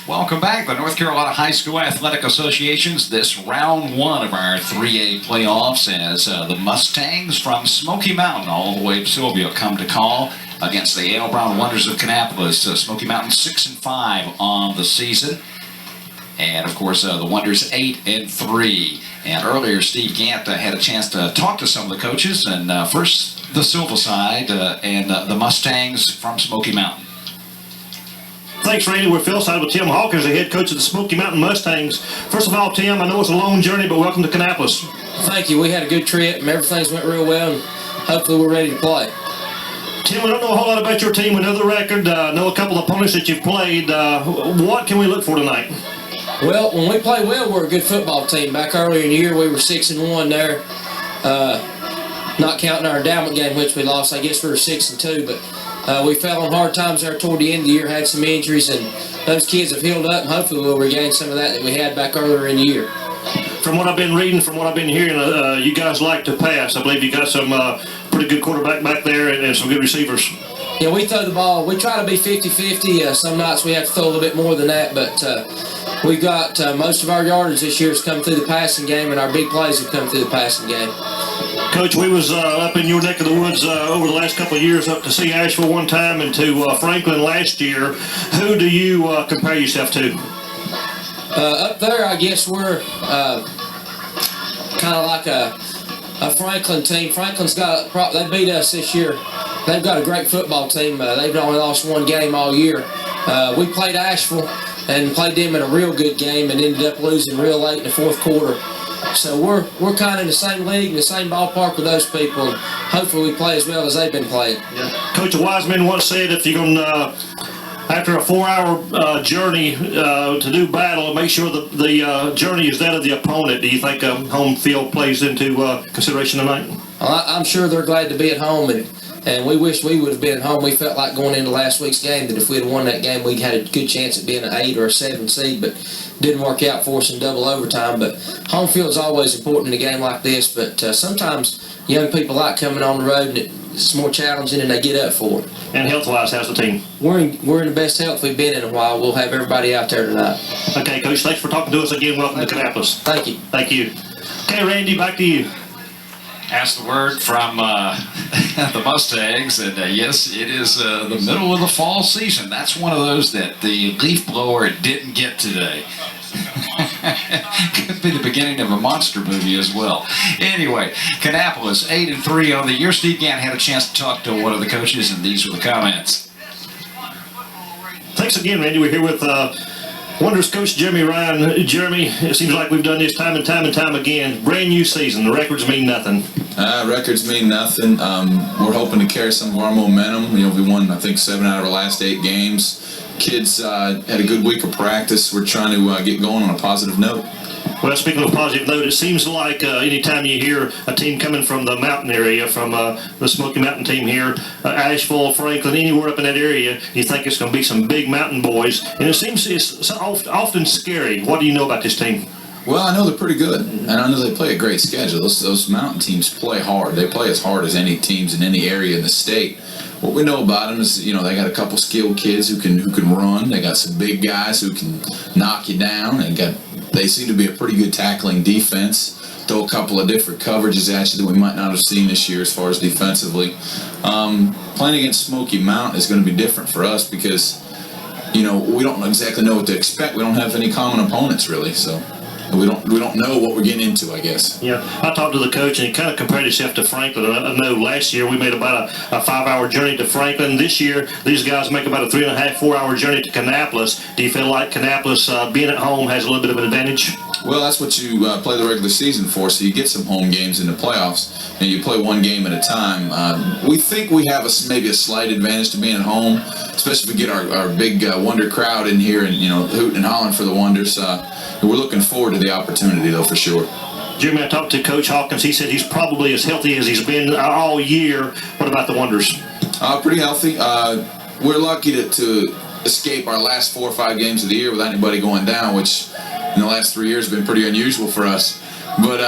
Welcome back. The North Carolina High School Athletic Association's this round one of our 3A playoffs as the Mustangs from Smoky Mountain all the way to Sylvia come to call against the A.L. Brown Wonders of Kannapolis. Smoky Mountain 6-5 on the season. And, of course, the Wonders 8-3. And earlier, Steve Gant had a chance to talk to some of the coaches. And first, the Silva side and the Mustangs from Smoky Mountain. Thanks, Randy. We're Philside with Tim Hawkins, the head coach of the Smoky Mountain Mustangs. First of all, Tim, I know it's a long journey, but welcome to Kannapolis. Thank you. We had a good trip, and everything's went real well, and hopefully we're ready to play. Tim, we don't know a whole lot about your team. We know the record, know a couple of opponents that you've played. What can we look for tonight? Well, when we play well, we're a good football team. Back earlier in the year, we were 6-1 there, not counting our endowment game, which we lost. I guess we were 6-2, but we fell on hard times there toward the end of the year, had some injuries, and those kids have healed up, and hopefully we'll regain some of that we had back earlier in the year. From what I've been reading, from what I've been hearing, you guys like to pass. I believe you got some pretty good quarterback back there and some good receivers. Yeah, we throw the ball. We try to be 50-50. Some nights we have to throw a little bit more than that, but we've got most of our yardage this year has come through the passing game, and our big plays have come through the passing game. Coach, we was up in your neck of the woods over the last couple of years, up to see Asheville one time and to Franklin last year. Who do you compare yourself to? Up there, I guess we're kind of like a Franklin team. Franklin's they beat us this year. They've got a great football team. They've only lost one game all year. We played Asheville and played them in a real good game and ended up losing real late in the fourth quarter. So we're kind of in the same league, in the same ballpark with those people, and hopefully we play as well as they've been playing. Yeah. Coach Wiseman once said, if you're going to, after a 4-hour journey to do battle, make sure the journey is that of the opponent. Do you think home field plays into consideration tonight? Well, I'm sure they're glad to be at home, and we wish we would have been at home. We felt like going into last week's game that if we had won that game, we'd had a good chance at being an 8 or a 7 seed, but didn't work out for us in double overtime. But home field is always important in a game like this, but sometimes young people like coming on the road, and it's more challenging, and they get up for it. And health-wise, how's the team? We're in the best health we've been in a while. We'll have everybody out there tonight. Okay, Coach, thanks for talking to us again. Welcome to Kannapolis. Thank you. Thank you. Okay, Randy, back to you. Asked the word from the Mustangs, and yes, it is the middle of the fall season. That's one of those that the leaf blower didn't get today. Could be the beginning of a monster movie as well. Anyway, Kannapolis 8-3 on the year. Steve Gant had a chance to talk to one of the coaches, and these were the comments. Thanks again, Randy. We're here with Wonders coach Jeremy Ryan. Jeremy, it seems like we've done this time and time again. Brand new season. The records mean nothing. Records mean nothing. We're hoping to carry some of our momentum. We won, I think, 7 out of our last 8 games. Kids had a good week of practice. We're trying to get going on a positive note. Well, speaking of a positive note, it seems like anytime you hear a team coming from the mountain area, from the Smoky Mountain team here, Asheville, Franklin, anywhere up in that area, you think it's going to be some big mountain boys. And it seems it's often scary. What do you know about this team? Well, I know they're pretty good, and I know they play a great schedule. Those mountain teams play hard. They play as hard as any teams in any area in the state. What we know about them is, they got a couple skilled kids who can run. They got some big guys who can knock you down, and they seem to be a pretty good tackling defense. Throw a couple of different coverages at you that we might not have seen this year as far as defensively. Playing against Smoky Mountain is going to be different for us because, we don't exactly know what to expect. We don't have any common opponents really, so we don't know what we're getting into, I guess. Yeah, I talked to the coach, and he kind of compared himself to Franklin. I know last year we made about a 5-hour journey to Franklin. This year, these guys make about a 3.5, 4-hour journey to Kannapolis. Do you feel like Kannapolis, being at home, has a little bit of an advantage? Well, that's what you play the regular season for, so you get some home games in the playoffs, and you play one game at a time. We think we have maybe a slight advantage to being at home, especially if we get our big Wonder crowd in here and, hooting and hollering for the Wonders. We're looking forward to the opportunity, though, for sure. Jeremy, I talked to Coach Hawkins. He said he's probably as healthy as he's been all year. What about the Wonders? Pretty healthy. We're lucky to escape our last 4 or 5 games of the year without anybody going down, which in the last 3 years has been pretty unusual for us. But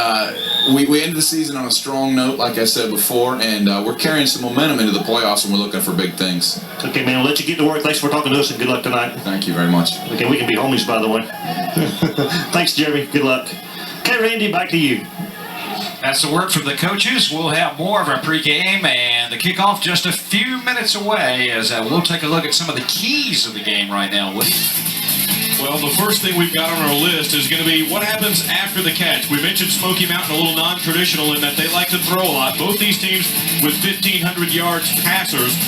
we ended the season on a strong note, like I said before, and we're carrying some momentum into the playoffs, and we're looking for big things. Okay, man, we'll let you get to work. Thanks for talking to us, and good luck tonight. Thank you very much. Okay, we can be homies, by the way. Thanks, Jeremy. Good luck. Okay, Randy, back to you. That's the word from the coaches. We'll have more of our pregame and the kickoff just a few minutes away as we'll take a look at some of the keys of the game right now, Woody. Well, the first thing we've got on our list is going to be what happens after the catch. We mentioned Smoky Mountain a little non-traditional in that they like to throw a lot. Both these teams with 1,500-yard passers.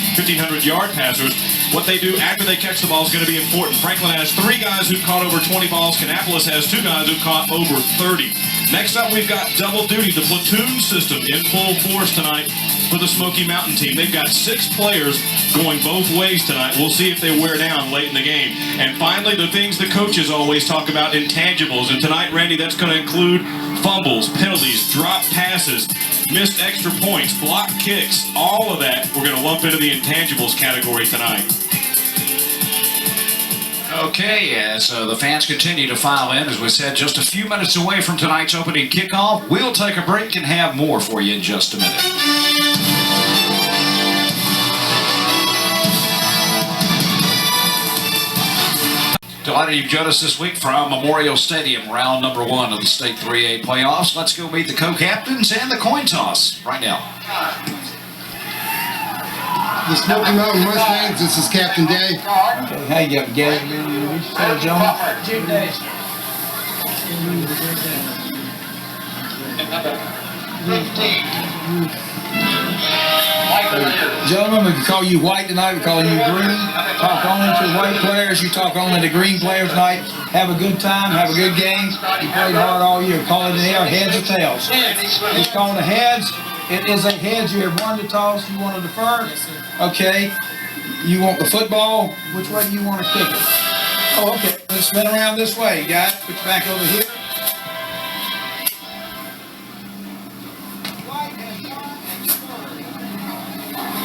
What they do after they catch the ball is going to be important. Franklin has 3 guys who've caught over 20 balls. Kannapolis has 2 guys who've caught over 30. Next up, we've got double duty, the platoon system in full force tonight for the Smoky Mountain team. They've got 6 players going both ways tonight. We'll see if they wear down late in the game. And finally, the things the coaches always talk about, intangibles. And tonight, Randy, that's going to include fumbles, penalties, drop passes, missed extra points, block kicks, all of that we're going to lump into the intangibles category tonight. Okay, as the fans continue to file in, as we said, just a few minutes away from tonight's opening kickoff. We'll take a break and have more for you in just a minute. Delighted you've joined us this week from Memorial Stadium, round number 1 of the State 3A playoffs. Let's go meet the co-captains and the coin toss right now. The Smoky Mountain Mustangs, this is Captain Dave. Okay, how you got, Gary? Gentlemen? 2 days. 15. Gentlemen, we can call you white tonight, we call you green. Talk only to white players, you talk only to green players tonight. Have a good time, have a good game. You played hard all year. Call it heads or tails. It's calling the heads. It is a heads. You have won the toss. You want to defer? Okay. You want the football? Which way do you want to kick it? Oh, okay. Let's spin around this way, guys. Put your back over here.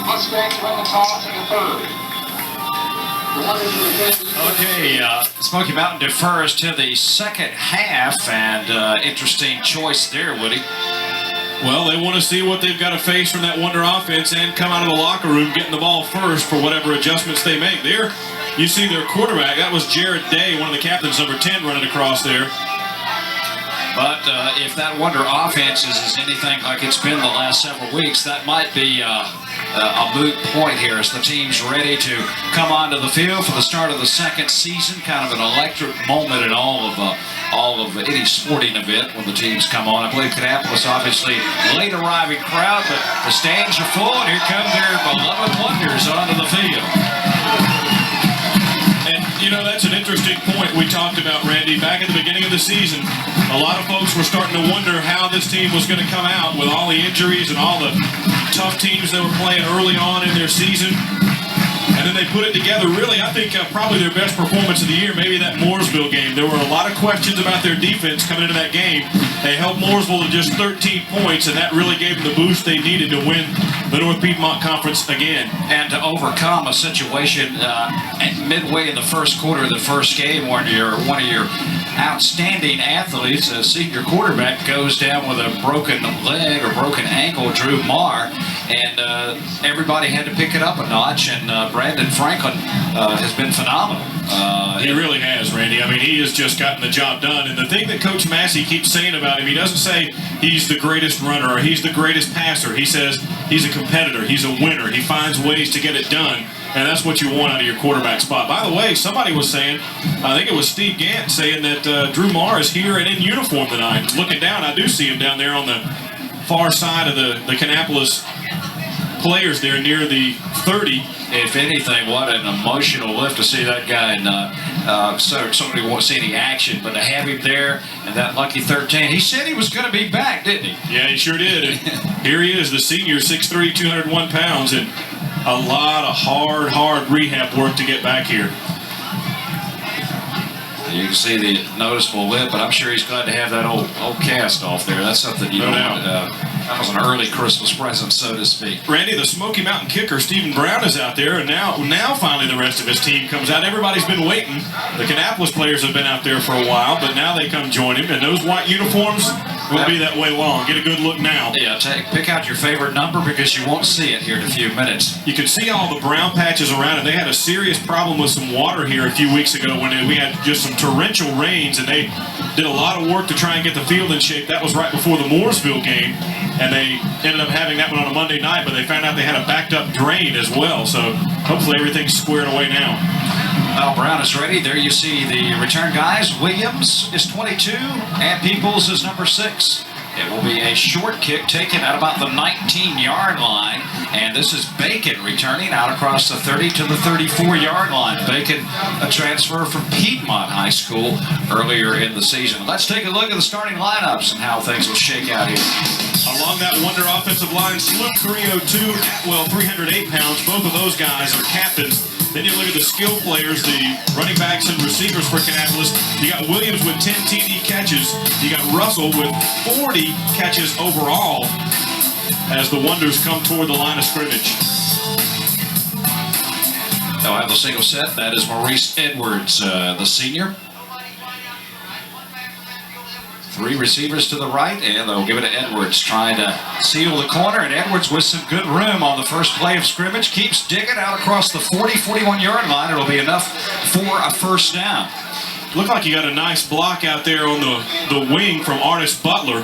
Mustangs win the toss in the 3rd. Okay, Smoky Mountain defers to the second half, and interesting choice there, Woody. Well, they want to see what they've got to face from that Wonder offense and come out of the locker room getting the ball first for whatever adjustments they make. There, you see their quarterback. That was Jared Day, one of the captains, number 10, running across there. But if that Wonder offense is anything like it's been the last several weeks, that might be a moot point here as the team's ready to come onto the field for the start of the second season. Kind of an electric moment in all of any sporting event when the teams come on. I believe Kannapolis obviously late arriving crowd, but the stands are full, and here come their beloved Wonders onto the field. And, you know, that's an interesting point we talked about, Randy. Back at the beginning of the season, a lot of folks were starting to wonder how this team was going to come out with all the injuries and all the tough teams that were playing early on in their season. And then they put it together. Really, I think probably their best performance of the year, maybe that Mooresville game. There were a lot of questions about their defense coming into that game. They held Mooresville to just 13 points, and that really gave them the boost they needed to win the North Piedmont Conference again. And to overcome a situation midway in the first quarter of the first game when one of your outstanding athletes, a senior quarterback, goes down with a broken leg or broken ankle, Drew Marr, and everybody had to pick it up a notch, and Brandon Franklin has been phenomenal. He really has, Randy. I mean, he has just gotten the job done. And the thing that Coach Massey keeps saying about him, he doesn't say he's the greatest runner or he's the greatest passer. He says he's a competitor. He's a winner. He finds ways to get it done. And that's what you want out of your quarterback spot. By the way, somebody was saying, I think it was Steve Gant, saying that Drew Marr is here and in uniform tonight. Looking down, I do see him down there on the far side of the Kannapolis players there near the 30. If anything, what an emotional lift to see that guy. And somebody won't see any action, but to have him there and that lucky 13, he said he was going to be back, didn't he? Yeah, he sure did. And here he is, the senior, 6'3", 201 pounds, and a lot of hard rehab work to get back here. You can see the noticeable lip, but I'm sure he's glad to have that old cast off there. That's something you No don't doubt. that was an early Christmas present, so to speak. Randy, the Smoky Mountain kicker, Stephen Brown, is out there, and now finally the rest of his team comes out. Everybody's been waiting. The Kannapolis players have been out there for a while, but now they come join him. And those white uniforms, Won't be that way long. Get a good look now. Yeah, pick out your favorite number because you won't see it here in a few minutes. You can see all the brown patches around it. They had a serious problem with some water here a few weeks ago when we had just some torrential rains, and they did a lot of work to try and get the field in shape. That was right before the Mooresville game, and they ended up having that one on a Monday night, but they found out they had a backed up drain as well, so hopefully everything's squared away now. Well, Brown is ready. There you see the return guys. Williams is 22, and Peoples is number 6. It will be a short kick taken at about the 19-yard line, and this is Bacon returning out across the 30 to the 34-yard line. Bacon, a transfer from Piedmont High School earlier in the season. Let's take a look at the starting lineups and how things will shake out here. Along that Wonder offensive line, Sloop 302, Atwell 308 pounds. Both of those guys are captains. Then you look at the skill players, the running backs and receivers for Kannapolis. You got Williams with 10 TD catches. You got Russell with 40 catches overall as the Wonders come toward the line of scrimmage. They'll have the single set. That is Maurice Edwards, the senior. 3 receivers to the right, and they'll give it to Edwards, trying to seal the corner, and Edwards with some good room on the first play of scrimmage, keeps digging out across the 40-41-yard line. It'll be enough for a first down. Looked like you got a nice block out there on the wing from Artis Butler.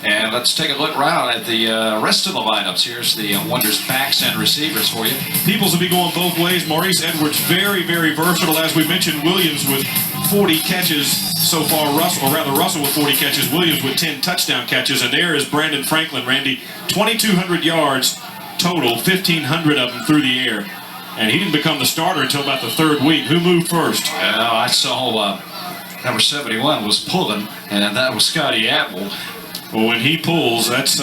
And let's take a look around at the rest of the lineups. Here's the Wonders backs and receivers for you. Peoples will be going both ways. Maurice Edwards, very, very versatile. As we mentioned, Williams with 40 catches so far. Russell with 40 catches. Williams with 10 touchdown catches. And there is Brandon Franklin, Randy. 2,200 yards total, 1,500 of them through the air. And he didn't become the starter until about the 3rd week. Who moved first? I saw number 71 was pulling, and that was Scotty Atwell. Well, when he pulls, that's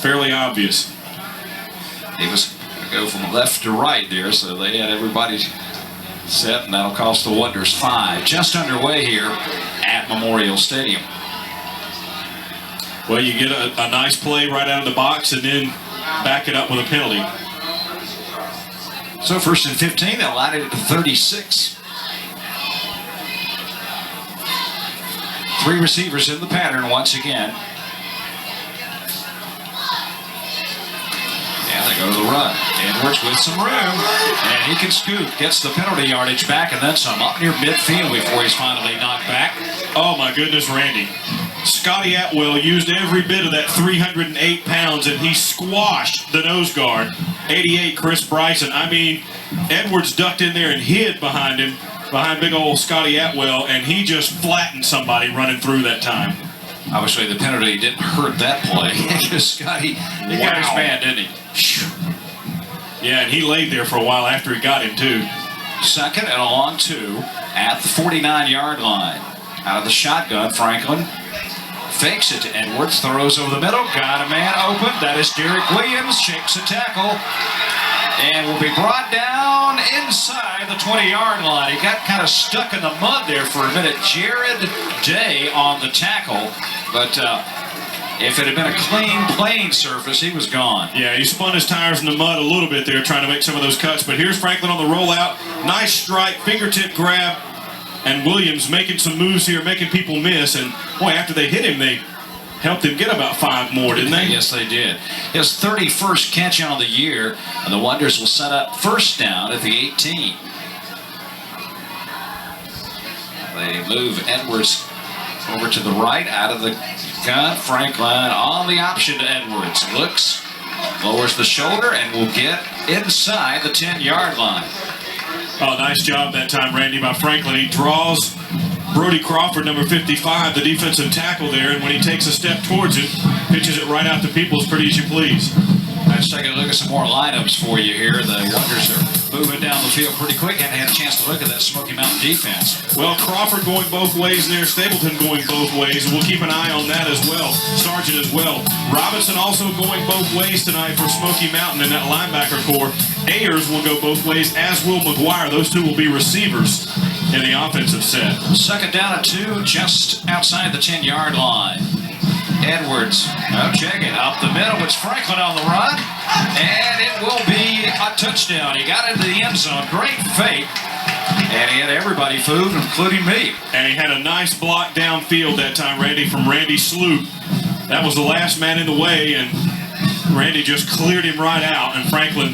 fairly obvious. He was going to go from left to right there, so they had everybody set, and that'll cost the Wonders 5. Just underway here at Memorial Stadium. Well, you get a nice play right out of the box and then back it up with a penalty. So 1st and 15, they'll line it at 36. 3 receivers in the pattern once again. And they go to the run. Edwards with some room, and he can scoot. Gets the penalty yardage back and then some up near midfield before he's finally knocked back. Oh my goodness, Randy. Scotty Atwell used every bit of that 308 pounds, and he squashed the nose guard. 88, Chris Bryson. I mean, Edwards ducked in there and hid behind him, behind big old Scotty Atwell, and he just flattened somebody running through that time. Obviously, the penalty didn't hurt that play because Scotty, he got his man, didn't he? Yeah, and he laid there for a while after he got him, too. 2nd and a long 2 at the 49-yard line. Out of the shotgun, Franklin fakes it to Edwards, throws over the middle, got a man open. That is Derek Williams, shakes a tackle, and will be brought down inside the 20-yard line. He got kind of stuck in the mud there for a minute. Jared Day on the tackle, but if it had been a clean playing surface, he was gone. Yeah, he spun his tires in the mud a little bit there trying to make some of those cuts, but here's Franklin on the rollout. Nice strike, fingertip grab, and Williams making some moves here, making people miss, and boy, after they hit him, they helped him get about 5 more, didn't they? Yes, they did. His 31st catch on the year, and the Wonders will set up first down at the 18. They move Edwards over to the right, out of the gun. Franklin on the option to Edwards. Looks, lowers the shoulder, and will get inside the 10-yard line. Oh, nice job that time, Randy, by Franklin. He draws Brody Crawford, number 55, the defensive tackle there, and when he takes a step towards it, pitches it right out to Peoples, pretty as you please. Let's take a look at some more lineups for you here. The Wonders are moving down the field pretty quick. Haven't had a chance to look at that Smoky Mountain defense. Well, Crawford going both ways there, Stapleton going both ways. We'll keep an eye on that as well. Sargent as well. Robinson also going both ways tonight for Smoky Mountain in that linebacker core. Ayers will go both ways, as will McGuire. Those two will be receivers in the offensive set. 2nd down at 2, just outside the 10-yard line. Edwards. Now check it. Up the middle. It's Franklin on the run. And it will be a touchdown. He got into the end zone. Great fake. And he had everybody fooled, including me. And he had a nice block downfield that time, Randy, from Randy Sloop. That was the last man in the way, and Randy just cleared him right out, and Franklin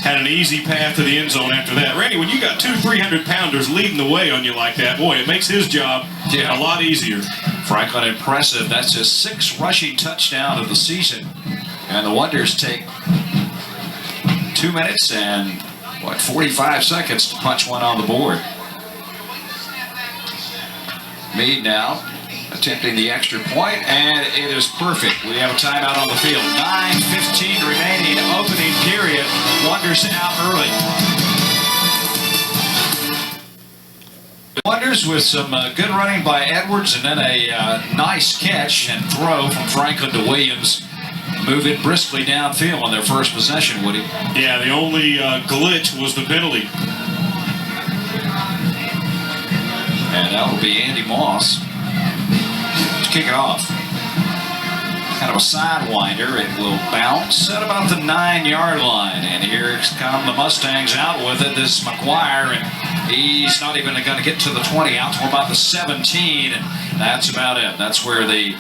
had an easy path to the end zone after that. Randy, when you got 2 300-pounders leading the way on you like that, boy, it makes his job a lot easier. Franklin impressive. That's his 6th rushing touchdown of the season. And the Wonders take 2 minutes and 45 seconds to punch one on the board. Meade now attempting the extra point, and it is perfect. We have a timeout on the field. 9:15 remaining, opening period. Wonders out early. Wonders with some good running by Edwards, and then a nice catch and throw from Franklin to Williams. Move it briskly downfield on their first possession, Woody. Yeah, the only glitch was the penalty. And that will be Andy Moss to kick it off. Kind of a sidewinder. It will bounce at about the 9-yard line. And here come the Mustangs out with it. This is McGuire, and he's not even going to get to the 20, out to about the 17, and that's about it. That's where the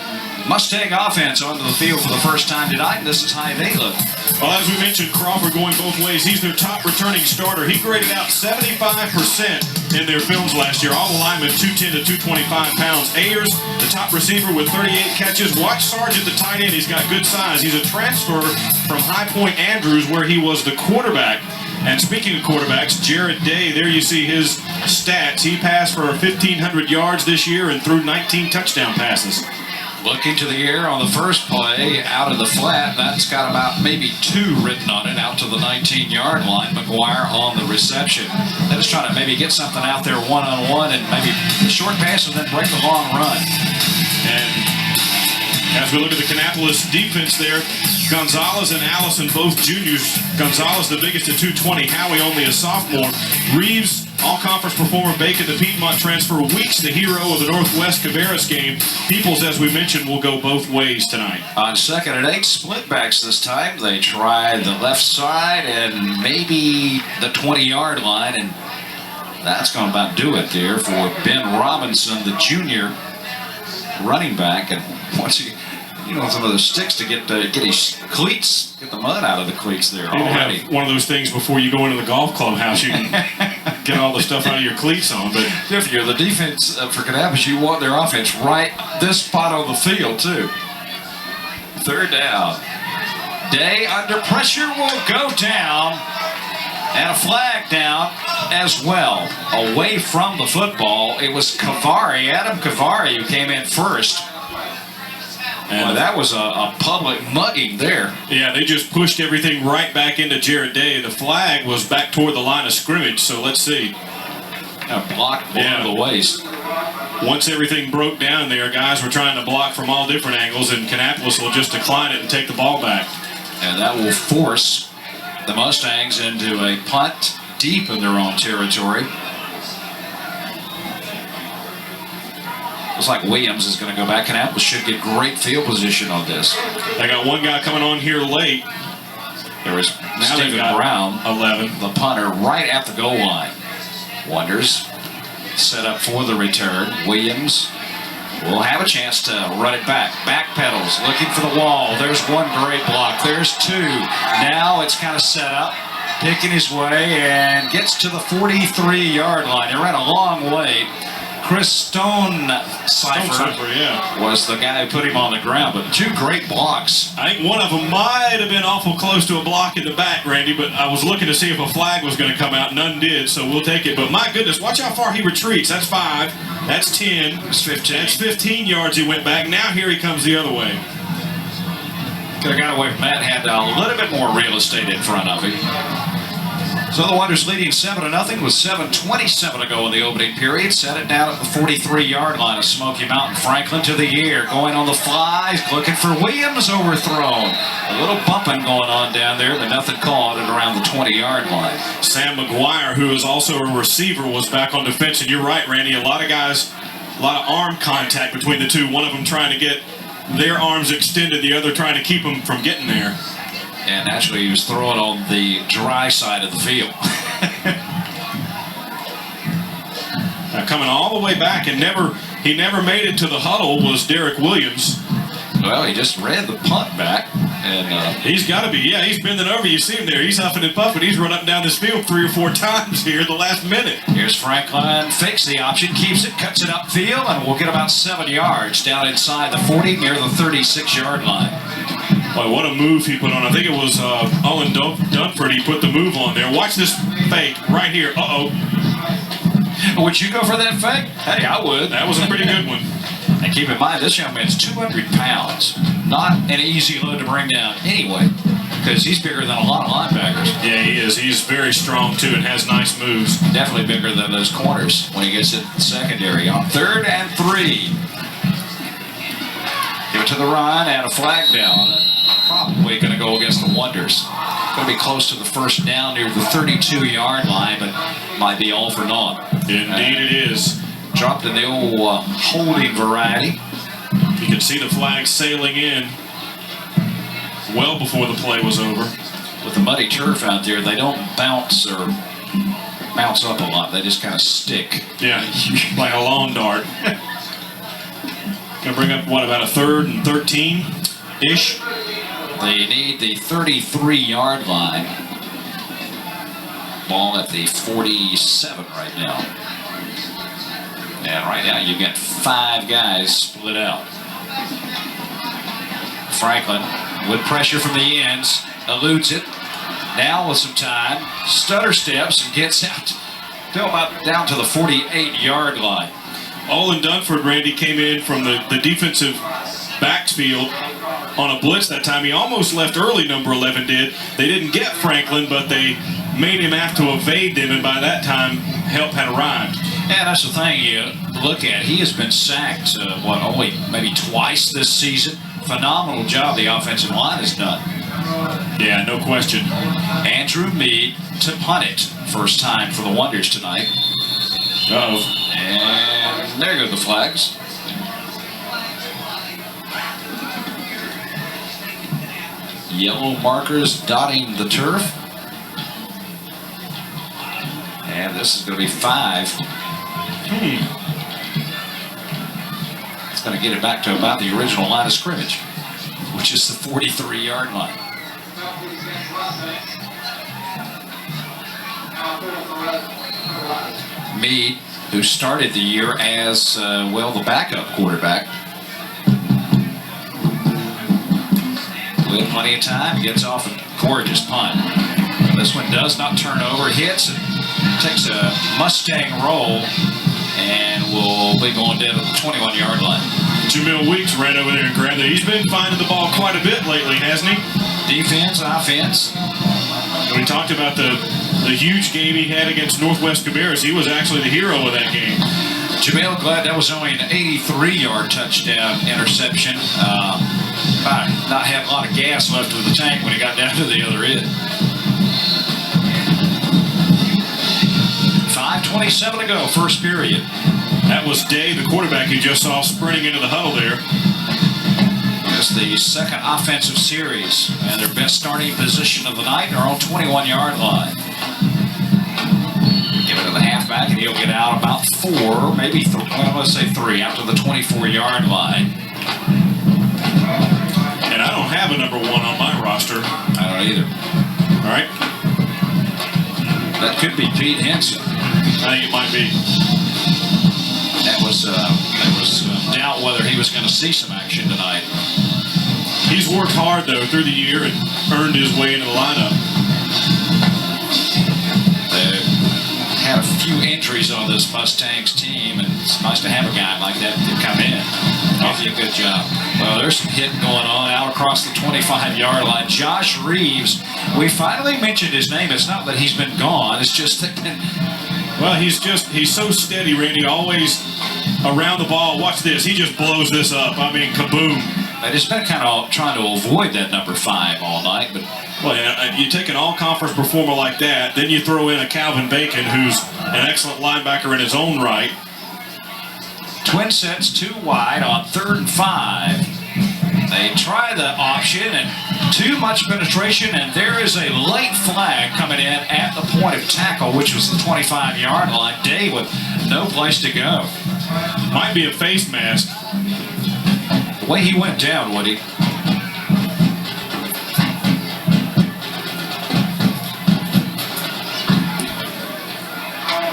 Mustang offense onto the field for the first time tonight, and this is how they look. Well, as we mentioned, Crawford going both ways. He's their top returning starter. He graded out 75% in their films last year. All the linemen 210 to 225 pounds. Ayers, the top receiver with 38 catches. Watch Sargent, the tight end. He's got good size. He's a transfer from High Point Andrews, where he was the quarterback. And speaking of quarterbacks, Jared Day, there you see his stats. He passed for 1,500 yards this year and threw 19 touchdown passes. Looking to the air on the first play, out of the flat. That's got about maybe 2 written on it, out to the 19-yard line. McGuire on the reception. They're just trying to maybe get something out there one-on-one and maybe a short pass and then break the long run. And as we look at the Kannapolis defense there, Gonzalez and Allison, both juniors. Gonzalez, the biggest at 220. Howie, only a sophomore. Reeves, all-conference performer. Bacon, the Piedmont transfer. Weeks, the hero of the Northwest Cabarrus game. Peoples, as we mentioned, will go both ways tonight. On 2nd and 8, split backs this time. They try the left side and maybe the 20-yard line, and that's going to about do it there for Ben Robinson, the junior running back. And once he, some of those sticks to get his cleats, get the mud out of the cleats there already. Have one of those things before you go into the golf clubhouse. You can get all the stuff out of your cleats on. But if you're the defense for Kannapolis, you want their offense right this spot on the field too. 3rd down. Day under pressure will go down, and a flag down as well. Away from the football, it was Kavari, Adam Kavari, who came in first. And that was a public mugging there. Yeah, they just pushed everything right back into Jared Day. The flag was back toward the line of scrimmage, so let's see. Blocked below the waist. Once everything broke down there, guys were trying to block from all different angles, and Kannapolis will just decline it and take the ball back. And that will force the Mustangs into a punt deep in their own territory. Looks like Williams is going to go back. Kannapolis should get great field position on this. They got one guy coming on here late. There is Stephen Brown, 11, the punter, right at the goal line. Wonders set up for the return. Williams will have a chance to run it back. Backpedals, looking for the wall. There's one great block. There's 2. Now it's kind of set up, picking his way, and gets to the 43-yard line. They ran a long way. Chris Stonecipher was the guy who put him on the ground, but 2 great blocks. I think one of them might have been awful close to a block in the back, Randy, but I was looking to see if a flag was going to come out. None did, so we'll take it. But my goodness, watch how far he retreats. That's 5. That's 10. It's 15. That's 15 yards he went back. Now here he comes the other way. Could have got away from that, had a little bit more real estate in front of him. So the Wonders leading 7-0 with 7:27 to go in the opening period. Set it down at the 43-yard line of Smoky Mountain. Franklin to the air, going on the flies, looking for Williams, overthrown. A little bumping going on down there, but nothing called at around the 20-yard line. Sam McGuire, who is also a receiver, was back on defense. And you're right, Randy, a lot of guys A lot of arm contact between the two. One of them trying to get their arms extended, the other trying to keep them from getting there. And naturally, he was throwing on the dry side of the field. Now coming all the way back and he never made it to the huddle was Derek Williams. Well, he just ran the punt back. And he's got to be, yeah, he's bending over. You see him there. He's huffing and puffing. He's run up and down this field 3 or 4 times here the last minute. Here's Franklin, fakes the option, keeps it, cuts it upfield, and we'll get about 7 yards down inside the 40 near the 36-yard line. Boy, what a move he put on. I think it was Owen Dunford. He put the move on there. Watch this fake right here. Uh-oh. Would you go for that fake? Hey, I would. That was a pretty good one. And keep in mind, this young man's 200 pounds. Not an easy load to bring down anyway, because he's bigger than a lot of linebackers. Yeah, he is. He's very strong, too, and has nice moves. Definitely bigger than those corners when he gets it in the secondary. On 3rd and 3. Give it to the run and a flag down. Probably going to go against the Wonders. Going to be close to the first down near the 32-yard line, but might be all for naught. Indeed it is. Dropped in the old holding variety. You can see the flag sailing in well before the play was over. With the muddy turf out there, they don't bounce or bounce up a lot. They just kind of stick. Yeah, like a lawn dart. Gonna bring up, what, about a 3rd and 13-ish? They need the 33-yard line. Ball at the 47 right now. And right now you've got 5 guys split out. Franklin with pressure from the ends, eludes it. Now with some time, stutter steps and gets out. Still about down to the 48-yard line. Olin Dunford, Randy, came in from the defensive backfield on a blitz that time. He almost left early, number 11 did. They didn't get Franklin, but they made him have to evade them, and by that time, help had arrived. Yeah, that's the thing you look at. He has been sacked, only maybe twice this season. Phenomenal job the offensive line has done. Yeah, no question. Andrew Meade to punt it. First time for the Wonders tonight. Uh-oh. And there go the flags. Yellow markers dotting the turf. And this is going to be 5. It's going to get it back to about the original line of scrimmage, which is the 43-yard line. Meade, who started the year as, the backup quarterback. With plenty of time, gets off a gorgeous punt. This one does not turn over, hits, and takes a Mustang roll, and will be going down to the 21-yard line. Jamil Weeks ran over there and grabbed it. He's been finding the ball quite a bit lately, hasn't he? Defense, offense. We talked about the huge game he had against Northwest Cabarrus. He was actually the hero of that game. Jamil, glad that was only an 83-yard touchdown interception. Not have a lot of gas left in the tank when he got down to the other end. 5:27 to go, first period. That was Day, the quarterback you just saw sprinting into the huddle there. It's the second offensive series, and their best starting position of the night are on 21-yard line. Give it to the halfback, and he'll get out about 4, maybe let's say 3, after the 24-yard line. And I don't have a number 1 on my roster. I don't either. All right. That could be Pete Henson. I think it might be. There was doubt whether he was going to see some action tonight. He's worked hard, though, through the year and earned his way into the lineup. They had a few injuries on this Mustangs team, and it's nice to have a guy like that to come in. Give you a good job. Well, there's some hitting going on out across the 25-yard line. Josh Reeves, we finally mentioned his name. It's not that he's been gone. It's just that... Well, he's so steady, Randy, always around the ball. Watch this. He just blows this up. I mean, kaboom. They just been kind of trying to avoid that number 5 all night, but... Well, you take an all-conference performer like that, then you throw in a Calvin Bacon, who's an excellent linebacker in his own right. Twin sets 2 wide on 3rd and 5. They try the option and too much penetration, and there is a late flag coming in at the point of tackle, which was the 25-yard line. Day with no place to go. Might be a face mask. The way he went down, Woody.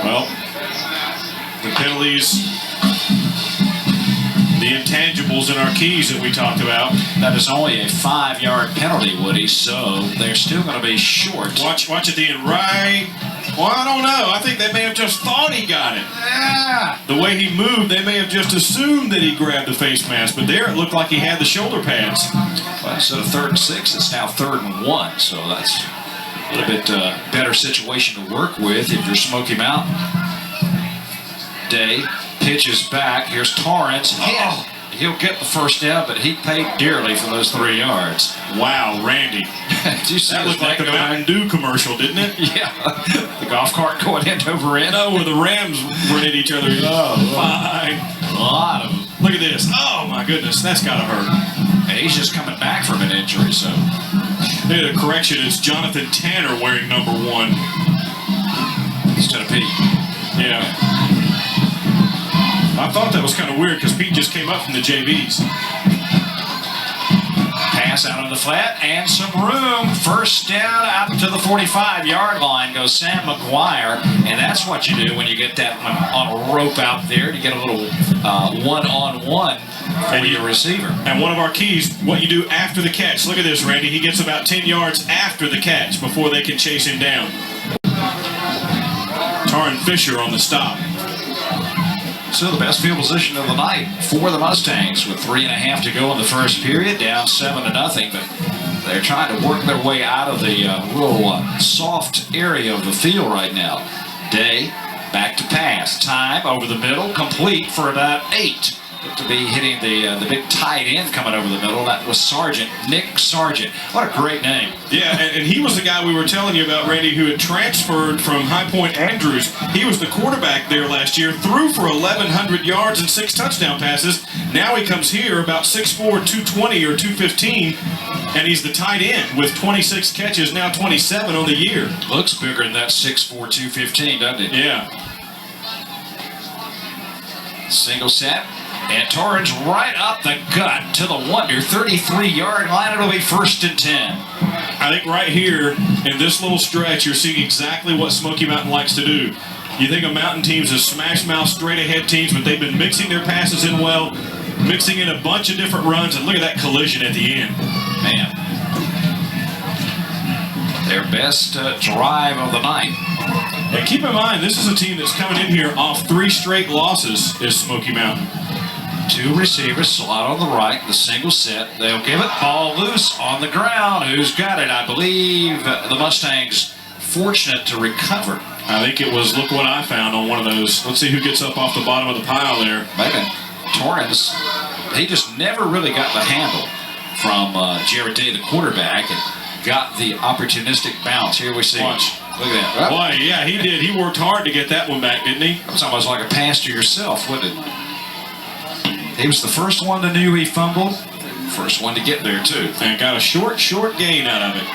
Well, the penalties, the intangibles in our keys that we talked about. That is only a 5-yard penalty, Woody, so they're still going to be short. Watch at the end, right? Well, I don't know. I think they may have just thought he got it. Yeah. The way he moved, they may have just assumed that he grabbed the face mask, but there it looked like he had the shoulder pads. Well, instead of 3rd and 6, it's now 3rd and 1, so that's a little bit better situation to work with if you're Smoky Mountain. Day pitches back. Here's Torrance. He'll get the first down, but he paid dearly for those 3 yards. Wow, Randy. Did you see That looked like the Mountain Dew commercial, didn't it? Yeah. The golf cart going end over end. No, where the Rams run at each other. Oh, fine. A lot of them. Look at this. Oh, my goodness. That's got to hurt. And he's just coming back from an injury, so. Hey, the correction is Jonathan Tanner wearing number 1. Instead of Pete. Yeah. I thought that was kind of weird because Pete just came up from the JVs. Pass out on the flat and some room. First down out to the 45-yard line goes Sam McGuire. And that's what you do when you get that on a rope out there to get a little one-on-one for your receiver. And one of our keys, what you do after the catch. Look at this, Randy. He gets about 10 yards after the catch before they can chase him down. Taryn Fisher on the stop. So the best field position of the night for the Mustangs with 3.5 to go in the first period, down 7-0. But they're trying to work their way out of the real soft area of the field right now. Day back to pass. Time over the middle, complete for about 8. To be hitting the big tight end coming over the middle. That was Sargent, Nick Sargent. What a great name. Yeah, and he was the guy we were telling you about, Randy, who had transferred from High Point Andrews. He was the quarterback there last year, threw for 1,100 yards and 6 touchdown passes. Now he comes here about 6'4", 220 or 215, and he's the tight end with 26 catches, now 27 on the year. Looks bigger than that 6'4", 215, doesn't it? Yeah. Single set. And Torrance right up the gut to the Wonder 33-yard line. It'll be 1st and 10. I think right here in this little stretch, you're seeing exactly what Smoky Mountain likes to do. You think of Mountain teams as smash mouth, straight ahead teams, but they've been mixing their passes in well, mixing in a bunch of different runs, and look at that collision at the end. Man. Their best drive of the night. And keep in mind, this is a team that's coming in here off 3 straight losses, is Smoky Mountain. 2 receivers, slot on the right, the single set. They'll give it, ball loose on the ground. Who's got it? I believe the Mustangs fortunate to recover. I think it was, look what I found on one of those. Let's see who gets up off the bottom of the pile there. Maybe Torrance, he just never really got the handle from Jared Day, the quarterback, and got the opportunistic bounce. Here we see. Watch. Look at that. Boy, yeah, he did. He worked hard to get that one back, didn't he? It's almost like a pass to yourself, wouldn't it? He was the first one to know he fumbled. First one to get there, too. And got a short gain out of it.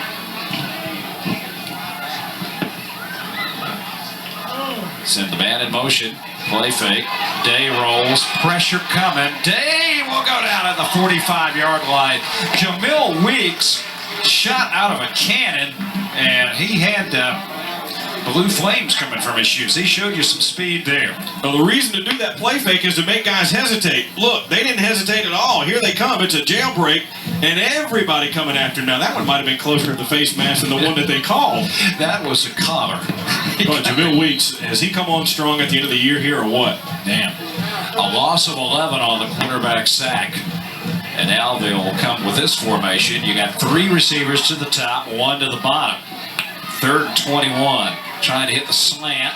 Send the man in motion. Play fake. Day rolls. Pressure coming. Day will go down at the 45-yard line. Jamil Weeks shot out of a cannon, and he had blue flames coming from his shoes. He showed you some speed there. Well, the reason to do that play fake is to make guys hesitate. Look, they didn't hesitate at all. Here they come. It's a jailbreak, and everybody coming after. Now, that one might have been closer to the face mask than the one that they called. That was a collar. But Jamil Weeks, has he come on strong at the end of the year here or what? Damn. A loss of 11 on the quarterback sack. And now they'll come with this formation. You got 3 receivers to the top, 1 to the bottom. 3rd and 21. Trying to hit the slant.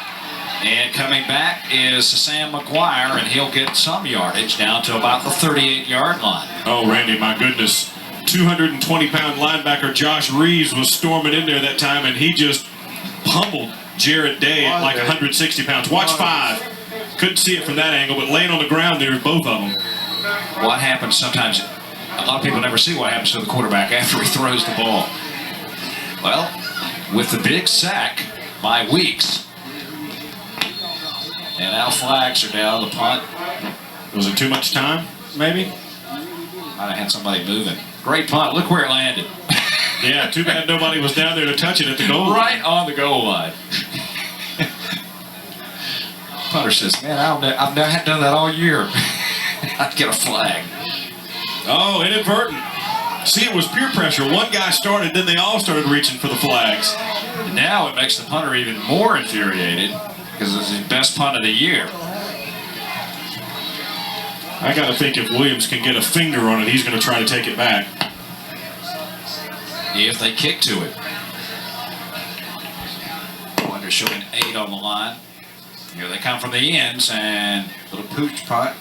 And coming back is Sam McGuire, and he'll get some yardage down to about the 38-yard line. Oh, Randy, my goodness. 220-pound linebacker Josh Reeves was storming in there that time, and he just pummeled Jared Day at like 160 pounds. Watch 5. couldn't see it from that angle, but laying on the ground there, both of them. What happens sometimes, a lot of people never see what happens to the quarterback after he throws the ball. Well, with the big sack by Weeks, and now flags are down, the punt. Was it too much time, maybe? Might have had somebody moving. Great punt, look where it landed. Yeah, too bad nobody was down there to touch it at the goal line. Right on the goal line. Punter says, man, I've not done that all year. I'd get a flag. Oh, inadvertent. See, it was peer pressure. One guy started, then they all started reaching for the flags. Now it makes the punter even more infuriated because it's his best punt of the year. I got to think if Williams can get a finger on it, he's going to try to take it back. If they kick to it. Wonder showing 8 on the line. Here they come from the ends, and little pooch punt.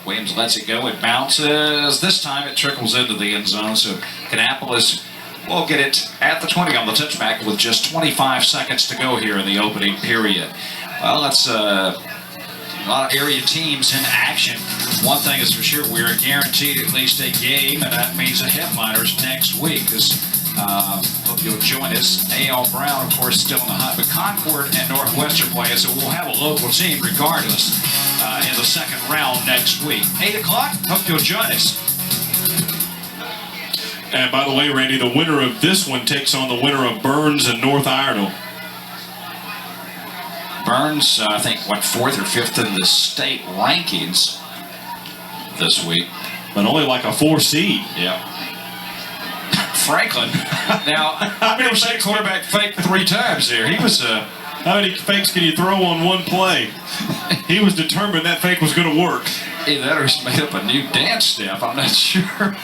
Williams lets it go. It bounces. This time it trickles into the end zone. So Kannapolis will get it at the 20 on the touchback with just 25 seconds to go here in the opening period. Well, that's a lot of area teams in action. One thing is for sure, we're guaranteed at least a game, and that means the headliners next week. Hope you'll join us. A.L. Brown, of course, still in the hunt, but Concord and Northwestern play, so we'll have a local team regardless in the second round next week. 8 o'clock, hope you'll join us. And by the way, Randy, the winner of this one takes on the winner of Burns and North Iredell. Burns, I think, what, 4th or 5th in the state rankings this week. But only like a 4 seed. Yeah. Franklin. Now, how many fakes quarterback faked 3 times there? He was how many fakes can you throw on one play? He was determined that fake was going to work. Either that or he's made up a new dance step. I'm not sure.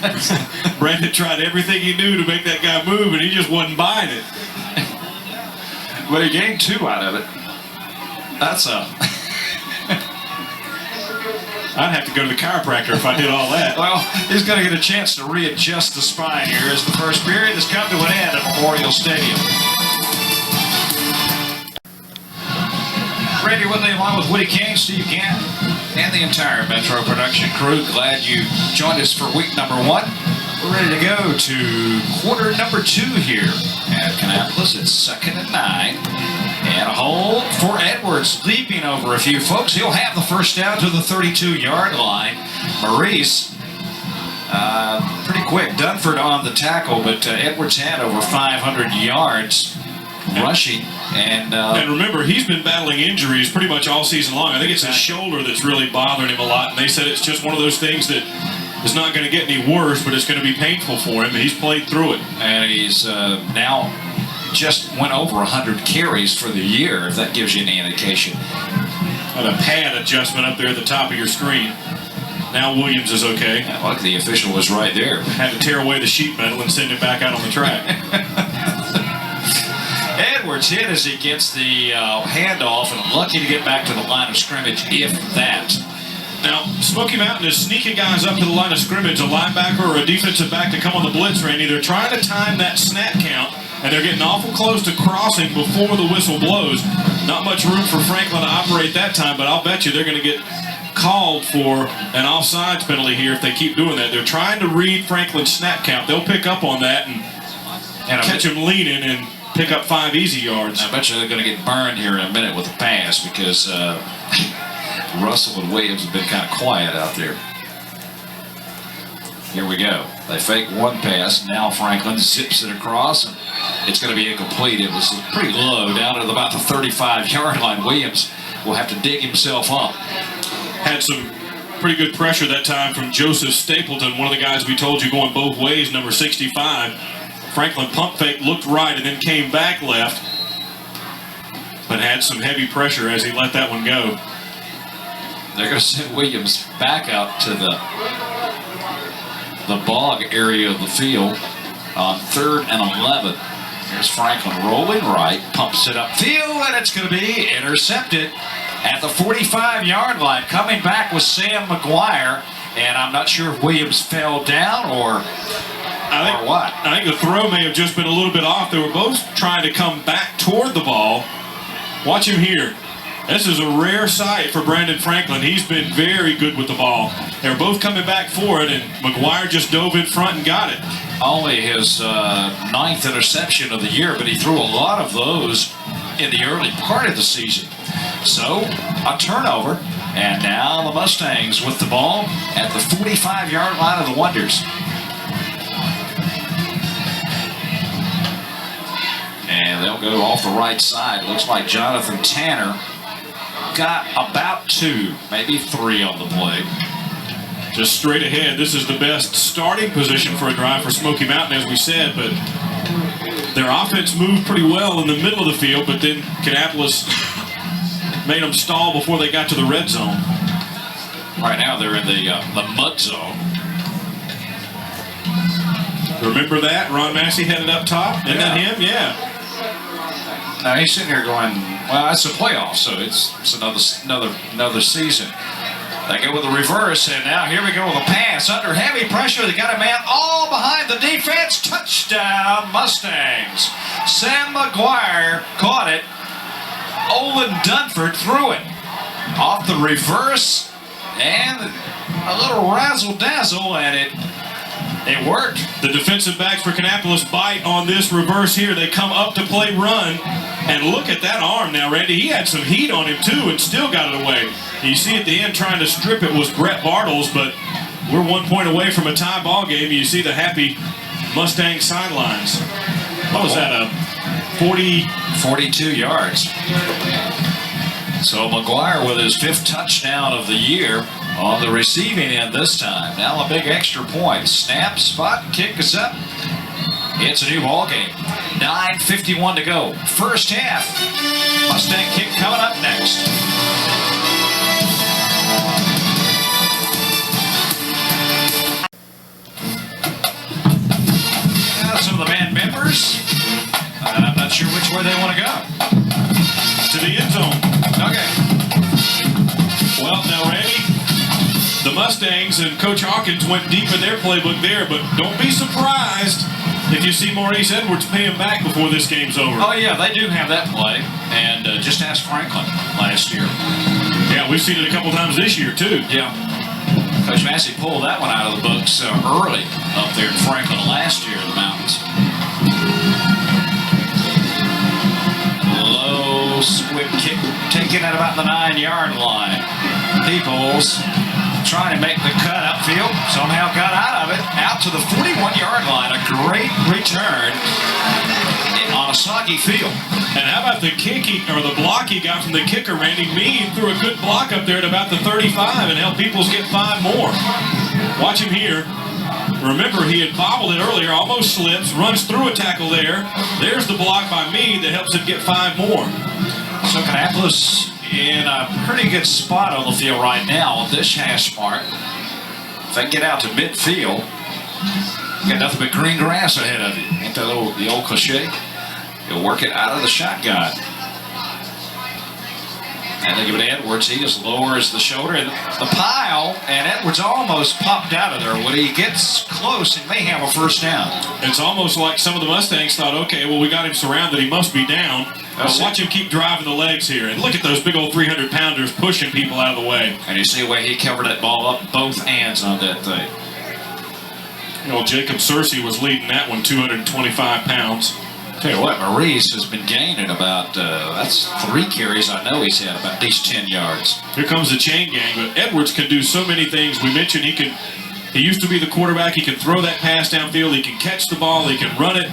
Brandon tried everything he knew to make that guy move, and he just wasn't buying it. But he gained 2 out of it. That's a... I'd have to go to the chiropractor if I did all that. Well, he's going to get a chance to readjust the spine here as the first period has come to an end at Memorial Stadium. Randy Whitley along with Woody King, Steve Gant, and the entire Metro production crew. Glad you joined us for week number 1. We're ready to go to quarter number 2 here at Kannapolis. It's 2nd and 9. And a hold for Edwards, leaping over a few folks. He'll have the first down to the 32-yard line. Maurice, pretty quick. Dunford on the tackle, but Edwards had over 500 yards rushing. And remember, he's been battling injuries pretty much all season long. I think it's his shoulder that's really bothering him a lot. And they said it's just one of those things that is not going to get any worse, but it's going to be painful for him. And he's played through it. And he's now just went over 100 carries for the year, if that gives you any indication. And a pad adjustment up there at the top of your screen. Now Williams is okay. Yeah, look, the official was right there. Had to tear away the sheet metal and send him back out on the track. Edwards hit as he gets the handoff, and lucky to get back to the line of scrimmage, if that. Now, Smoky Mountain is sneaking guys up to the line of scrimmage, a linebacker or a defensive back to come on the blitz, Randy. They're trying to time that snap count, and they're getting awful close to crossing before the whistle blows. Not much room for Franklin to operate that time, but I'll bet you they're going to get called for an offsides penalty here if they keep doing that. They're trying to read Franklin's snap count. They'll pick up on that and catch him leaning and pick up 5 easy yards. I bet you they're going to get burned here in a minute with a pass because Russell and Williams have been kind of quiet out there. Here we go. They fake one pass. Now Franklin zips it across, and it's going to be incomplete. It was pretty low, down at about the 35-yard line. Williams will have to dig himself up. Had some pretty good pressure that time from Joseph Stapleton, one of the guys we told you going both ways, number 65. Franklin pump fake, looked right, and then came back left, but had some heavy pressure as he let that one go. They're going to send Williams back out to the bog area of the field on 3rd and 11. Here's Franklin rolling right, pumps it upfield, and it's going to be intercepted at the 45-yard line. Coming back with Sam McGuire, and I'm not sure if Williams fell down or what. I think the throw may have just been a little bit off. They were both trying to come back toward the ball. Watch him here. This is a rare sight for Brandon Franklin. He's been very good with the ball. They're both coming back for it, and McGuire just dove in front and got it. Only his 9th interception of the year, but he threw a lot of those in the early part of the season. So, a turnover, and now the Mustangs with the ball at the 45-yard line of the Wonders. And they'll go off the right side. Looks like Jonathan Tanner got about 2, maybe 3 on the play. Just straight ahead. This is the best starting position for a drive for Smoky Mountain, as we said, but their offense moved pretty well in the middle of the field, but then Kannapolis made them stall before they got to the red zone. Right now they're in the mud zone. Remember that? Ron Massey headed up top? Isn't that him? Yeah. Now he's sitting here going, well, it's a playoff, so it's another season. They go with a reverse, and now here we go with a pass. Under heavy pressure, they got a man all behind the defense. Touchdown, Mustangs. Sam McGuire caught it. Olin Dunford threw it. Off the reverse, and a little razzle-dazzle, and it worked. The defensive backs for Kannapolis bite on this reverse here. They come up to play run, and look at that arm now, Randy. He had some heat on him, too, and still got it away. You see at the end trying to strip it was Brett Bartles, but we're 1 point away from a tie ball game. You see the happy Mustang sidelines. What was that, a 42 yards. So McGuire with his 5th touchdown of the year on the receiving end this time. Now a big extra point. Snap, spot, kick is up. It's a new ball game. 9:51 to go. First half. Mustang kick coming up next. Some of the band members. I'm not sure which way they want to go. to the end zone. Okay. Well, now, Randy, the Mustangs and Coach Hawkins went deep in their playbook there, but don't be surprised if you see Maurice Edwards pay him back before this game's over. Oh, yeah, they do have that play. And just ask Franklin last year. Yeah, we've seen it a couple times this year, too. Yeah. Coach Massey pulled that one out of the books early up there in Franklin last year in the mountains. Low squib kick taken at about the 9-yard line. Peoples trying to make the cut upfield. Somehow got out of it. Out to the 41-yard line. A great return on a soggy field. And how about the kick or the block he got from the kicker, Randy? Meade threw a good block up there at about the 35 and helped Peoples get 5 more. Watch him here. Remember, he had bobbled it earlier, almost slips, runs through a tackle there. There's the block by Meade that helps him get 5 more. So Kannapolis in a pretty good spot on the field right now on this hash mark. If they get out to midfield, you got nothing but green grass ahead of you. Ain't that the old cliche? You'll work it out of the shotgun. And they give it to Edwards. He just lowers the shoulder and the pile, and Edwards almost popped out of there. When he gets close, he may have a first down. It's almost like some of the Mustangs thought, okay, well, we got him surrounded. He must be down. Watch him keep driving the legs here. And look at those big old 300-pounders pushing people out of the way. And you see the way he covered that ball up both ends on that thing. You know, Jacob Searcy was leading that one, 225 pounds. Tell you what, Maurice has been gaining about, that's 3 carries. I know he's had about at least 10 yards. Here comes the chain gang, but Edwards can do so many things. We mentioned he used to be the quarterback. He can throw that pass downfield. He can catch the ball. He can run it.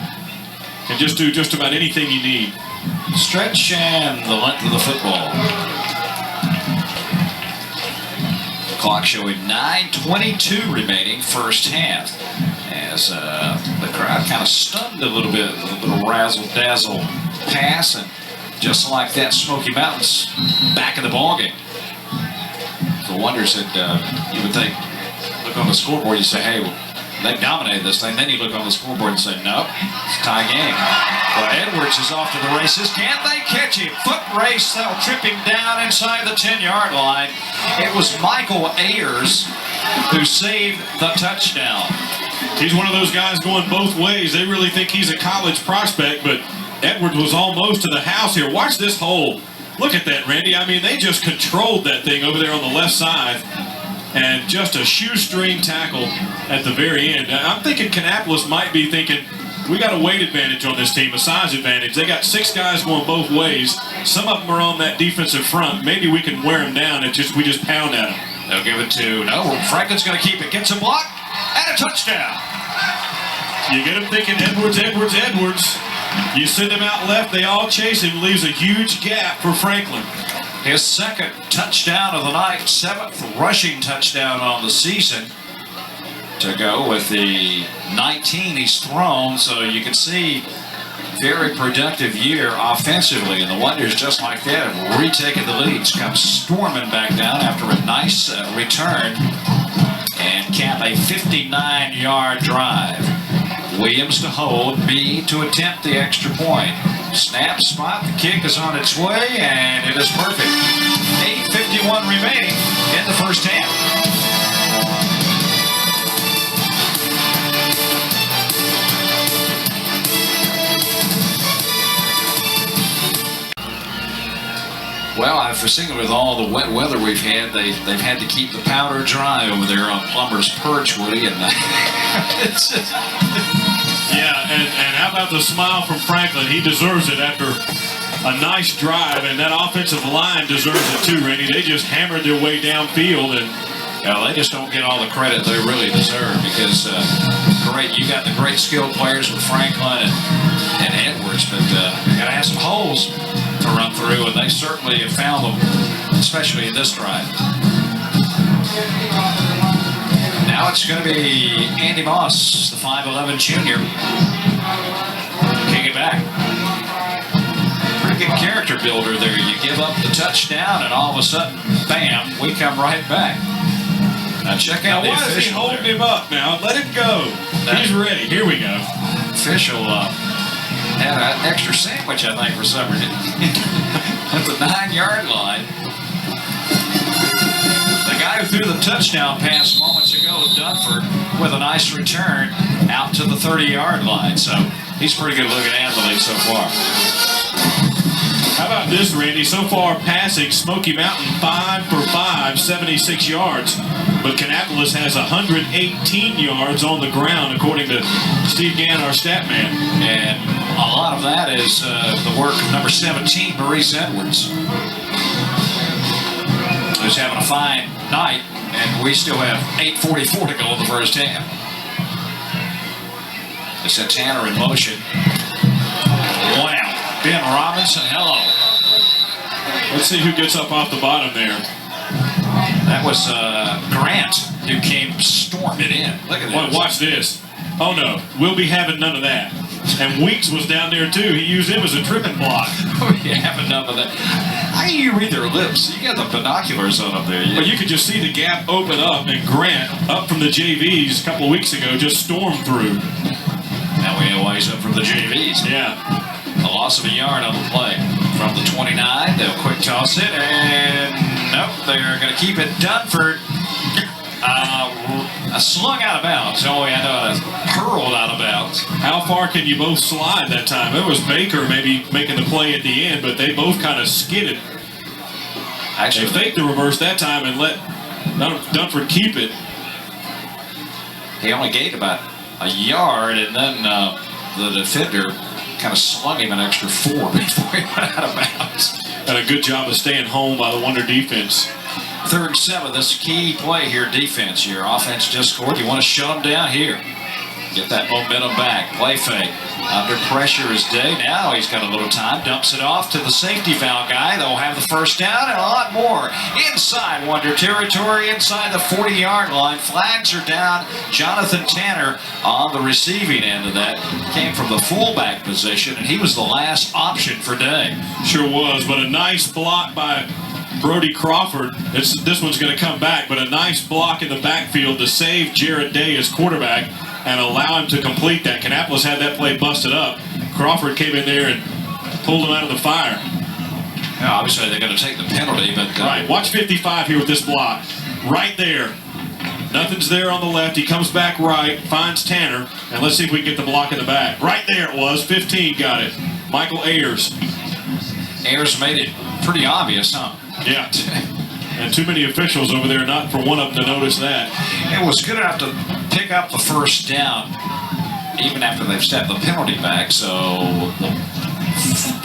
Can just do just about anything you need. Stretch and the length of the football. Clock showing 9:22 remaining first half. As the crowd kind of stunned a little bit with a little razzle-dazzle pass, and just like that, Smoky Mountain's back in the ballgame. The Wonders that you would think, look on the scoreboard, you say, hey, they've dominated this thing. Then you look on the scoreboard and say, nope, it's a tie game. Well, Edwards is off to the races. Can they catch him? Foot race, they'll trip him down inside the 10-yard line. It was Michael Ayers who saved the touchdown. He's one of those guys going both ways. They really think he's a college prospect, but Edwards was almost to the house here. Watch this hole. Look at that, Randy. I mean, they just controlled that thing over there on the left side. And just a shoestring tackle at the very end. I'm thinking Kannapolis might be thinking, we got a weight advantage on this team, a size advantage. They got 6 guys going both ways. Some of them are on that defensive front. Maybe we can wear them down and we just pound at them. They'll give it to, no, Franklin's going to keep it. Gets a block and a touchdown. You get them thinking Edwards. You send him out left, they all chase him, leaves a huge gap for Franklin. His second touchdown of the night, 7th rushing touchdown on the season. To go with the 19 he's thrown, so you can see very productive year offensively, and the Wonders just like that have retaken the leads, come storming back down after a nice return and cap a 59-yard drive. Williams to hold, B to attempt the extra point. Snap, spot, the kick is on its way, and it is perfect. 8:51 remaining in the first half. Well, I foreseen with all the wet weather we've had, they've had to keep the powder dry over there on Plumber's Perch, Woody, and it's just... Yeah, and how about the smile from Franklin? He deserves it after a nice drive, and that offensive line deserves it too, Randy. They just hammered their way downfield, and they just don't get all the credit they really deserve because, you got the great skilled players with Franklin and Edwards, but you got to have some holes to run through, and they certainly have found them, especially in this drive. Now it's going to be Andy Moss, the 5'11 junior. Kick it back. Pretty good character builder there. You give up the touchdown, and all of a sudden, bam, we come right back. Now check out the official. Why is he holding him up now? Let him go. He's ready. Here we go. Official had an extra sandwich, I think, for some reason. At the 9-yard line. The guy who threw the touchdown pass moments ago, Dunford, with a nice return out to the 30-yard line. So he's a pretty good looking athlete so far. How about this, Randy? So far passing, Smoky Mountain 5 for 5, 76 yards. But Kannapolis has 118 yards on the ground, according to Steve Gann, our stat man. And a lot of that is the work of number 17, Maurice Edwards, who's having a fine night, and we still have 8:44 to go in the first half. They sent Tanner in motion. Wow. Ben Robinson, hello. Let's see who gets up off the bottom there. That was Grant who came storming in. Look at this. Watch this. Oh no, we'll be having none of that. And Weeks was down there too. He used him as a tripping block. We have enough of that. How do you read their lips? You got the binoculars on up there. But you could just see the gap open up, and Grant, up from the JVs a couple of weeks ago, just stormed through. Now we know why he's up from the JVs. Yeah. A loss of a yard on the play. From the 29, they'll quick toss it, and nope, they're going to keep it. Dunford slung out of bounds. Oh, yeah, no, hurled out of bounds. How far can you both slide that time? It was Baker maybe making the play at the end, but they both kind of skidded. Actually, they faked the reverse that time and let Dunford keep it. He only gained about a yard, and then the defender kind of slung him an extra 4 before he went out of bounds. Done a good job of staying home by the Wonder defense. 3rd and 7, this key play here, defense. Your offense just scored. You want to shut them down here. Get that momentum back. Play fake. Under pressure is Day. Now he's got a little time. Dumps it off to the safety valve guy. They'll have the first down and a lot more. Inside Wonder territory, inside the 40-yard line. Flags are down. Jonathan Tanner on the receiving end of that. Came from the fullback position, and he was the last option for Day. Sure was, but a nice block by Brody Crawford. This one's going to come back, but a nice block in the backfield to save Jared Day as quarterback and allow him to complete that. Kannapolis had that play busted up. Crawford came in there and pulled him out of the fire. Yeah, obviously they're going to take the penalty, but... Right, watch 55 here with this block. Right there. Nothing's there on the left. He comes back right, finds Tanner, and let's see if we can get the block in the back. Right there it was. 15 got it. Michael Ayers. Ayers made it pretty obvious, huh? Yeah. And too many officials over there, not for one of them to notice that. It was good enough to pick up the first down, even after they've stepped the penalty back. So the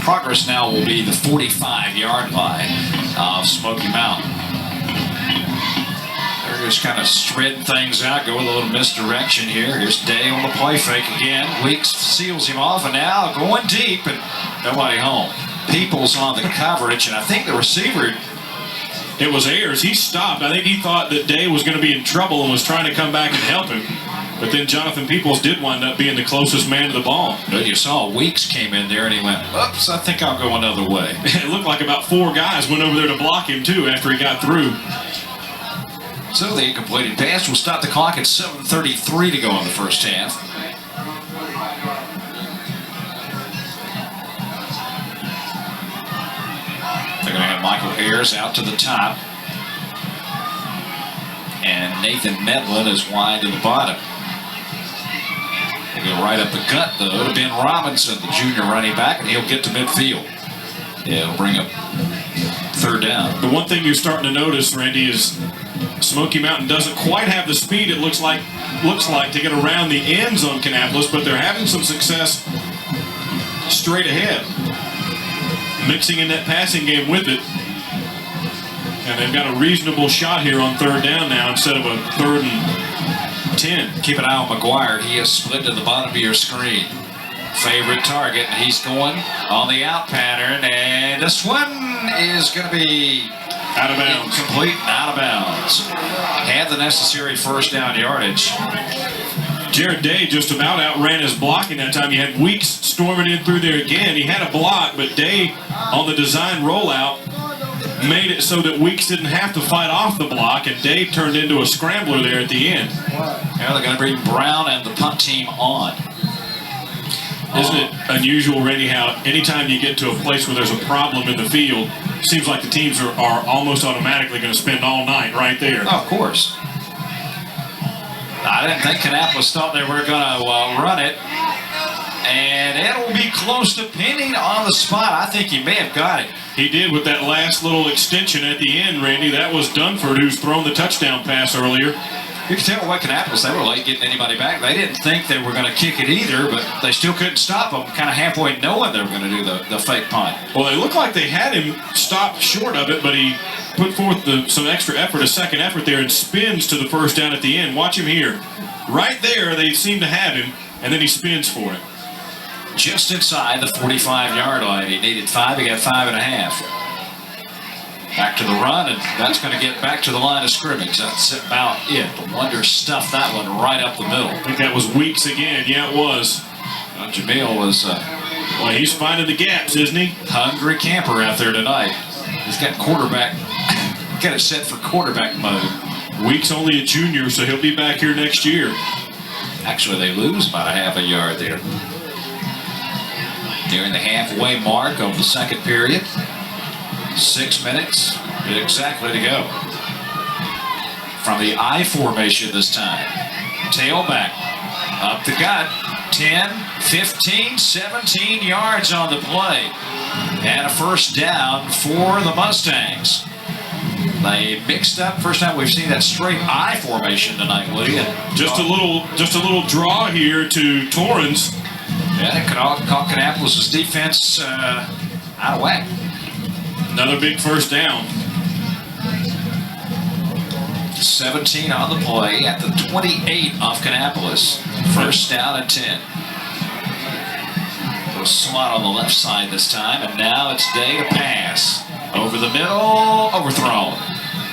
progress now will be the 45-yard line of Smoky Mountain. They're just kind of spreading things out, go with a little misdirection here. Here's Day on the play fake again. Weeks seals him off, and now going deep, and nobody home. Peoples on the coverage, and I think the receiver... It was Ayers. He stopped. I think he thought that Day was going to be in trouble and was trying to come back and help him. But then Jonathan Peoples did wind up being the closest man to the ball. But you saw Weeks came in there and he went, oops, I think I'll go another way. It looked like about 4 guys went over there to block him too after he got through. So the incompleted pass will stop the clock at 7:33 to go in the first half. They're going to have Michael Ayers out to the top. And Nathan Medlin is wide to the bottom. They go right up the gut, though, to Ben Robinson, the junior running back, and he'll get to midfield. Yeah, it'll bring up third down. The one thing you're starting to notice, Randy, is Smoky Mountain doesn't quite have the speed it looks like to get around the ends on Kannapolis, but they're having some success straight ahead, mixing in that passing game with it. And they've got a reasonable shot here on third down now instead of a 3rd and 10. Keep an eye on McGuire. He is split to the bottom of your screen. Favorite target. He's going on the out pattern, and this one is going to be out of bounds. Complete and out of bounds. Had the necessary first down yardage. Jared Day just about outran his blocking that time. He had Weeks storming in through there again. He had a block, but Day on the design rollout made it so that Weeks didn't have to fight off the block, and Day turned into a scrambler there at the end. Now they're going to bring Brown and the punt team on. Isn't it unusual, Randy, how anytime you get to a place where there's a problem in the field, it seems like the teams are almost automatically going to spend all night right there. Oh, of course. I didn't think Kannapolis thought they were going to run it. And it'll be close depending on the spot. I think he may have got it. He did with that last little extension at the end, Randy. That was Dunford, who's thrown the touchdown pass earlier. You can tell what Kannapolis, they were late getting anybody back. They didn't think they were going to kick it either, but they still couldn't stop them, kind of halfway knowing they were going to do the fake punt. Well, they looked like they had him stopped short of it, but he put forth some extra effort, a second effort there, and spins to the first down at the end. Watch him here. Right there, they seem to have him, and then he spins for it. Just inside the 45-yard line. He needed 5, he got 5.5. Back to the run, and that's going to get back to the line of scrimmage. That's about it. The Wonder stuffed that one right up the middle. I think that was Weeks again. Yeah, it was. Jamil was well, he's finding the gaps, isn't he? Hungry camper out there tonight. He's got quarterback, got it set for quarterback mode. Weeks only a junior, so he'll be back here next year. Actually, they lose about 0.5 yard there. Nearing the halfway mark of the second period. 6 minutes exactly to go. From the I formation this time. Tailback up the gut. 10, 15, 17 yards on the play. And a first down for the Mustangs. They mixed up. First time we've seen that straight I formation tonight, Woody. Just a little draw here to Torrens. Yeah, it caught Kannapolis' defense out of whack. Another big first down. 17 on the play at the 28 of Kannapolis. First down and 10. A slot on the left side this time, and now it's Day to pass. Over the middle, overthrown.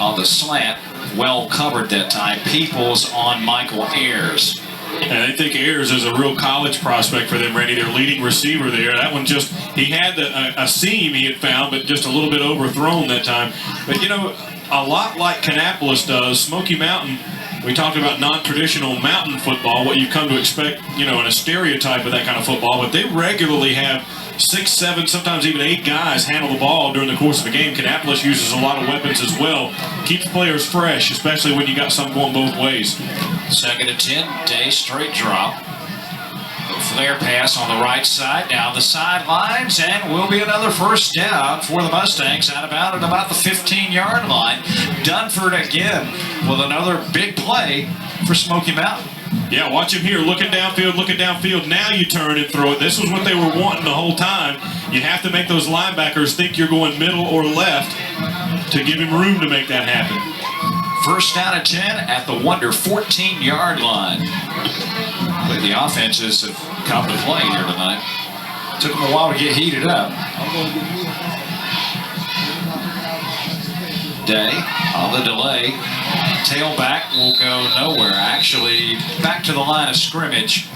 On the slant, well covered that time. Peoples on Michael Ayers. And I think Ayers is a real college prospect for them, Randy. Their leading receiver there. That one just, he had a seam he had found, but just a little bit overthrown that time. But, you know, a lot like Kannapolis does, Smoky Mountain, we talked about non-traditional mountain football, what you come to expect, you know, in a stereotype of that kind of football, but they regularly have 6, 7, sometimes even 8 guys handle the ball during the course of a game. Kannapolis uses a lot of weapons as well. Keeps players fresh, especially when you got some going both ways. 2nd and 10, Day straight drop. Flare pass on the right side, down the sidelines, and will be another first down for the Mustangs out at about the 15-yard line. Dunford again with another big play for Smoky Mountain. Yeah, watch him here, looking downfield, looking downfield. Now you turn and throw it. This was what they were wanting the whole time. You have to make those linebackers think you're going middle or left to give him room to make that happen. First down and 10 at the Wonder 14-yard line. The offenses have come to play here tonight. Took them a while to get heated up. Day on the delay. Tailback will go nowhere. Actually, back to the line of scrimmage.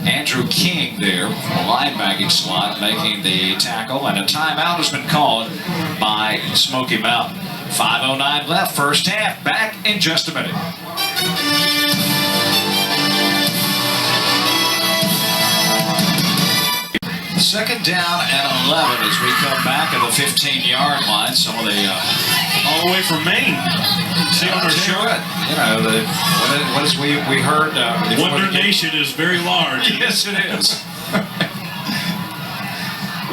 Andrew King there from the linebacking slot making the tackle, and a timeout has been called by Smoky Mountain. 5:09 left, first half. Back in just a minute. Second down and 11 as we come back at the 15-yard line. Some of the all the way from Maine. See on their shirt. You know, what is we heard? Wonder Nation is very large. Yes, it is.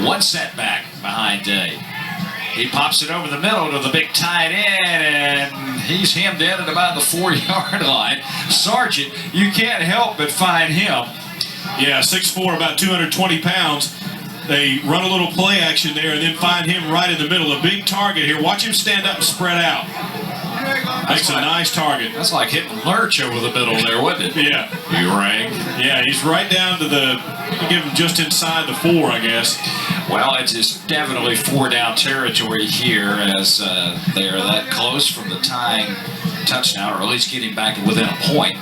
One setback behind Day. He pops it over the middle to the big tight end, and he's hemmed in at about the 4-yard line. Sargent, you can't help but find him. Yeah, 6'4", about 220 pounds. They run a little play action there and then find him right in the middle. A big target here. Watch him stand up and spread out. Makes a nice target. That's like hitting Lurch over the middle there, wasn't it? Yeah. He rang. Yeah, he's right down to the, give him just inside the 4, I guess. Well, it is definitely 4-down territory here as they are that close from the tying touchdown, or at least getting back within a point.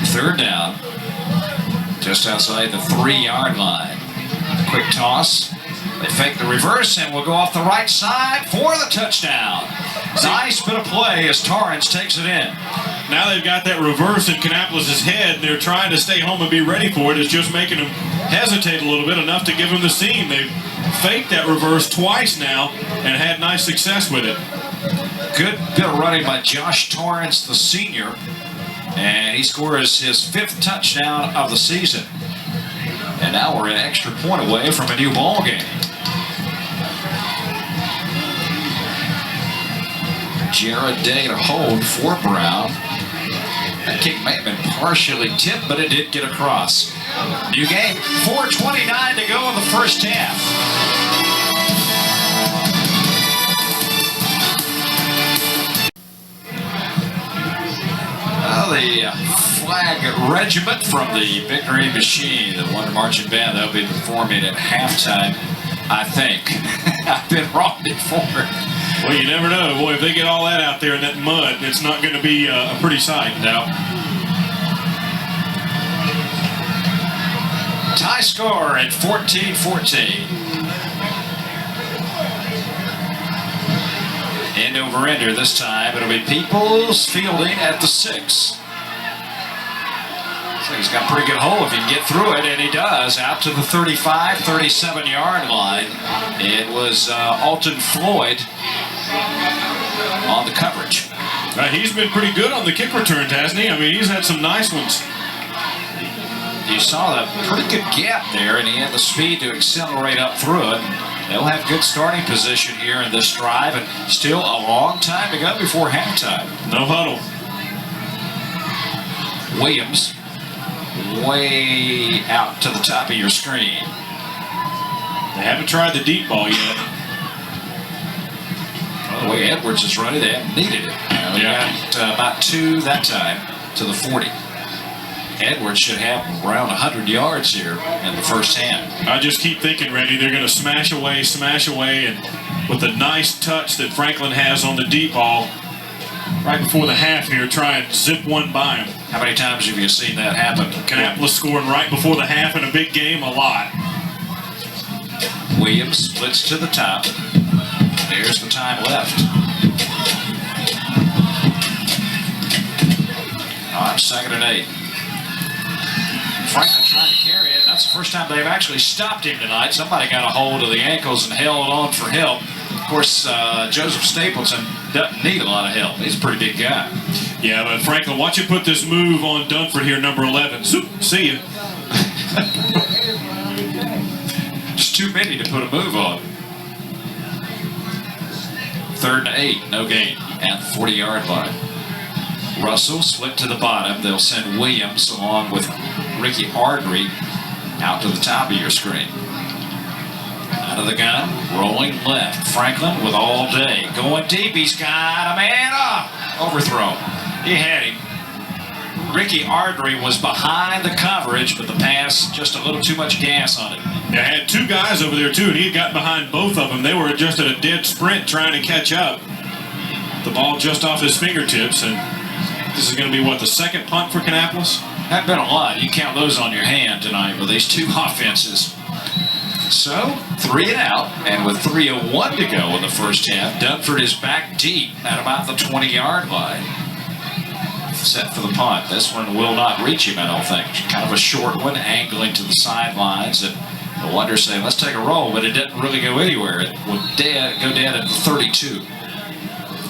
Third down, just outside the 3-yard line. Quick toss. They fake the reverse and will go off the right side for the touchdown. Nice bit of play as Torrance takes it in. Now they've got that reverse in Kannapolis' head, and they're trying to stay home and be ready for it. It's just making them hesitate a little bit, enough to give them the seam. They've faked that reverse twice now and had nice success with it. Good bit of running by Josh Torrance, the senior, and he scores his 5th touchdown of the season. And now we're an extra point away from a new ball game. Jared Day to hold for Brown. That kick may have been partially tipped, but it did get across. New game, 4:29 to go in the first half. Well, the flag regiment from the Victory Machine, the Wonder Marching Band, they'll be performing at halftime, I think. I've been wrong before. Well, you never know. Boy, if they get all that out there in that mud, it's not going to be a pretty sight. No. Tie score at 14-14. End over ender this time. It'll be Peoples fielding at the 6. So he's got a pretty good hole if he can get through it, and he does. Out to the 35, 37-yard line. It was Alton Floyd on the coverage. He's been pretty good on the kick returns, hasn't he? I mean, he's had some nice ones. You saw the pretty good gap there, and he had the speed to accelerate up through it. They'll have good starting position here in this drive, and still a long time to go before halftime. No huddle. Williams, way out to the top of your screen. They haven't tried the deep ball yet. Well, the way Edwards is running, they haven't needed it. They got about 2 that time to the 40. Edwards should have around 100 yards here in the first half. I just keep thinking, Randy, they're going to smash away, and with the nice touch that Franklin has on the deep ball right before the half here, try and zip one by him. How many times have you seen that happen? Kannapolis scoring right before the half in a big game, a lot. Williams splits to the top. There's the time left. On 2nd and 8. Franklin trying to carry it. That's the first time they've actually stopped him tonight. Somebody got a hold of the ankles and held on for help. Of course, Joseph Stapleton doesn't need a lot of help. He's a pretty big guy. Yeah, but Franklin, watch you put this move on Dunford here, number 11. Zoop, see you. Just too many to put a move on. 3rd and 8, no gain at the 40-yard line. Russell split to the bottom. They'll send Williams along with Ricky Ardrey out to the top of your screen. Out of the gun, rolling left. Franklin with all day. Going deep, he's got a man up. Overthrown. He had him. Ricky Ardrey was behind the coverage, but the pass, just a little too much gas on it. Yeah, had 2 guys over there, too, and he got behind both of them. They were just at a dead sprint trying to catch up. The ball just off his fingertips, and this is going to be, what, the 2nd punt for Kannapolis? That's been a lot. You count those on your hand tonight with these 2 offenses. So, 3 and out, and with 3:01 to go in the first half, Dunford is back deep at about the 20-yard line. Set for the punt. This one will not reach him, I don't think. Kind of a short one, angling to the sidelines, and the Wonders say, let's take a roll, but it didn't really go anywhere. It would go dead at the 32.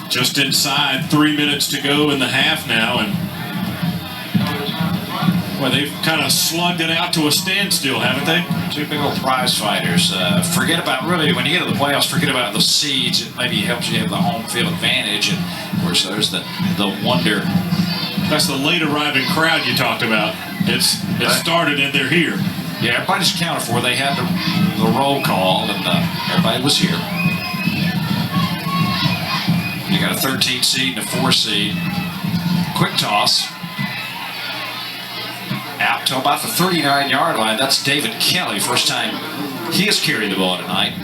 Just inside 3 minutes to go in the half now, and well, they've kind of slugged it out to a standstill, haven't they? 2 big old prize fighters. Forget about, really, when you get to the playoffs, forget about the seeds. It maybe helps you have the home field advantage. And, of course, there's the Wonder. That's the late arriving crowd you talked about. It started and they're here. Yeah, everybody's accounted for. They had the roll call, and everybody was here. You got a 13 seed and a 4 seed. Quick toss. Out to about the 39-yard line. That's David Kelly. First time he has carried the ball tonight.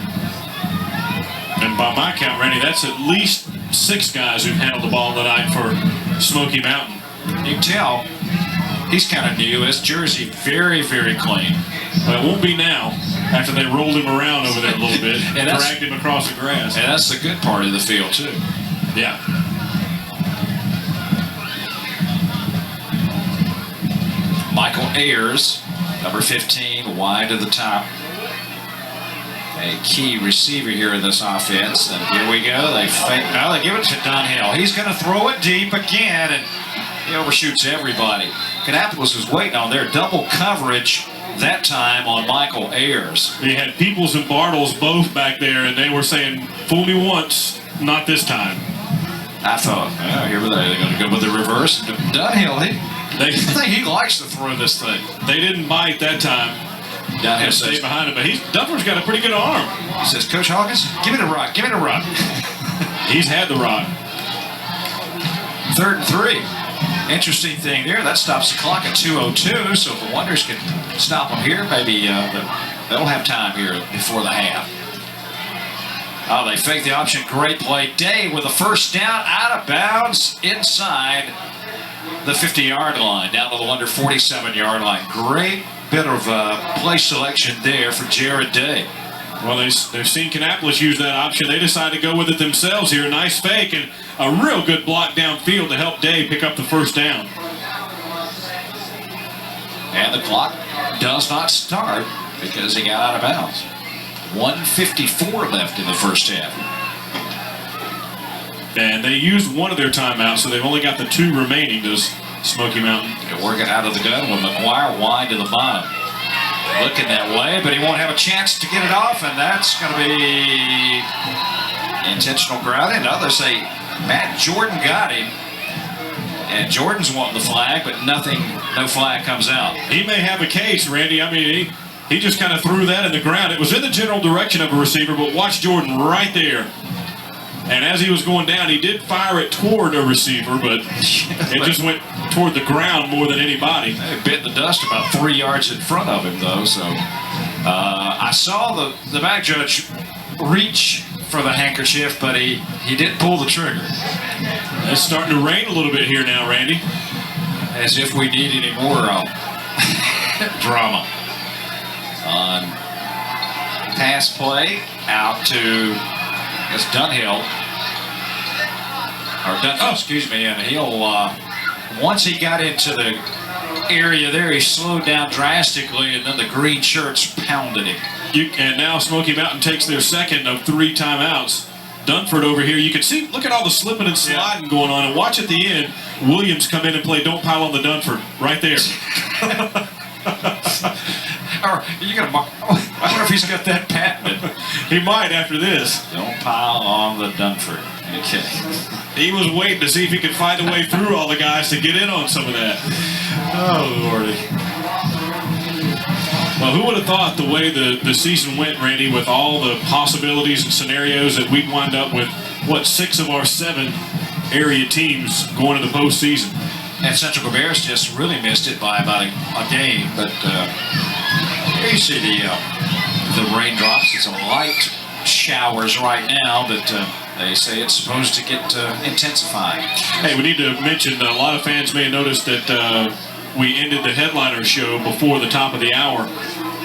And by my count, Randy, that's at least 6 guys who've handled the ball tonight for Smoky Mountain. You can tell he's kind of new. His jersey very, very clean. But it won't be now after they rolled him around over there a little bit and dragged him across the grass. And that's the good part of the field, too. Yeah. Michael Ayers, number 15, wide to the top. A key receiver here in this offense. And here we go. They fake. Now they give it to Dunhill. He's going to throw it deep again, and he overshoots everybody. Kannapolis was waiting on their double coverage that time on Michael Ayers. They had Peoples and Bartles both back there, and they were saying, fool me once, not this time. I thought, oh, here they're going to go with the reverse. Dunhill, I think he likes to throw this thing. They didn't bite that time. Dunhill stay behind him, but Dunford's got a pretty good arm. He says, Coach Hawkins, give me the rock, give me the rock. He's had the rock. 3rd and 3. Interesting thing there, that stops the clock at 2:02, so if the Wonders can stop them here, maybe they'll have time here before the half. Oh, they fake the option. Great play. Day with a first down, out of bounds, inside the 50-yard line, down to the Wonder 47-yard line. Great bit of play selection there for Jared Day. Well, they've seen Kannapolis use that option. They decided to go with it themselves here. Nice fake and a real good block downfield to help Day pick up the first down. And the clock does not start because he got out of bounds. 1:54 left in the first half. And they used one of their timeouts, so they've only got the 2 remaining, does Smoky Mountain. They're working out of the gun with McGuire wide to the bottom. Looking that way, but he won't have a chance to get it off, and that's going to be intentional grounding. Others say Matt Jordan got him, and Jordan's wanting the flag, but no flag comes out. He may have a case, Randy. I mean, he just kind of threw that in the ground. It was in the general direction of a receiver, but watch Jordan right there. And as he was going down, he did fire it toward a receiver, but it just went toward the ground more than anybody. It bit the dust about 3 yards in front of him, though. So I saw the back judge reach for the handkerchief, but he didn't pull the trigger. It's starting to rain a little bit here now, Randy. As if we need any more drama. On pass play out to Dunhill. Excuse me, and he'll once he got into the area there, he slowed down drastically, and then the green shirts pounded him. And now Smoky Mountain takes their second of 3 timeouts. Dunford over here. You can see, look at all the slipping and sliding going on. And watch at the end, Williams come in and play Don't Pile on the Dunford right there. Or you got I wonder if he's got that patented. He might after this. Don't pile on the Dunford. Okay. He was waiting to see if he could find a way through all the guys to get in on some of that. Oh, Lordy. Well, who would have thought the way the season went, Randy, with all the possibilities and scenarios that we'd wind up with, what, 6 of our 7 area teams going to the postseason? And Central Cabarrus just really missed it by about a game, but here you see the raindrops. It's a light showers right now, but they say it's supposed to get intensified. Hey, we need to mention a lot of fans may have noticed that we ended the headliner show before the top of the hour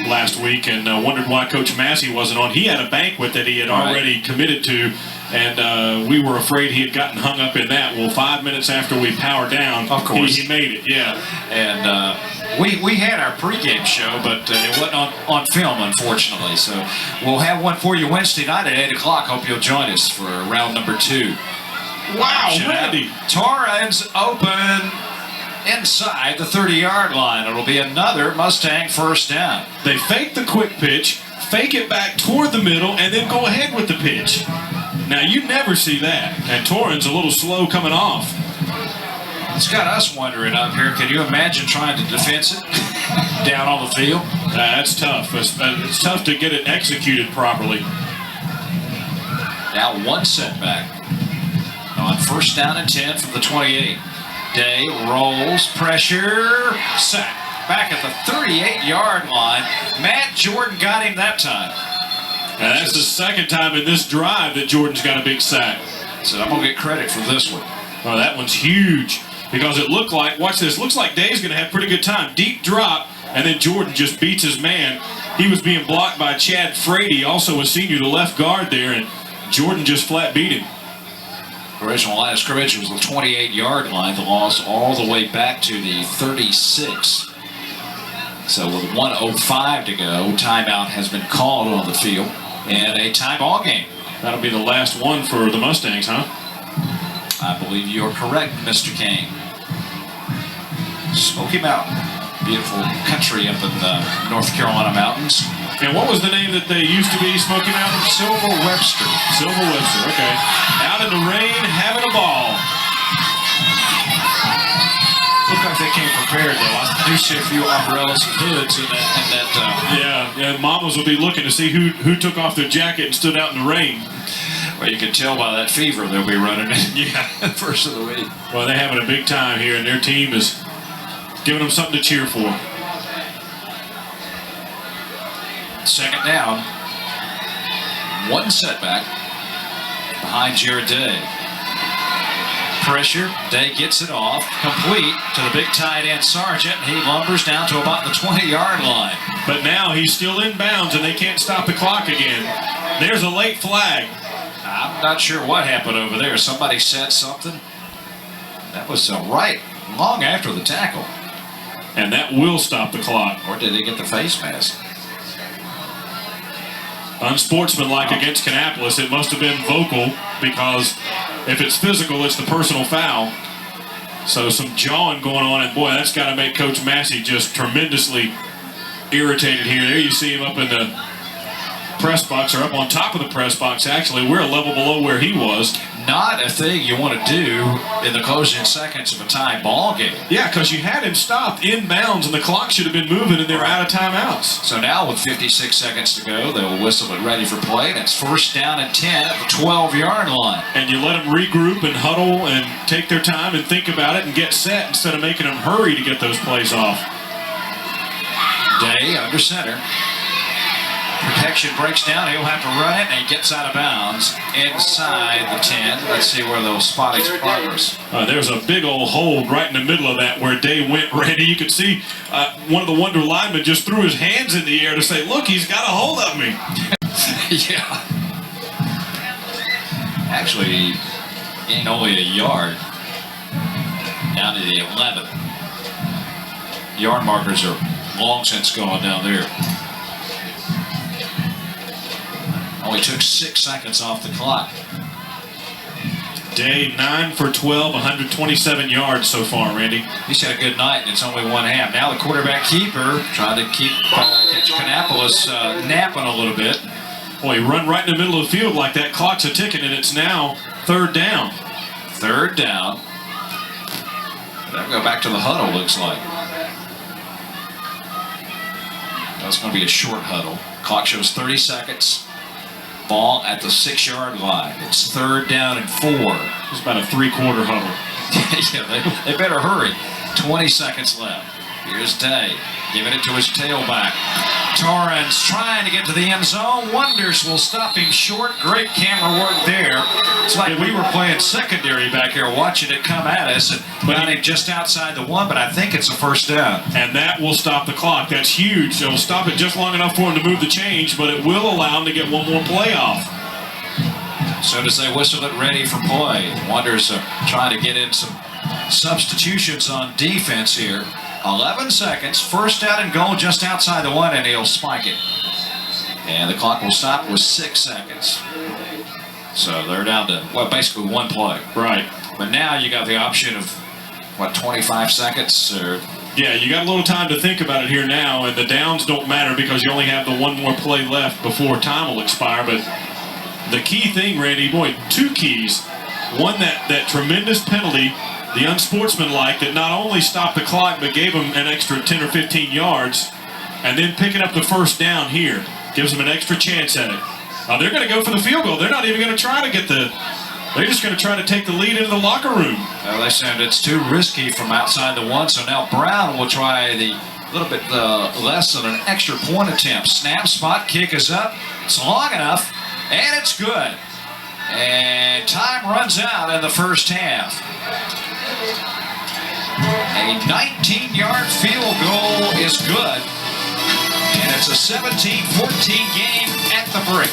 last week and wondered why Coach Massey wasn't on. He had a banquet that he had already committed to, and we were afraid he had gotten hung up in that. Well, 5 minutes after we powered down, of course, he made it, yeah. And we had our pregame show, but it wasn't on film, unfortunately. So we'll have one for you Wednesday night at 8 o'clock. Hope you'll join us for round number 2. Wow, Randy. Torrens open inside the 30-yard line. It'll be another Mustang first down. They fake the quick pitch, fake it back toward the middle, and then go ahead with the pitch. Now, you never see that. And Torrens a little slow coming off. It's got us wondering up here, can you imagine trying to defense it down on the field? That's tough. It's tough to get it executed properly. Now one setback. On first down and 10 from the 28. Day rolls, pressure, sack. Back at the 38-yard line. Matt Jordan got him that time. And that's the second time in this drive that Jordan's got a big sack. So I'm going to get credit for this one. Oh, that one's huge. Because it looked like, watch this, looks like Day's going to have pretty good time. Deep drop, and then Jordan just beats his man. He was being blocked by Chad Frady, also a senior, the left guard there, and Jordan just flat beat him. The original line of scrimmage was the 28-yard line. The loss all the way back to the 36. So with 1:05 to go, timeout has been called on the field, and a tie ball game. That'll be the last one for the Mustangs, huh? I believe you're correct, Mr. Kane. Smoky Mountain, beautiful country up in the North Carolina mountains. And what was the name that they used to be, Smoky Mountain? Silver Webster. Silver Webster, okay. Out in the rain, having a ball. Look like they came prepared, though. I do see a few umbrellas and hoods in that. Yeah, mamas will be looking to see who took off their jacket and stood out in the rain. Well, you can tell by that fever they'll be running in. Yeah, first of the week. Well, they're having a big time here, and their team is giving them something to cheer for. Second down. One setback behind Jared Day. Pressure. Day gets it off. Complete to the big tight end Sargent. He lumbers down to about the 20-yard line. But now he's still in bounds, and they can't stop the clock again. There's a late flag. I'm not sure what happened over there. Somebody said something. That was right long after the tackle. And that will stop the clock. Or did he get the face mask? Unsportsmanlike against Kannapolis. It must have been vocal, because if it's physical, it's the personal foul. So some jawing going on, and boy, that's got to make Coach Massey just tremendously irritated here. There you see him up in the press box, or up on top of the press box. Actually, we're a level below where he was. Not a thing you want to do in the closing seconds of a tie ball game. Yeah, because you had him stopped in bounds, and the clock should have been moving, and they were out of timeouts. So now with 56 seconds to go, they will whistle it ready for play. That's first down and 10 at the 12-yard line. And you let them regroup and huddle and take their time and think about it and get set instead of making them hurry to get those plays off. Day under center. Protection breaks down. He'll have to run it, and he gets out of bounds inside the 10. Let's see where they'll spot his progress. There's a big old hole right in the middle of that where Day went, Randy. You could see one of the Wonder linemen just threw his hands in the air to say, look, he's got a hold of me. Yeah. Actually, gained only a yard down to the 11. Yard markers are long since gone down there. Only took 6 seconds off the clock. Day 9 for 12, 127 yards so far, Randy. He's had a good night, and it's only one half. Now the quarterback keeper trying to catch Kannapolis napping a little bit. Boy, he run right in the middle of the field like that. Clock's a ticking, and it's now 3rd down. 3rd down. They'll go back to the huddle, looks like. That's going to be a short huddle. Clock shows 30 seconds. Ball at the 6-yard line. It's 3rd down and 4. It's about a 3-quarter huddle. Yeah, they better hurry. 20 seconds left. Here's Day, giving it to his tailback. Torrance trying to get to the end zone. Wonders will stop him short. Great camera work there. It's like we were playing secondary back here, watching it come at us, and got him just outside the 1, but I think it's a 1st down. And that will stop the clock. That's huge. It'll stop it just long enough for him to move the change, but it will allow him to get one more play off. As soon as they whistle it ready for play, Wonders trying to get in some substitutions on defense here. 11 seconds, 1st down and goal just outside the 1, and he'll spike it. And the clock will stop with 6 seconds. So they're down to, well, basically 1 play. Right. But now you got the option of, what, 25 seconds? Or yeah, you got a little time to think about it here now, and the downs don't matter because you only have the 1 more play left before time will expire. But the key thing, Randy, boy, 2 keys. One, that tremendous penalty, the unsportsmanlike, that not only stopped the clock but gave them an extra 10 or 15 yards, and then picking up the 1st down here gives them an extra chance at it. They're going to go for the field goal. They're not even going to try to get they're just going to try to take the lead into the locker room. they said it's too risky from outside the 1, so now Brown will try the little bit less than an extra point attempt. Snap, spot, kick is up. It's long enough, and it's good. And time runs out in the 1st half. A 19-yard field goal is good, and it's a 17-14 game at the break.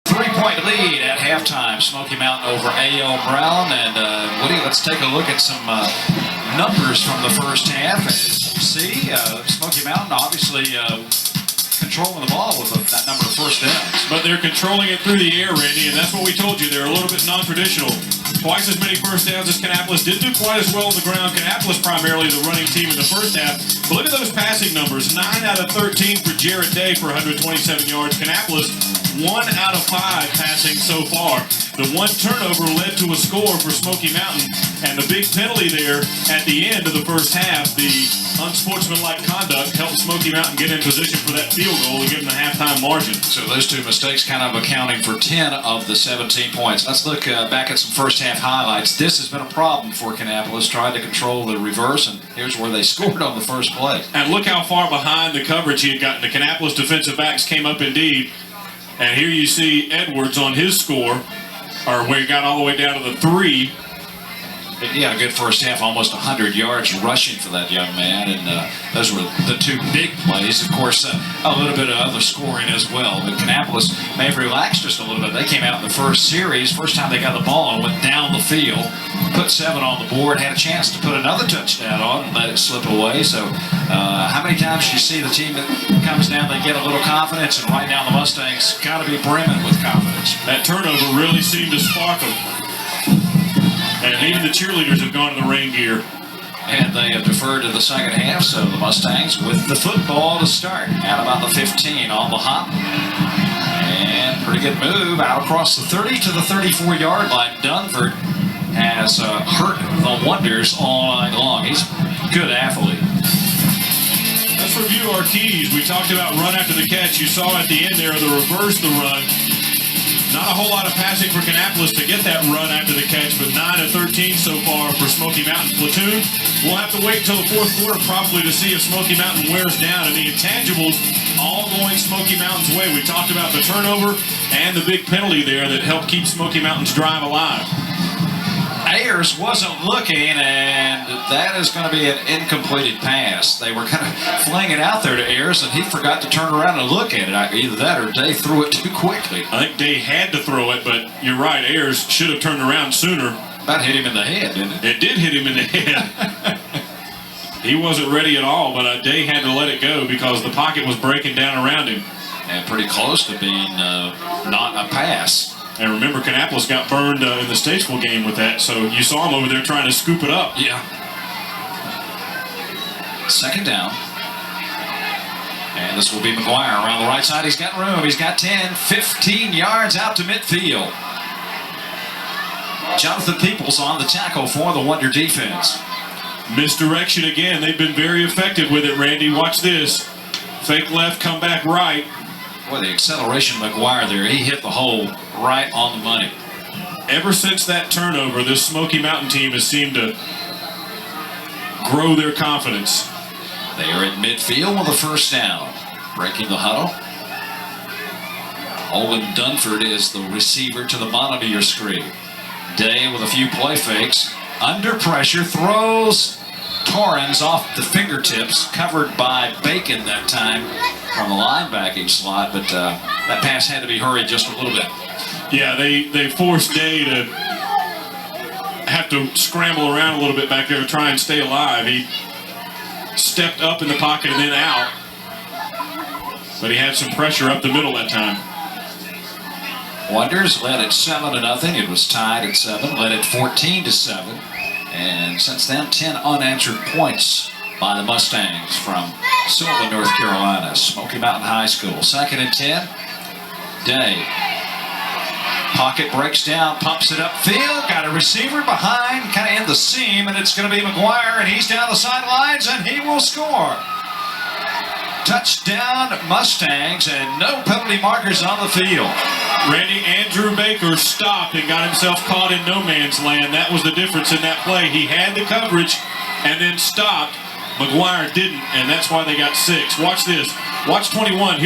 Three-point lead at halftime. Smoky Mountain over A.L. Brown. And Woody, let's take a look at some numbers from the 1st half. As you see, Smoky Mountain obviously controlling the ball with that number of 1st downs. But they're controlling it through the air, Randy, and that's what we told you. They're a little bit non-traditional. Twice as many 1st downs as Kannapolis. Didn't do quite as well on the ground. Kannapolis primarily the running team in the 1st half. But look at those passing numbers. 9 out of 13 for Jarrett Day for 127 yards. Kannapolis 1 out of 5 passing so far. The 1 turnover led to a score for Smoky Mountain, and the big penalty there at the end of the 1st half, the unsportsmanlike conduct, helped Smoky Mountain get in position for that field goal and give them the halftime margin. So those 2 mistakes kind of accounting for 10 of the 17 points. Let's look back at some 1st half highlights. This has been a problem for Kannapolis, trying to control the reverse, and here's where they scored on the 1st play. And look how far behind the coverage he had gotten. The Kannapolis defensive backs came up indeed. And here you see Edwards on his score, or where he got all the way down to the 3. He had a good 1st half, almost 100 yards rushing for that young man, and those were the 2 big plays. Of course, a little bit of other scoring as well. But Kannapolis may have relaxed just a little bit. They came out in the 1st series, first time they got the ball and went down the field, put 7 on the board, had a chance to put another touchdown on and let it slip away. So how many times do you see the team that comes down, they get a little confidence, and right now the Mustangs got to be brimming with confidence. That turnover really seemed to spark them. And even the cheerleaders have gone to the rain gear. And they have deferred to the 2nd half, so the Mustangs with the football to start. At about the 15 on the hop. And pretty good move out across the 30 to the 34-yard line. Dunford has hurt the Wonders all night long. He's a good athlete. Let's review our keys. We talked about run after the catch. You saw at the end there the reverse the run. Not a whole lot of passing for Kannapolis to get that run after the catch, but 9 of 13 so far for Smoky Mountain's platoon. We'll have to wait until the 4th quarter probably to see if Smoky Mountain wears down, and the intangibles all going Smoky Mountain's way. We talked about the turnover and the big penalty there that helped keep Smoky Mountain's drive alive. Ayers wasn't looking, and that is going to be an incompleted pass. They were kind of flaying it out there to Ayers, and he forgot to turn around and look at it. Either that or Day threw it too quickly. I think Day had to throw it, but you're right, Ayers should have turned around sooner. That hit him in the head, didn't it? It did hit him in the head. He wasn't ready at all, but Day had to let it go because the pocket was breaking down around him. And pretty close to being not a pass. And remember, Kannapolis got burned in the Statesville game with that, so you saw him over there trying to scoop it up. Yeah. Second down. And this will be McGuire around the right side. He's got room. He's got 10, 15 yards out to midfield. Jonathan Peoples on the tackle for the Wonder defense. Misdirection again. They've been very effective with it, Randy. Watch this. Fake left, come back right. Boy, the acceleration of McGuire there, he hit the hole right on the money. Ever since that turnover, this Smoky Mountain team has seemed to grow their confidence. They are at midfield with a first down. Breaking the huddle. Olin Dunford is the receiver to the bottom of your screen. Day with a few play fakes. Under pressure, throws Torrens off the fingertips, covered by Bacon that time from the linebacking slot, but that pass had to be hurried just a little bit. Yeah, they forced Day to have to scramble around a little bit back there to try and stay alive. He stepped up in the pocket and then out, but he had some pressure up the middle that time. Wonders led at 7-0. It was tied at 7, led at 14-7. And since then, 10 unanswered points by the Mustangs from Sylvan, North Carolina. Smoky Mountain High School. 2nd and 10. Day. Pocket breaks down, pumps it upfield. Got a receiver behind, kind of in the seam, and it's going to be McGuire, and he's down the sidelines, and he will score. Touchdown Mustangs, and no penalty markers on the field. Randy, Andrew Baker stopped and got himself caught in no man's land. That was the difference in that play. He had the coverage and then stopped. McGuire didn't, and that's why they got 6. Watch this. Watch 21.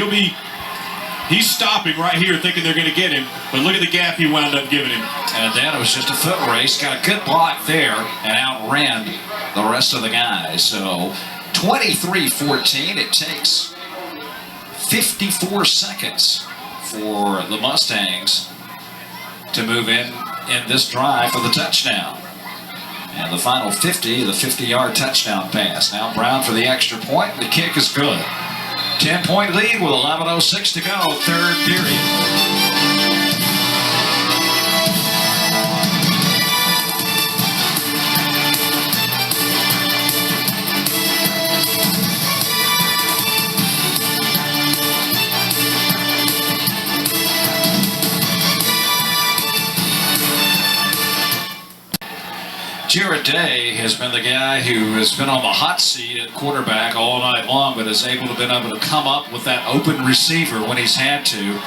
He's stopping right here thinking they're going to get him, but look at the gap he wound up giving him. And then it was just a foot race. Got a good block there and outran the rest of the guys. So 23-14. It takes 54 seconds for the Mustangs to move in this drive for the touchdown. And the final 50, the 50-yard touchdown pass. Now Brown for the extra point. The kick is good. 10-point lead with 11:06 to go, third period. Jared Day has been the guy who has been on the hot seat at quarterback all night long, but has been able to come up with that open receiver when he's had to.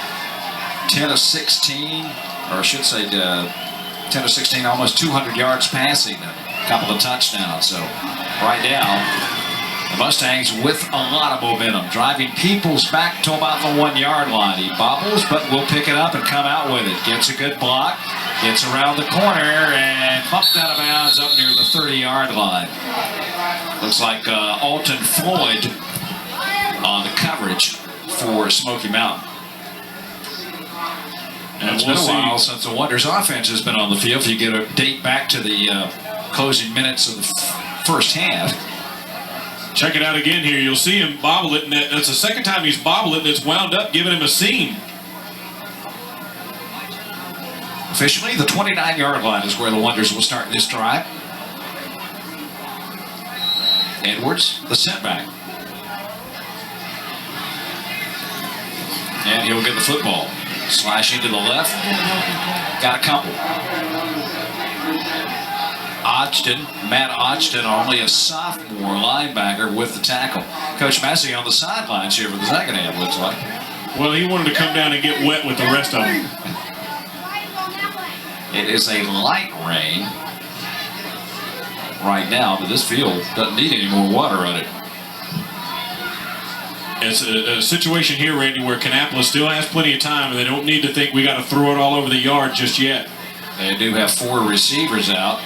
10 of 16, or I should say 10 of 16, almost 200 yards passing, a couple of touchdowns. So right now, the Mustangs with a lot of momentum, driving Peoples back to about the 1-yard line. He bobbles, but will pick it up and come out with it. Gets a good block. Gets around the corner and bumped out of bounds up near the 30-yard line. Looks like Alton Floyd on the coverage for Smoky Mountain. And it's been a while since the Wonders offense has been on the field. If you get a date back to the closing minutes of the first half. Check it out again here. You'll see him bobble it, and that's the second time he's bobbled it, and it's wound up giving him a seam. Officially, the 29-yard line is where the Wonders will start this drive. Edwards, the setback. And he'll get the football. Slashing to the left. Got a couple. Matt Hodgson, only a sophomore linebacker with the tackle. Coach Massey on the sidelines here for the second half, looks like. Well, he wanted to come down and get wet with the rest of them. It is a light rain right now, but this field doesn't need any more water on it. It's a situation here, Randy, where Kannapolis still has plenty of time, and they don't need to think we got to throw it all over the yard just yet. They do have 4 receivers out.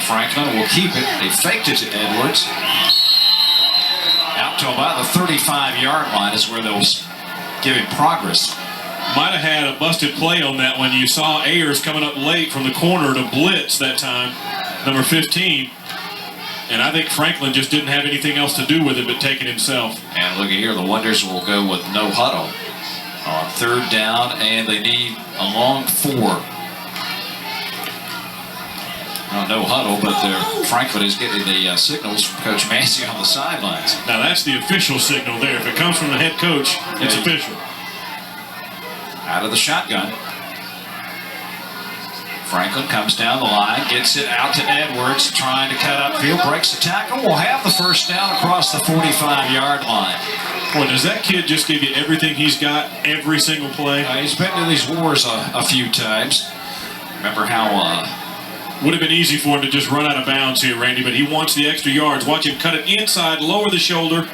Franklin will keep it. They faked it to Edwards. Out to about the 35-yard line is where they'll give him progress. might have had a busted play on that one. You saw Ayers coming up late from the corner to blitz that time, number 15. And I think Franklin just didn't have anything else to do with it but take it himself. And look at here, the Wonders will go with no huddle on 3rd down, and they need a long 4. No huddle, but Franklin is getting the signals from Coach Massey on the sidelines. Now that's the official signal there. If it comes from the head coach, it's official. Out of the shotgun. Franklin comes down the line, gets it out to Edwards, trying to cut upfield, breaks the tackle, will have the first down across the 45-yard line. Boy, does that kid just give you everything he's got every single play? He's been to these wars a few times. Remember how... would have been easy for him to just run out of bounds here, Randy, but he wants the extra yards. Watch him cut it inside, lower the shoulder,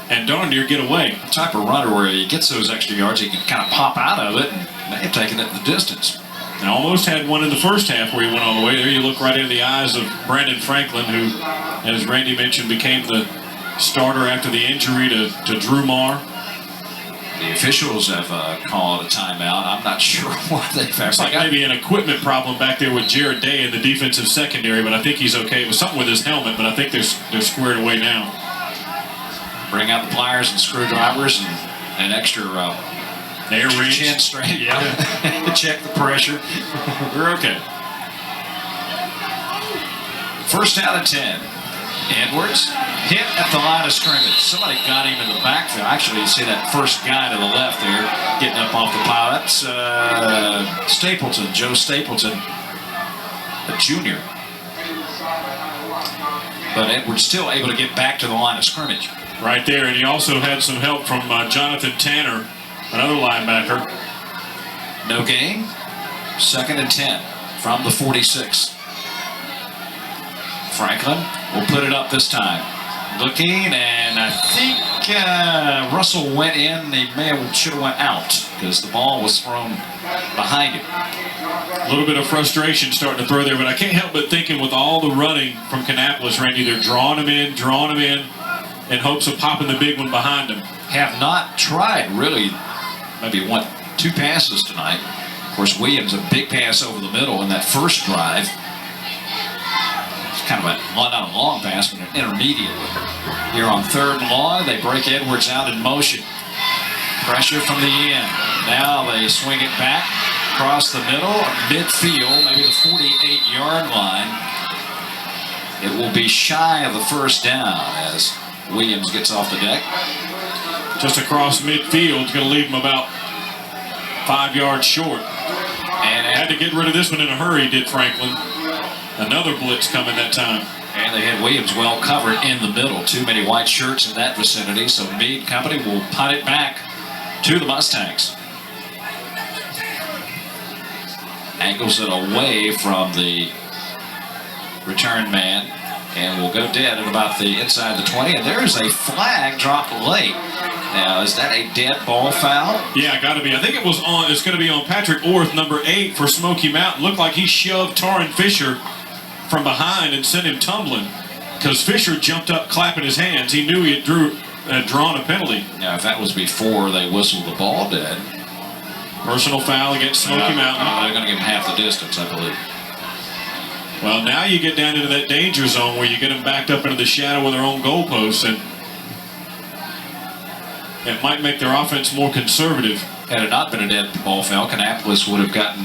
and darn near get away. The type of runner where he gets those extra yards, he can kind of pop out of it and may have taken it the distance. And almost had one in the first half where he went all the way. There you look right into the eyes of Brandon Franklin, who, as Randy mentioned, became the starter after the injury to Drew Marr. The officials have called a timeout. I'm not sure what they've It's like maybe an equipment problem back there with Jared Day in the defensive secondary, but I think he's okay. It was something with his helmet, but I think they're squared away now. Bring out the pliers and screwdrivers and an extra air wrench. Chin straight. Yeah. Check the pressure. We're okay. 1st down and 10. Edwards hit at the line of scrimmage. Somebody got him in the backfield. Actually, you see that first guy to the left there getting up off the pile. That's Stapleton, Joe Stapleton, a junior. But Edwards still able to get back to the line of scrimmage. Right there, and he also had some help from Jonathan Tanner, another linebacker. No gain. 2nd and 10 from the 46. Franklin will put it up this time. Looking, and I think Russell went in. He should have went out because the ball was thrown behind him. A little bit of frustration starting to throw there, but I can't help but thinking with all the running from Kannapolis, Randy, they're drawing him in in hopes of popping the big one behind him. Have not tried really, maybe 2 passes tonight. Of course, Williams, a big pass over the middle in that first drive. Kind of not a long pass, but an intermediate one. Here on 3rd and long, they break Edwards out in motion. Pressure from the end. Now they swing it back across the middle, midfield, maybe the 48-yard line. It will be shy of the first down as Williams gets off the deck. Just across midfield, it's going to leave him about 5 yards short. And had to get rid of this one in a hurry, did Franklin. Another blitz coming that time. And they had Williams well covered in the middle. Too many white shirts in that vicinity, so Meade Company will punt it back to the Mustangs. Angles it away from the return man and will go dead at about the inside the 20. And there's a flag dropped late. Now, is that a dead ball foul? Yeah, got to be. I think it's going to be on Patrick Orth, number 8 for Smoky Mountain. Looked like he shoved Taron Fisher from behind and sent him tumbling because Fisher jumped up clapping his hands. He knew he had drawn a penalty. Now, if that was before they whistled the ball dead. Personal foul against Smoky Mountain. They're going to give him half the distance, I believe. Well, now you get down into that danger zone where you get them backed up into the shadow of their own goalposts, and it might make their offense more conservative. Had it not been a dead ball foul, Kannapolis would have gotten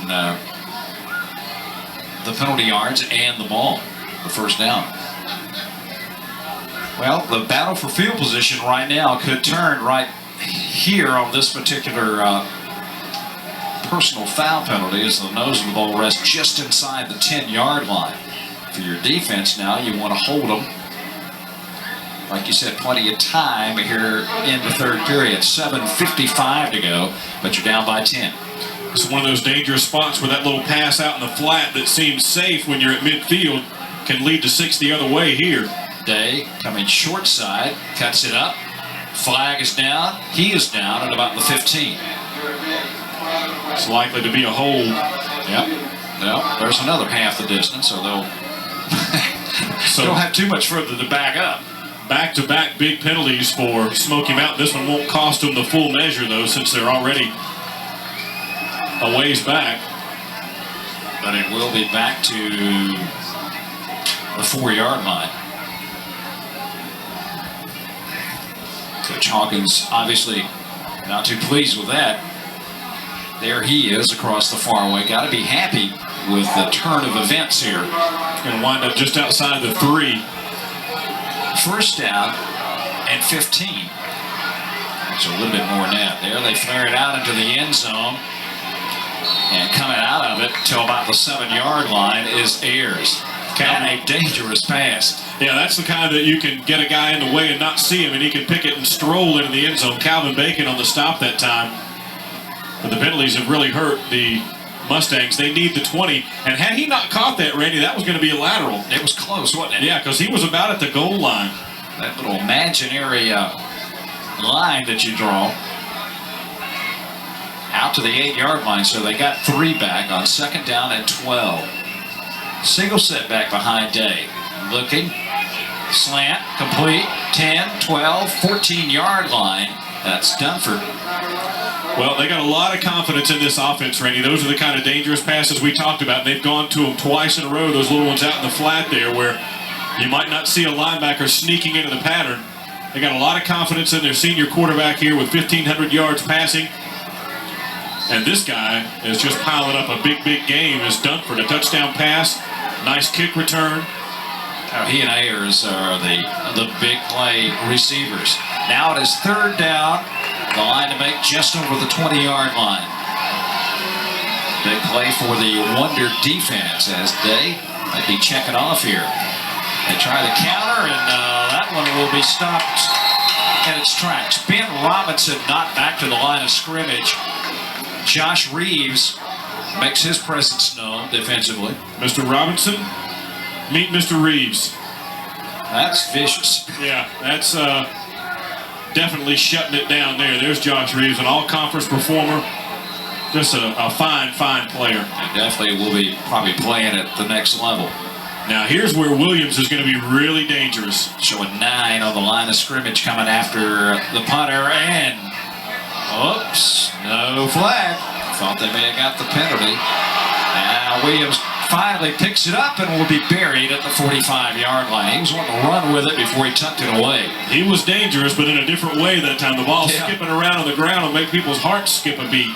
the penalty yards and the ball, the first down. Well, the battle for field position right now could turn right here on this particular personal foul penalty as the nose of the ball rests just inside the 10-yard line. For your defense now, you want to hold them. Like you said, plenty of time here in the 3rd period. 7:55 to go, but you're down by 10. It's one of those dangerous spots where that little pass out in the flat that seems safe when you're at midfield can lead to 6 the other way here. Day coming short side, cuts it up. Flag is down. He is down at about the 15. It's likely to be a hold. Yep. Well, there's another half the distance, so they'll don't have too much further to back up. Back-to-back big penalties for Smoky Mountain. This one won't cost them the full measure, though, since they're already a ways back. But it will be back to the 4-yard line. Coach Hawkins obviously not too pleased with that. There he is across the fairway. Got to be happy with the turn of events here. Going to wind up just outside the 3. First down and 15. It's a little bit more net there. They flare it out into the end zone. And coming out of it till about the 7-yard line is Ayers. And a dangerous pass. Yeah, that's the kind that you can get a guy in the way and not see him, and he can pick it and stroll into the end zone. Calvin Bacon on the stop that time. But the penalties have really hurt the Mustangs. They need the 20. And had he not caught that, Randy, that was going to be a lateral. It was close, wasn't it? Yeah, because he was about at the goal line. That little imaginary line that you draw. Out to the 8-yard line, so they got 3 back on 2nd down and 12. Single setback behind Day. Looking, slant, complete, 10, 12, 14-yard line. That's Dunford. Well, they got a lot of confidence in this offense, Randy. Those are the kind of dangerous passes we talked about, and they've gone to them twice in a row, those little ones out in the flat there where you might not see a linebacker sneaking into the pattern. They got a lot of confidence in their senior quarterback here with 1,500 yards passing. And this guy is just piling up a big, big game as Dunford. A touchdown pass, nice kick return. He and Ayers are the big play receivers. Now it is 3rd down. The line to make just over the 20-yard line. Big play for the Wonder defense as they might be checking off here. They try the counter, and that one will be stopped in its tracks. Ben Robinson not back to the line of scrimmage. Josh Reeves makes his presence known defensively. Mr. Robinson, meet Mr. Reeves. That's vicious. Yeah, that's definitely shutting it down there. There's Josh Reeves, an all-conference performer. Just a fine, fine player. And definitely will be probably playing at the next level. Now here's where Williams is going to be really dangerous. Showing 9 on the line of scrimmage coming after the punter, and oops, no flag. Thought they may have got the penalty. Now Williams finally picks it up and will be buried at the 45-yard line. He was wanting to run with it before he tucked it away. He was dangerous, but in a different way that time. The ball skipping around on the ground will make people's hearts skip a beat.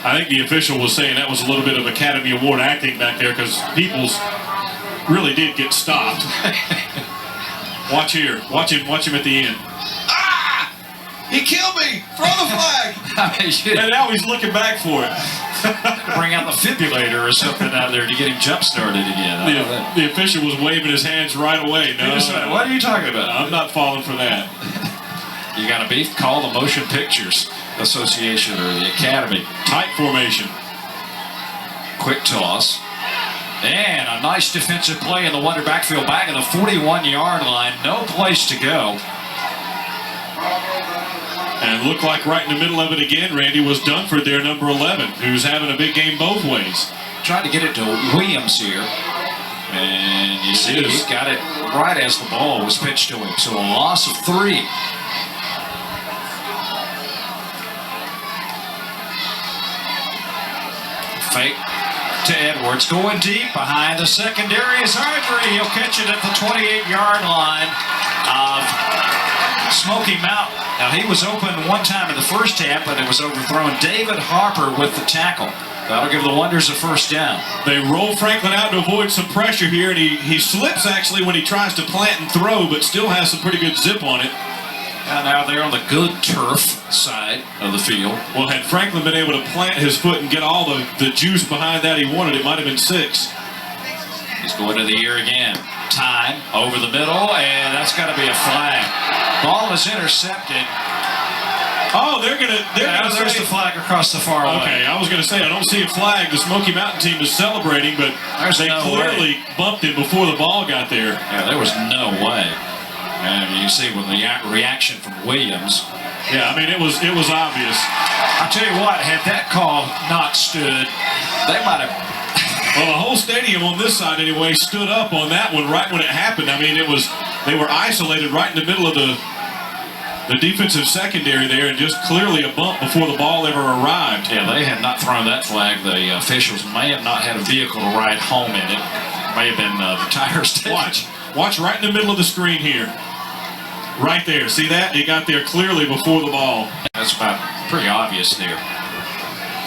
I think the official was saying that was a little bit of Academy Award acting back there because Peoples really did get stopped. Watch here. Watch him at the end. Ah! He killed me! Throw the flag! And now he's looking back for it. Bring out the defibrillator or something out there to get him jump started again. The official was waving his hands right away. No, what are you talking about? I'm not falling for that. You got a beef? Call the Motion Pictures Association or the Academy. Tight formation. Quick toss. And a nice defensive play in the Wonder backfield back at the 41-yard line. No place to go. And looked like right in the middle of it again, Randy, was Dunford there, number 11, who's having a big game both ways. Trying to get it to Williams here. And you see he got it right as the ball was pitched to him. So a loss of 3. Fake to Edwards, going deep behind the secondary is Ardrey. He'll catch it at the 28-yard line of Smoky Mt. Now he was open one time in the first half, but it was overthrown. David Harper with the tackle. That'll give the Wonders a first down. They roll Franklin out to avoid some pressure here, and he slips actually when he tries to plant and throw, but still has some pretty good zip on it. And now they're on the good turf side of the field. Well, had Franklin been able to plant his foot and get all the juice behind that he wanted, it might have been 6. He's going to the air again. Time over the middle, and that's got to be a flag. Ball is intercepted. Oh, they're gonna there's the flag across the far line. Okay, I was gonna say I don't see a flag. The Smoky Mountain team is celebrating, but they clearly bumped it before the ball got there. Yeah, there was no way. And you see with the reaction from Williams. Yeah, I mean it was obvious. I'll tell you what, had that call not stood, they might have. Well, the whole stadium on this side anyway stood up on that one right when it happened. I mean, they were isolated right in the middle of the the defensive secondary there, and just clearly a bump before the ball ever arrived. Yeah, they had not thrown that flag. The officials may have not had a vehicle to ride home in it. May have been the tires. Watch right in the middle of the screen here. Right there. See that? It got there clearly before the ball. That's about pretty obvious there.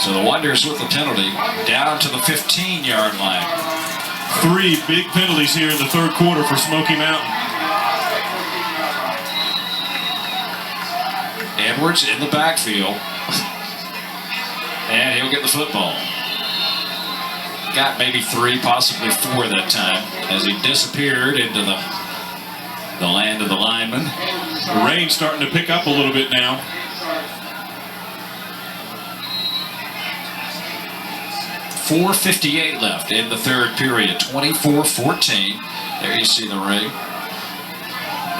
So the Wonders with the penalty down to the 15-yard line. 3 big penalties here in the third quarter for Smoky Mountain. Edwards in the backfield. And he'll get the football. Got maybe 3, possibly 4 that time as he disappeared into the land of the linemen. The rain's starting to pick up a little bit now. .458 left in the third period. 24-14. There you see the rain.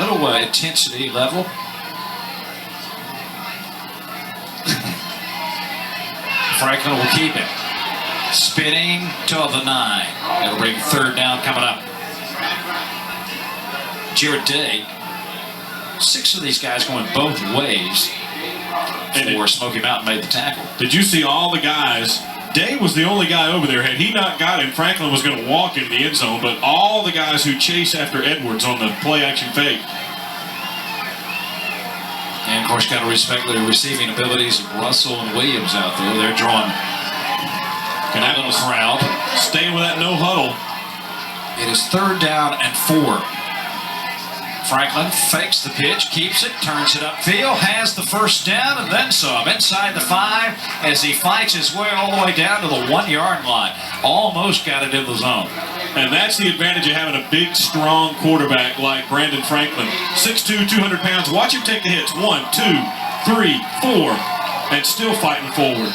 Little intensity level. Franklin will keep it. Spinning to the 9. It'll bring third down coming up. Jared Day. 6 of these guys going both ways before Smoky Mountain made the tackle. Did you see all the guys? Day was the only guy over there. Had he not got him, Franklin was going to walk in the end zone, but all the guys who chase after Edwards on the play-action fake. And, of course, got to respect the receiving abilities of Russell and Williams out there. They're drawing a little crowd. Staying with that no huddle. It is third down and 4. Franklin fakes the pitch, keeps it, turns it upfield, has the first down, and then some. Inside the 5 as he fights his way all the way down to the 1-yard line. Almost got it in the zone. And that's the advantage of having a big, strong quarterback like Brandon Franklin. 6'2", 200 pounds. Watch him take the hits. 1, 2, 3, 4, and still fighting forward.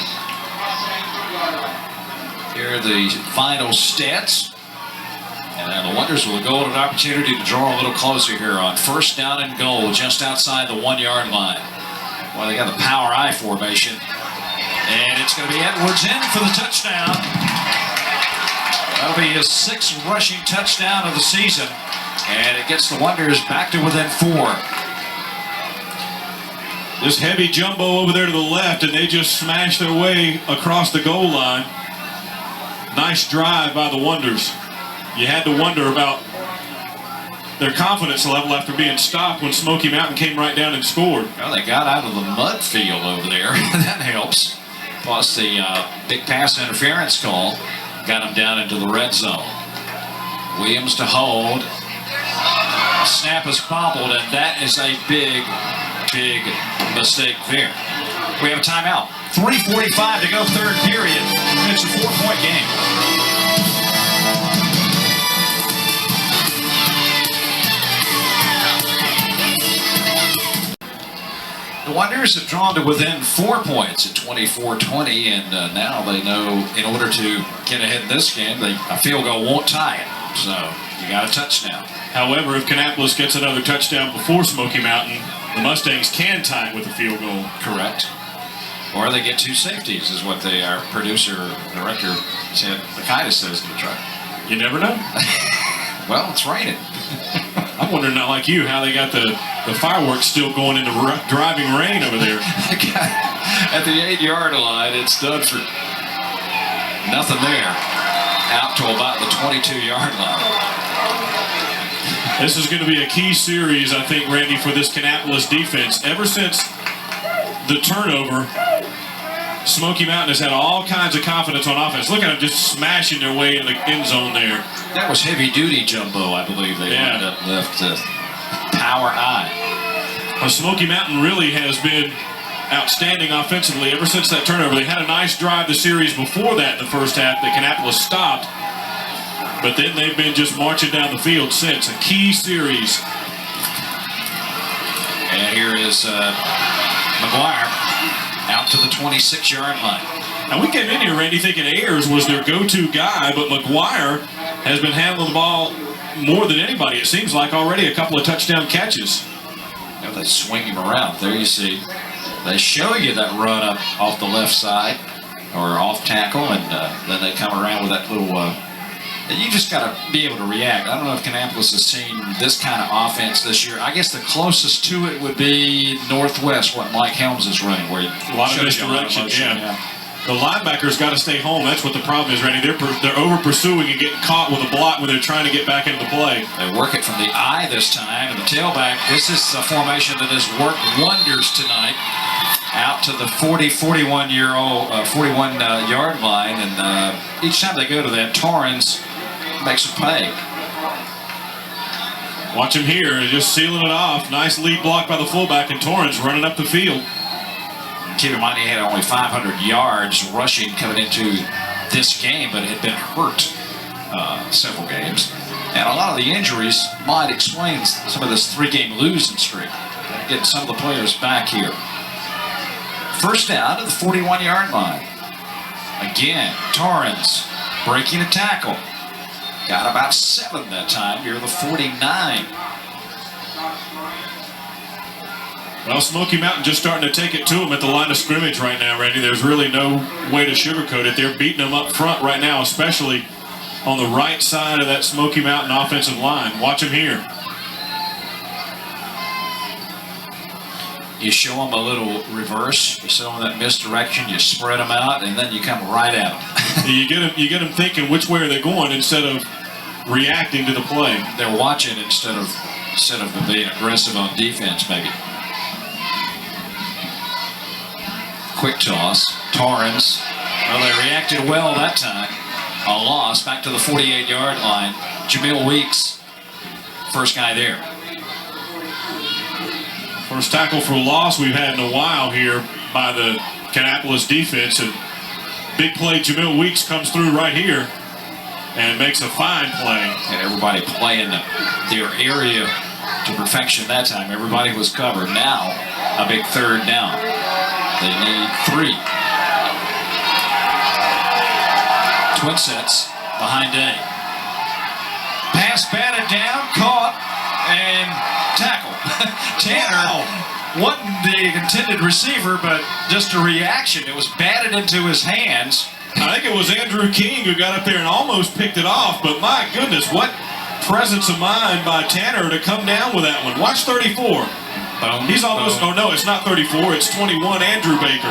Here are the final stats. And the Wonders will go with an opportunity to draw a little closer here on first down and goal just outside the 1-yard line. Well, they got the power I formation. And it's going to be Edwards in for the touchdown. That'll be his 6th rushing touchdown of the season. And it gets the Wonders back to within 4. This heavy jumbo over there to the left, and they just smash their way across the goal line. Nice drive by the Wonders. You had to wonder about their confidence level after being stopped when Smoky Mountain came right down and scored. Well, they got out of the mud field over there. That helps. Plus the big pass interference call got them down into the red zone. Williams to hold. Snap is bobbled, and that is a big, big mistake there. We have a timeout. 3:45 to go, third period. It's a 4-point game. The Wonders have drawn to within 4 points at 24-20, and now they know in order to get ahead in this game, a field goal won't tie it. So you got a touchdown. However, if Kannapolis gets another touchdown before Smoky Mountain, the Mustangs can tie it with a field goal. Correct. Or they get 2 safeties, is what our producer, director said. The kindest says to try. You never know. Well, it's raining. I'm wondering, not like you, how they got the fireworks still going into driving rain over there. At the 8-yard line, it's done for nothing there. Out to about the 22-yard line. This is going to be a key series, I think, Randy, for this Kannapolis defense. Ever since the turnover, Smoky Mountain has had all kinds of confidence on offense. Look at them just smashing their way in the end zone there. That was heavy-duty jumbo, I believe they ended up left power I. Well, Smoky Mountain really has been outstanding offensively ever since that turnover. They had a nice drive the series before that in the first half that Kannapolis stopped. But then they've been just marching down the field since. A key series. And here is McGuire out to the 26-yard line. Now, we came in here, Randy, thinking Ayers was their go-to guy, but McGuire has been handling the ball more than anybody. It seems like already a couple of touchdown catches. Now they swing him around. There you see. They show you that run up off the left side or off tackle, and then they come around with that little You just got to be able to react. I don't know if Kannapolis has seen this kind of offense this year. I guess the closest to it would be Northwest, what Mike Helms is running, where A lot of misdirection, yeah. The linebackers got to stay home. That's what the problem is, Randy. They're over pursuing and getting caught with a block when they're trying to get back into the play. They work it from the eye this time, and the tailback. This is a formation that has worked wonders tonight. Out to the 41-yard line, and each time they go to that, Torrens makes a pay. Watch him here, just sealing it off. Nice lead block by the fullback, and Torrens running up the field. Keep in mind he had only 500 yards rushing coming into this game, but had been hurt several games. And a lot of the injuries might explain some of this 3-game losing streak. Getting some of the players back here. First down to the 41-yard line. Again, Torrens breaking a tackle. Got about 7 that time. You're the 49. Well, Smoky Mountain just starting to take it to them at the line of scrimmage right now, Randy. There's really no way to sugarcoat it. They're beating them up front right now, especially on the right side of that Smoky Mountain offensive line. Watch them here. You show them a little reverse, you show them that misdirection, you spread them out, and then you come right at them. you get them thinking which way are they going instead of reacting to the play. They're watching instead of being aggressive on defense, maybe. Quick toss, Torrens. Well, they reacted well that time. A loss back to the 48-yard line. Jamil Weeks, first guy there. First tackle for loss we've had in a while here by the Kannapolis defense. And big play, Jamil Weeks comes through right here and makes a fine play. And everybody playing their area to perfection that time. Everybody was covered. Now, a big third down. They need 3. Twin sets behind A. Pass batted down, caught, and tackle. Tanner wasn't the intended receiver, but just a reaction. It was batted into his hands. I think it was Andrew King who got up there and almost picked it off, but my goodness, what presence of mind by Tanner to come down with that one. Watch 34. He's almost, oh no, it's not 34, it's 21, Andrew Baker.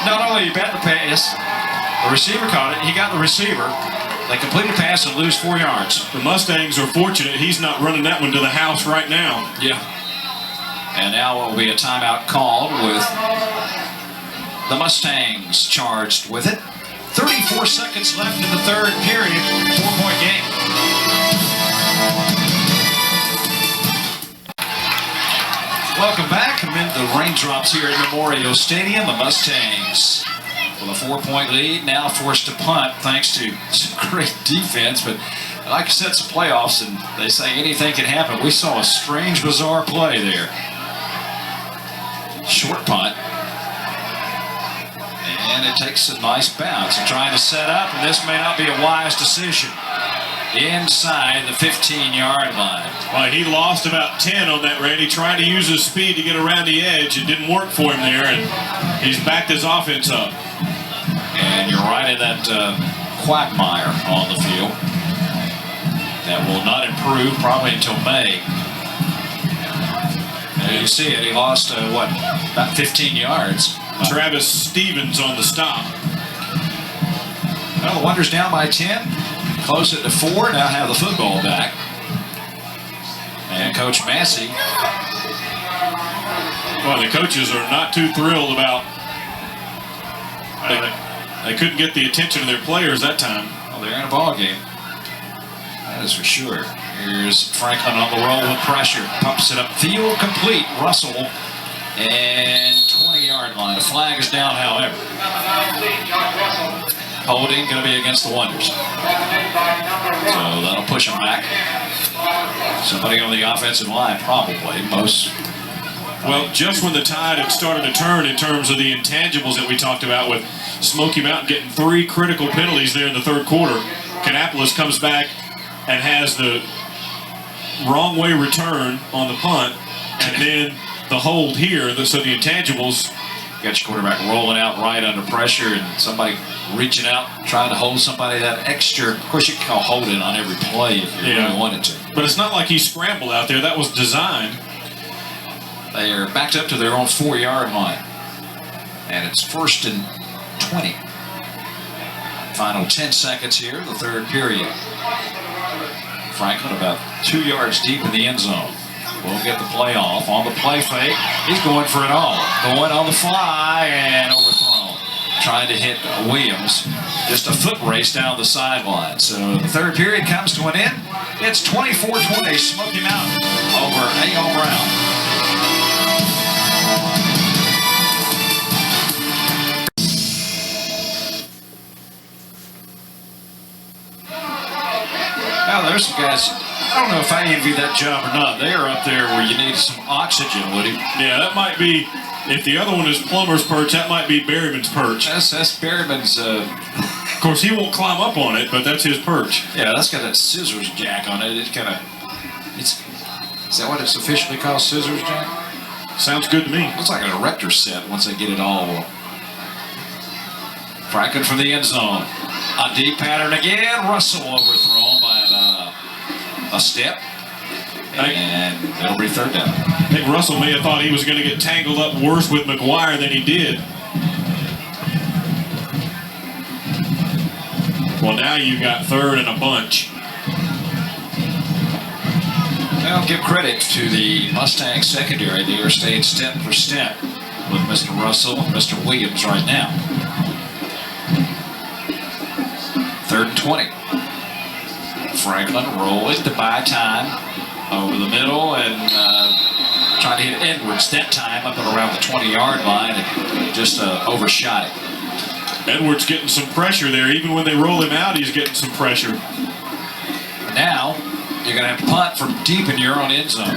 Not only bat the pass, the receiver caught it, he got the receiver. They complete the pass and lose 4 yards. The Mustangs are fortunate he's not running that one to the house right now. Yeah. And now will be a timeout called with the Mustangs charged with it. 34 seconds left in the third period. 4-point game. Welcome back amid the raindrops here at Memorial Stadium. The Mustangs with a 4-point lead, now forced to punt thanks to some great defense. But like I said, it's the playoffs, and they say anything can happen. We saw a strange, bizarre play there. Short punt. And it takes a nice bounce. And trying to set up, and this may not be a wise decision. Inside the 15-yard line. Well, he lost about 10 on that, Randy, trying to use his speed to get around the edge. It didn't work for him there, and he's backed his offense up. And you're right in that quagmire on the field. That will not improve probably until May. And you see it, he lost, about 15 yards. Travis Stevens on the stop. Well, the Wonders down by 10. Close it to 4, now have the football back. And Coach Massey. Well, the coaches are not too thrilled about they couldn't get the attention of their players that time. Well, they're in a ball game. That is for sure. Here's Franklin on the roll with pressure. Pumps it up. Field complete. Russell. And 20-yard line. The flag is down, however. Holding going to be against the Wonders. So that'll push them back. Somebody on the offensive line, probably. Most. Well, just when the tide had started to turn in terms of the intangibles that we talked about with Smoky Mountain getting 3 critical penalties there in the third quarter, Kannapolis comes back and has the wrong way return on the punt, and then the hold here. So the intangibles. Got your quarterback rolling out right under pressure, and somebody reaching out, trying to hold somebody that extra. Of course, you can call holding on every play if you really wanted to. But it's not like he scrambled out there. That was designed. They are backed up to their own 4-yard line. And it's 1st and 20. Final 10 seconds here, the third period. Franklin about 2 yards deep in the end zone. Will get the play off. On the play fake, he's going for it all. Going on the fly and overthrown. Trying to hit Williams. Just a foot race down the sideline. So the third period comes to an end. It's 24-20 Smoky Mountain over A.O. Brown. Now there's some guys, I don't know if I envy that job or not. They are up there where you need some oxygen, Woody. Yeah, that might be, if the other one is Plummer's perch, that might be Berryman's perch. That's Berryman's, Of course, he won't climb up on it, but that's his perch. yeah, that's got that scissors jack on it. It kind of, is that what it's officially called, scissors jack? Sounds good to me. Looks like an erector set once they get it all. Franklin from the end zone. A deep pattern again. Russell overthrown by about a step. And it'll be third down. I think Russell may have thought he was going to get tangled up worse with McGuire than he did. Well, now you've got third and a bunch. I'll give credit to the Mustang secondary. They are staying step for step with Mr. Russell and Mr. Williams right now. 3rd and 20. Franklin rolling to buy time over the middle and trying to hit Edwards that time up and around the 20-yard line and just overshot it. Edwards getting some pressure there. Even when they roll him out, he's getting some pressure. Now you're going to have to punt from deep in your own end zone.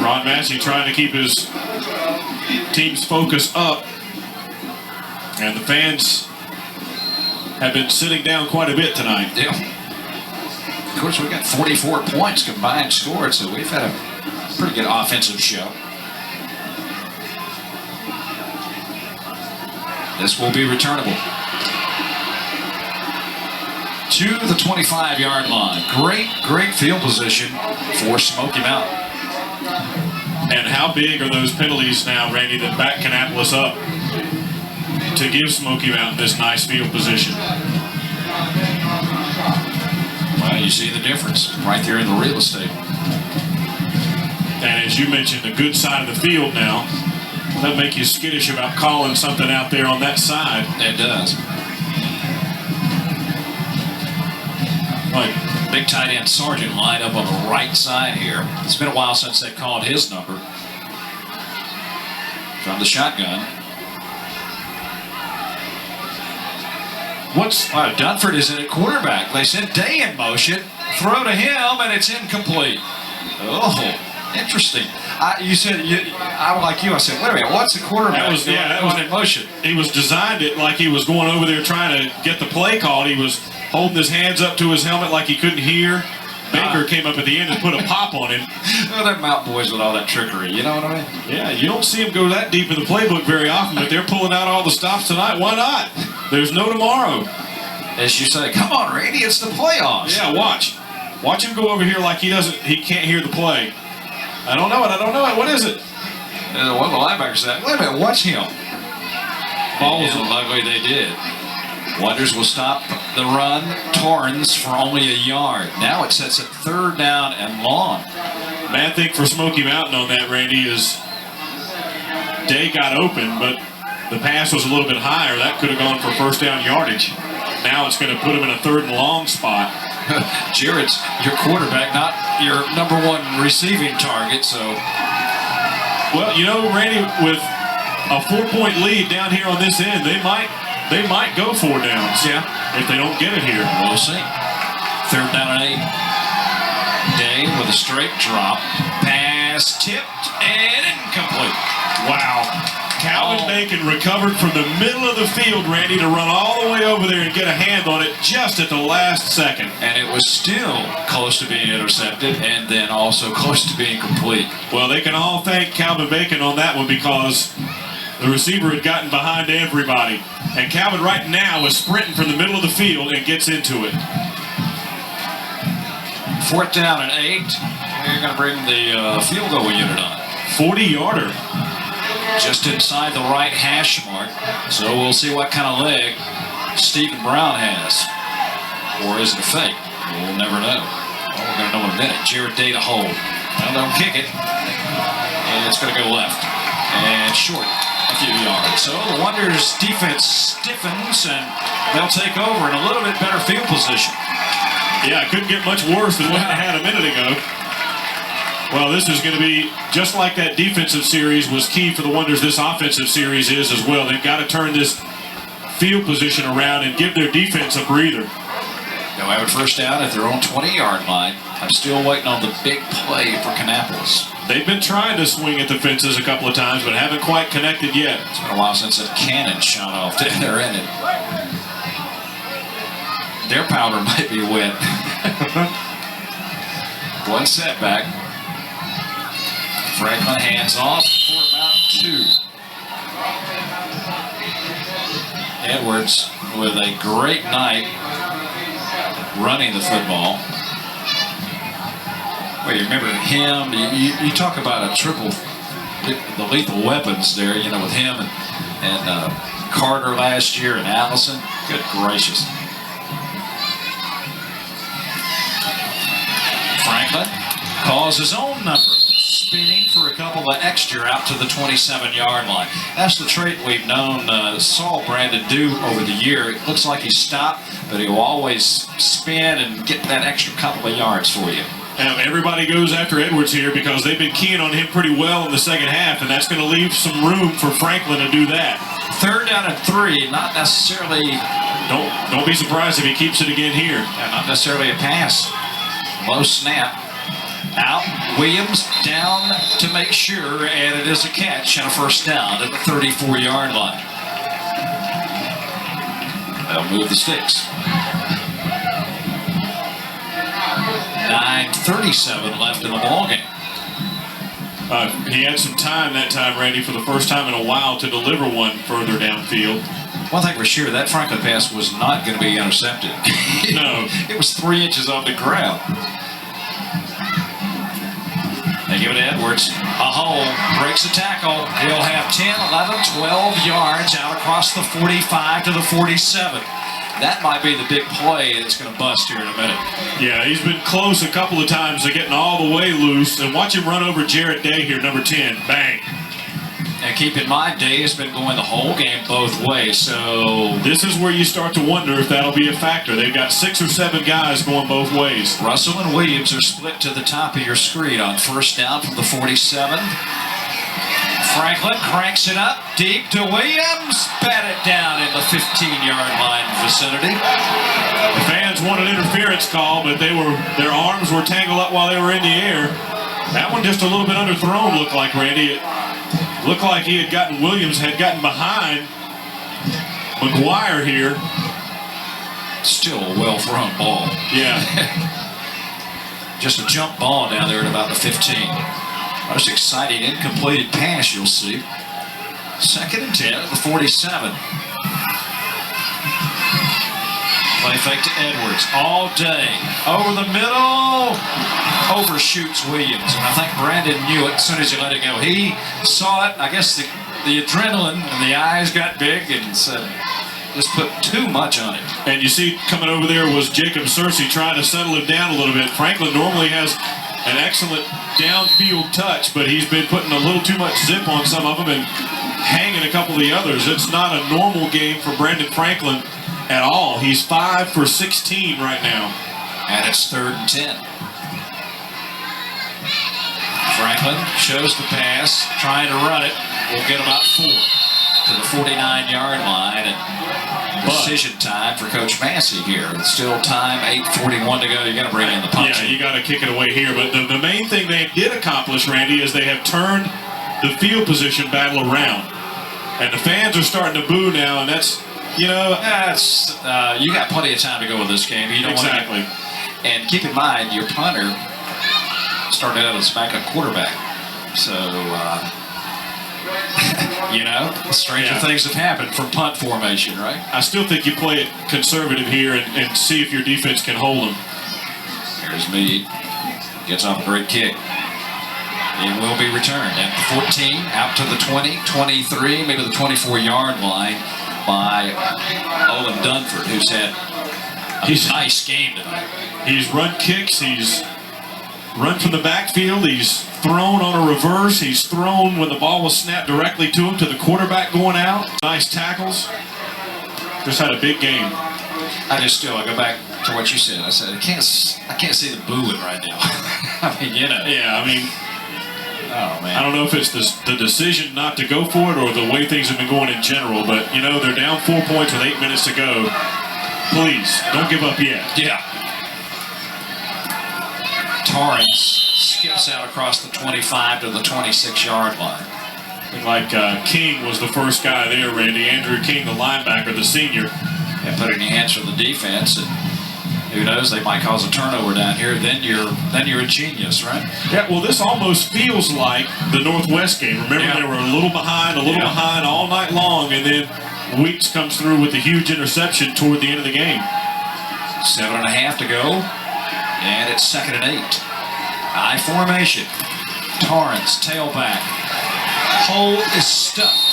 Ron Massey trying to keep his team's focus up. And the fans have been sitting down quite a bit tonight. Yeah. Of course, we got 44 points combined scored, so we've had a pretty good offensive show. This will be returnable to the 25-yard line. Great field position for Smoky Mountain. And how big are those penalties now, Randy, that back Kannapolis up to give Smoky Mountain this nice field position? Well, you see the difference right there in the real estate. And as you mentioned, the good side of the field now, that'll make you skittish about calling something out there on that side. It does. Right. Big tight end Sargent lined up on the right side here. It's been a while since they called his number. From the shotgun. Dunford is in at quarterback. They sent Day in motion. Throw to him, and it's incomplete. Oh, interesting. You said, I like you. I said, wait a minute, what's the quarterback? That was in motion. He was designed it like he was going over there trying to get the play called. He was holding his hands up to his helmet like he couldn't hear. Baker came up at the end and put a pop on him. Well, they're Mountain boys with all that trickery, you know what I mean? Yeah, you don't see them go that deep in the playbook very often, but they're pulling out all the stops tonight. Why not? There's no tomorrow. As you say, come on, Randy, it's the playoffs. Yeah, watch. Watch him go over here like he can't hear the play. I don't know it. What is it? One of the linebackers said, wait a minute, watch him. Ball was luckily they did. Wonders will stop the run. Torrens for only a yard. Now it sets it 3rd down and long. Bad thing for Smoky Mountain on that, Randy, is Day got open, but the pass was a little bit higher. That could have gone for 1st down yardage. Now it's going to put him in a 3rd and long spot. Jared's your quarterback, not your #1 receiving target, so. Well, you know, Randy, with a 4-point lead down here on this end, they might go 4 downs. Yeah. If they don't get it here. We'll see. 3rd down and 8. Day with a straight drop. Pass tipped and incomplete. Wow. Calvin Bacon recovered from the middle of the field, Randy, to run all the way over there and get a hand on it just at the last second. And it was still close to being intercepted and then also close to being complete. Well, they can all thank Calvin Bacon on that one because The receiver had gotten behind everybody. And Calvin right now is sprinting from the middle of the field and gets into it. 4th down and 8. We're going to bring the field goal unit on. 40-yarder. Just inside the right hash mark. So we'll see what kind of leg Stephen Brown has. Or is it a fake? We'll never know. Well, we're going to know in a minute. Jared Day to hold. Well, don't kick it. And it's going to go left. And short a few yards. So the Wonders defense stiffens and they'll take over in a little bit better field position. Yeah, it couldn't get much worse than what they had a minute ago. Well, this is going to be just like that defensive series was key for the Wonders. This offensive series is as well. They've got to turn this field position around and give their defense a breather. They'll have a 1st down at their own 20-yard line. I'm still waiting on the big play for Kannapolis. They've been trying to swing at the fences a couple of times, but haven't quite connected yet. It's been a while since a cannon shot off down their end. Their powder might be wet. One setback. Franklin hands off for about 2. Edwards with a great night running the football. Well, you remember him, you talk about a triple, the lethal weapons there, you know, with him and Carter last year and Allison. Good gracious. Franklin calls his own number, spinning for a couple of extra out to the 27-yard line. That's the trait we've known saw Brandon do over the year. It looks like he stopped, but he'll always spin and get that extra couple of yards for you. Everybody goes after Edwards here because they've been keying on him pretty well in the second half, and that's going to leave some room for Franklin to do that. 3rd down and 3, not necessarily. Don't be surprised if he keeps it again here. Not necessarily a pass. Low snap. Out. Williams down to make sure, and it is a catch and a 1st down at the 34-yard line. They'll move the sticks. 9:37 left in the ballgame. He had some time that time, Randy, for the first time in a while to deliver one further downfield. One thing for sure, that Franklin pass was not going to be intercepted. No. It was 3 inches off the ground. They give it to Edwards. A hole, breaks a tackle. He'll have 10, 11, 12 yards out across the 45 to the 47. That might be the big play that's going to bust here in a minute. Yeah, he's been close a couple of times to getting all the way loose. And watch him run over Jared Day here, number 10. Bang. And keep in mind, Day has been going the whole game both ways, so this is where you start to wonder if that'll be a factor. They've got 6 or 7 guys going both ways. Russell and Williams are split to the top of your screen on 1st down from the 47. Franklin cranks it up deep to Williams. Bat it down in the 15-yard line vicinity. The fans want an interference call, but their arms were tangled up while they were in the air. That one just a little bit underthrown, looked like, Randy. It looked like Williams had gotten behind McGuire here. Still a well-thrown ball. Yeah. Just a jump ball down there at about the 15. Most exciting incompleted pass you'll see. 2nd and 10 at the 47. Play fake to Edwards all day. Over the middle. Overshoots Williams. And I think Brandon knew it as soon as he let it go. He saw it. I guess the adrenaline and the eyes got big and said, just put too much on it. And you see coming over there was Jacob Searcy trying to settle him down a little bit. Franklin normally has an excellent downfield touch, but he's been putting a little too much zip on some of them and hanging a couple of the others. It's not a normal game for Brandon Franklin at all. He's 5 for 16 right now. And it's 3rd and 10. Franklin shows the pass, trying to run it. We'll get about 4 to the 49-yard line. And decision time for Coach Massey here. It's still time, 8:41 to go. You got to bring in the punch. Yeah, you got to kick it away here. But the main thing they did accomplish, Randy, is they have turned the field position battle around. And the fans are starting to boo now, and that's, you know. You got plenty of time to go with this game. You don't exactly. And keep in mind, your punter started out as backup quarterback. So You know, stranger things have happened from punt formation, right? I still think you play it conservative here and see if your defense can hold them. Here's Meade. Gets off a great kick. It will be returned at the 14, out to the 20, 23, maybe the 24-yard line by Owen Dunford, who's had a nice game tonight. He's run kicks. He's run from the backfield. He's thrown on a reverse. He's thrown when the ball was snapped directly to him, to the quarterback going out. Nice tackles. Just had a big game. I go back to what you said. I said, I can't see the booing right now. I mean, you know. Yeah, I mean, oh, man. I don't know if it's the decision not to go for it or the way things have been going in general, but, you know, they're down 4 points with 8 minutes to go. Please, don't give up yet. Yeah. Torrance skips out across the 25 to the 26-yard line. Looked like King was the first guy there, Randy. Andrew King, the linebacker, the senior. And put it in the hands for the defense, and who knows, they might cause a turnover down here. Then you're a genius, right? Yeah, well, this almost feels like the Northwest game. Remember, they were a little behind all night long, and then Weeks comes through with a huge interception toward the end of the game. 7.5 to go, and it's 2nd and 8. I formation. Torrance, tailback. Hole is stuffed.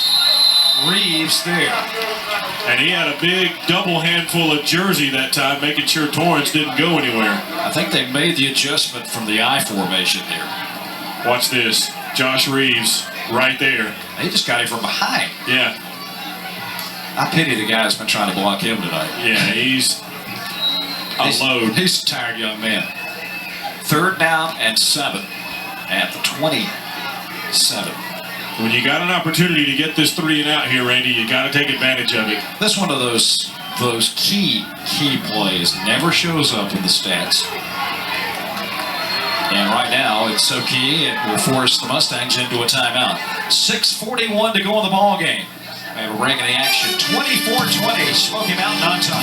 Reeves there. And he had a big double handful of jersey that time, making sure Torrance didn't go anywhere. I think they made the adjustment from the I formation there. Watch this. Josh Reeves right there. They just got him from behind. Yeah. I pity the guy that's been trying to block him tonight. Yeah, he's a load. He's a tired young man. 3rd down and 7 at the 27. When you got an opportunity to get this 3 and out here, Randy, you got to take advantage of it. This one of those key plays never shows up in the stats. And right now, it's so key, it will force the Mustangs into a timeout. 6:41 to go in the ball game. We have a break in the action. 24-20, Smoky Mountain on top.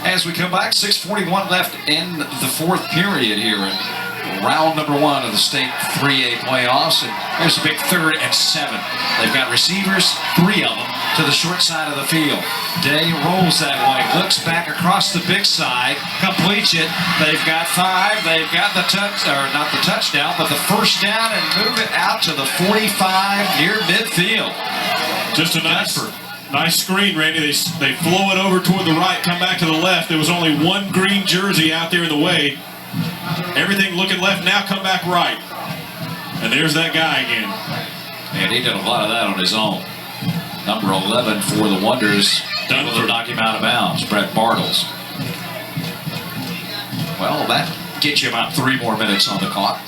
As we come back, 6:41 left in the 4th period here in round number 1 of the state 3A playoffs. And here's a big 3rd and 7. They've got receivers, 3 of them, to the short side of the field. Day rolls that way, looks back across the big side, completes it. They've got 5. They've got the not the touchdown, but the 1st down, and move it out to the 45 near midfield. Just a nice screen, Randy. They flow it over toward the right, come back to the left. There was only one green jersey out there in the way. Everything looking left, now come back right. And there's that guy again. And he did a lot of that on his own. Number 11 for the Wonders, able to knock him out of bounds, Brett Bartles. Well, that gets you about 3 more minutes on the clock.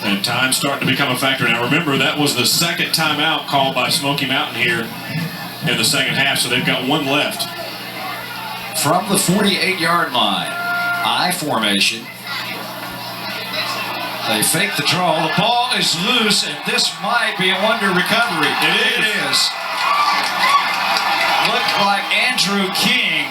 And time's starting to become a factor. Now remember, that was the 2nd timeout called by Smoky Mountain here in the 2nd half, so they've got 1 left. From the 48-yard line, I formation. They fake the draw. The ball is loose, and this might be a Wonder recovery. It is. Looked like Andrew King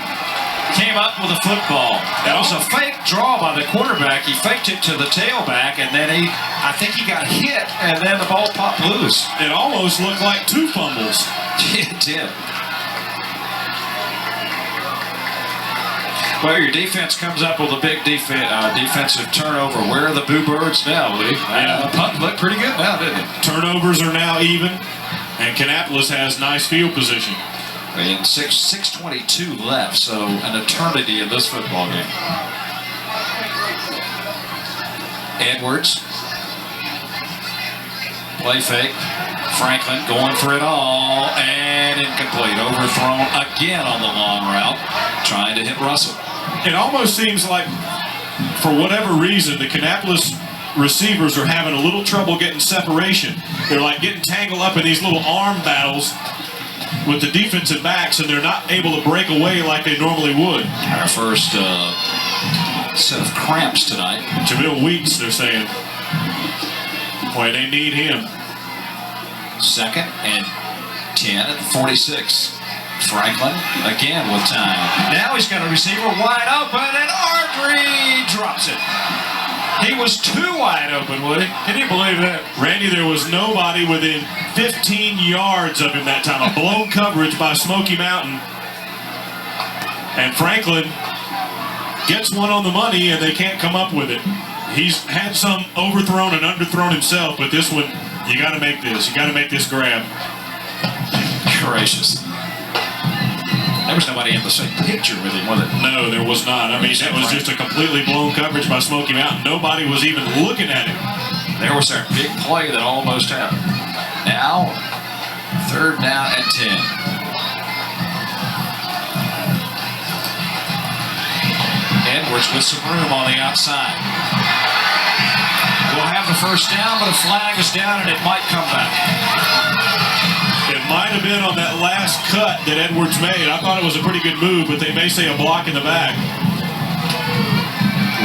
came up with a football. That was a fake draw by the quarterback. He faked it to the tailback, and then I think he got hit, and then the ball popped loose. It almost looked like 2 fumbles. It did. Well, your defense comes up with a big defensive turnover. Where are the Boo Birds now, Lee? Yeah. Punt looked pretty good now, didn't it? Turnovers are now even, and Kannapolis has nice field position. And 6:22 left, so an eternity in this football game. Edwards. Play fake. Franklin going for it all, and incomplete. Overthrown again on the long route, trying to hit Russell. It almost seems like, for whatever reason, the Kannapolis receivers are having a little trouble getting separation. They're like getting tangled up in these little arm battles with the defensive backs, and they're not able to break away like they normally would. Our first set of cramps tonight. Jamil Weeks, they're saying. Boy, they need him. 2nd and 10 at 46. Franklin again with time. Now he's got a receiver wide open, and Ardrey drops it. He was too wide open, Woody. Can you believe that? Randy, there was nobody within 15 yards of him that time. A blown coverage by Smoky Mountain. And Franklin gets one on the money, and they can't come up with it. He's had some overthrown and underthrown himself, but this one, you got to make this. You got to make this grab. Gracious. There was nobody in the same picture with him, was it? No, there was not. I mean, that was just a completely blown coverage by Smoky Mountain. Nobody was even looking at him. There was our big play that almost happened. Now, 3rd down and 10. Edwards with some room on the outside. We'll have the first down, but a flag is down and it might come back. It might have been on that last cut that Edwards made. I thought it was a pretty good move, but they may say a block in the back.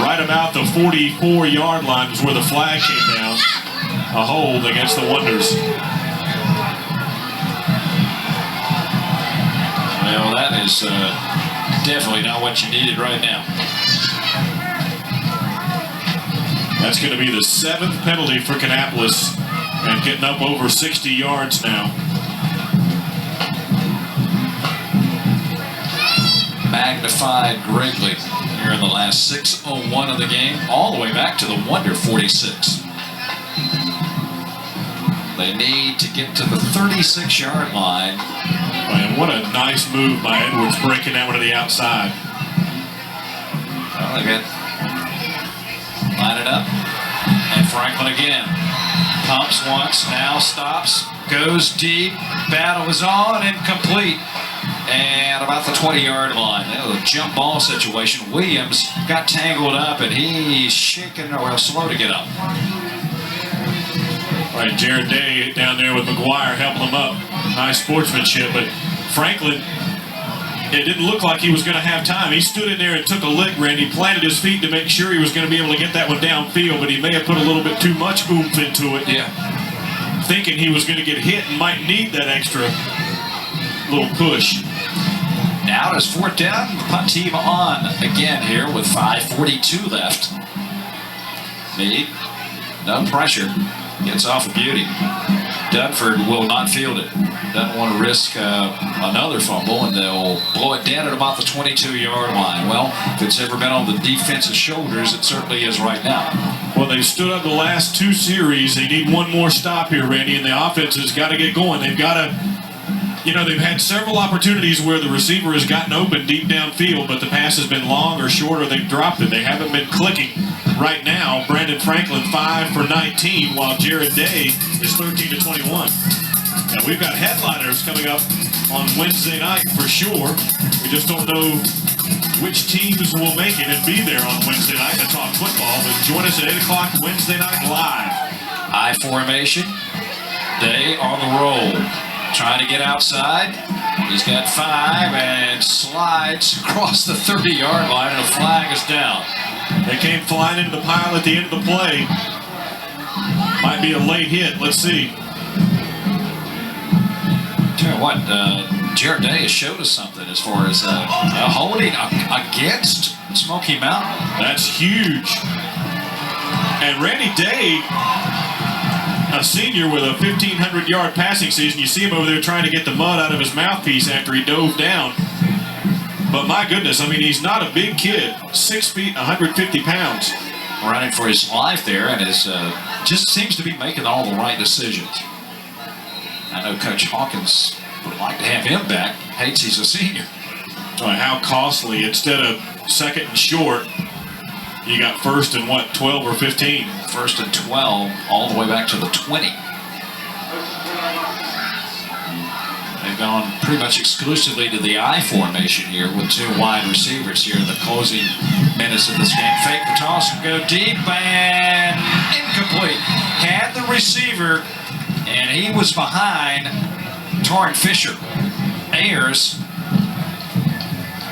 Right about the 44-yard line is where the flag came down. A hold against the Wonders. Well, that is definitely not what you needed right now. That's going to be the 7th penalty for Kannapolis, and getting up over 60 yards now. Magnified greatly here in the last 6:01 of the game, all the way back to the Wonder 46. They need to get to the 36-yard line. And what a nice move by Edwards, breaking that one to the outside. Well, they got line it up, and Franklin again pumps once, now stops, goes deep, battle is on, incomplete. And about the 20-yard line. That was a jump ball situation. Williams got tangled up, and he's shaking, or slow to get up. All right, Jared Day down there with McGuire helping him up. Nice sportsmanship, but Franklin, it didn't look like he was going to have time. He stood in there and took a lick, Randy, planted his feet to make sure he was going to be able to get that one downfield, but he may have put a little bit too much oomph into it. Yeah. Thinking he was going to get hit and might need that extra little push. Now it's 4th down. The punt team on again here with 5:42 left. Meade, no pressure. Gets off a beauty. Dunford will not field it. Doesn't want to risk another fumble, and they'll blow it down at about the 22-yard line. Well, if it's ever been on the defense's shoulders, it certainly is right now. Well, they've stood up the last 2 series. They need one more stop here, Randy, and the offense has got to get going. They've got to, they've had several opportunities where the receiver has gotten open deep downfield, but the pass has been long or short, or they've dropped it. They haven't been clicking. Right now, Brandon Franklin 5 for 19, while Jared Day is 13 to 21. Now, we've got headliners coming up on Wednesday night for sure. We just don't know which teams will make it and be there on Wednesday night to talk football. But join us at 8 o'clock Wednesday night live. I formation. Day on the roll. Trying to get outside. He's got 5 and slides across the 30-yard line, and a flag is down. They came flying into the pile at the end of the play. Might be a late hit. Let's see. Tell you what, Jared Day has showed us something as far as holding against Smoky Mountain. That's huge. And Randy Day, a senior with a 1,500-yard passing season, you see him over there trying to get the mud out of his mouthpiece after he dove down. But my goodness, I mean, he's not a big kid. 6 feet, 150 pounds. Running for his life there, and is just seems to be making all the right decisions. I know Coach Hawkins would like to have him back. Hates he's a senior. How costly. Instead of 2nd and short, you got 1st and 12 or 15? 1st and 12, all the way back to the 20. They've gone pretty much exclusively to the I formation here with 2 wide receivers here in the closing minutes of this game. Fake the toss and go deep, and incomplete. Had the receiver, and he was behind Torrin Fisher. Ayers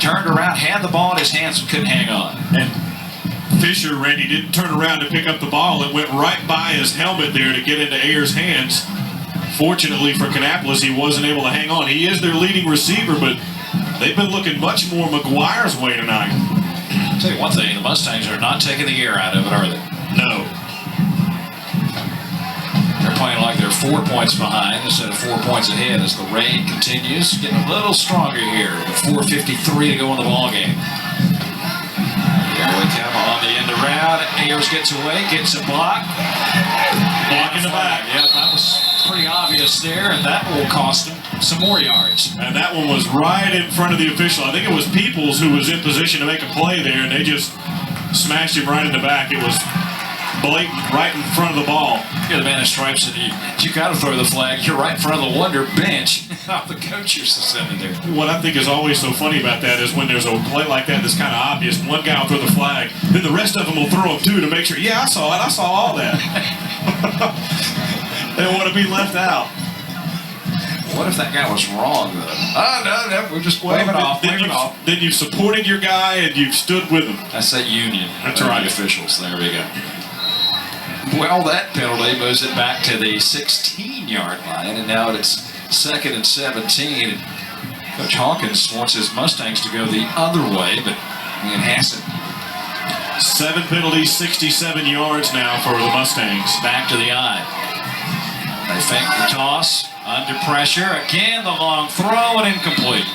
turned around, had the ball in his hands, and couldn't hang on. And Fisher, Randy, didn't turn around to pick up the ball. It went right by his helmet there to get into Ayers' hands. Unfortunately for Kannapolis, he wasn't able to hang on. He is their leading receiver, but they've been looking much more McGuire's way tonight. I'll tell you one thing, the Mustangs are not taking the air out of it, are they? No. They're playing like they're 4 points behind instead of 4 points ahead as the rain continues. Getting a little stronger here with 4:53 to go in the ballgame. Here we come on the end around. Ayers gets away, gets a block. Block in the back. Yep, that was pretty obvious there, and that will cost him some more yards. And that one was right in front of the official. I think it was Peoples who was in position to make a play there, and they just smashed him right in the back. It was blatant right in front of the ball. You're the man in stripes, and you got to throw the flag. You're right in front of the Wonder bench. The coach you're suspended there. What I think is always so funny about that is when there's a play like that that's kind of obvious, one guy will throw the flag, then the rest of them will throw them too to make sure, yeah, I saw it, I saw all that. They don't want to be left out. What if that guy was wrong, though? Oh, no, we'll just wave it off, wave it off. Then you've supported your guy and you've stood with him. That's that union. That's right. The officials. There we go. Well, that penalty moves it back to the 16-yard line, and now it's 2nd and 17. And Coach Hawkins wants his Mustangs to go the other way, but it hasn't. 7 penalties, 67 yards now for the Mustangs. Back to the eye. They fake the toss, under pressure. Again, the long throw and incomplete.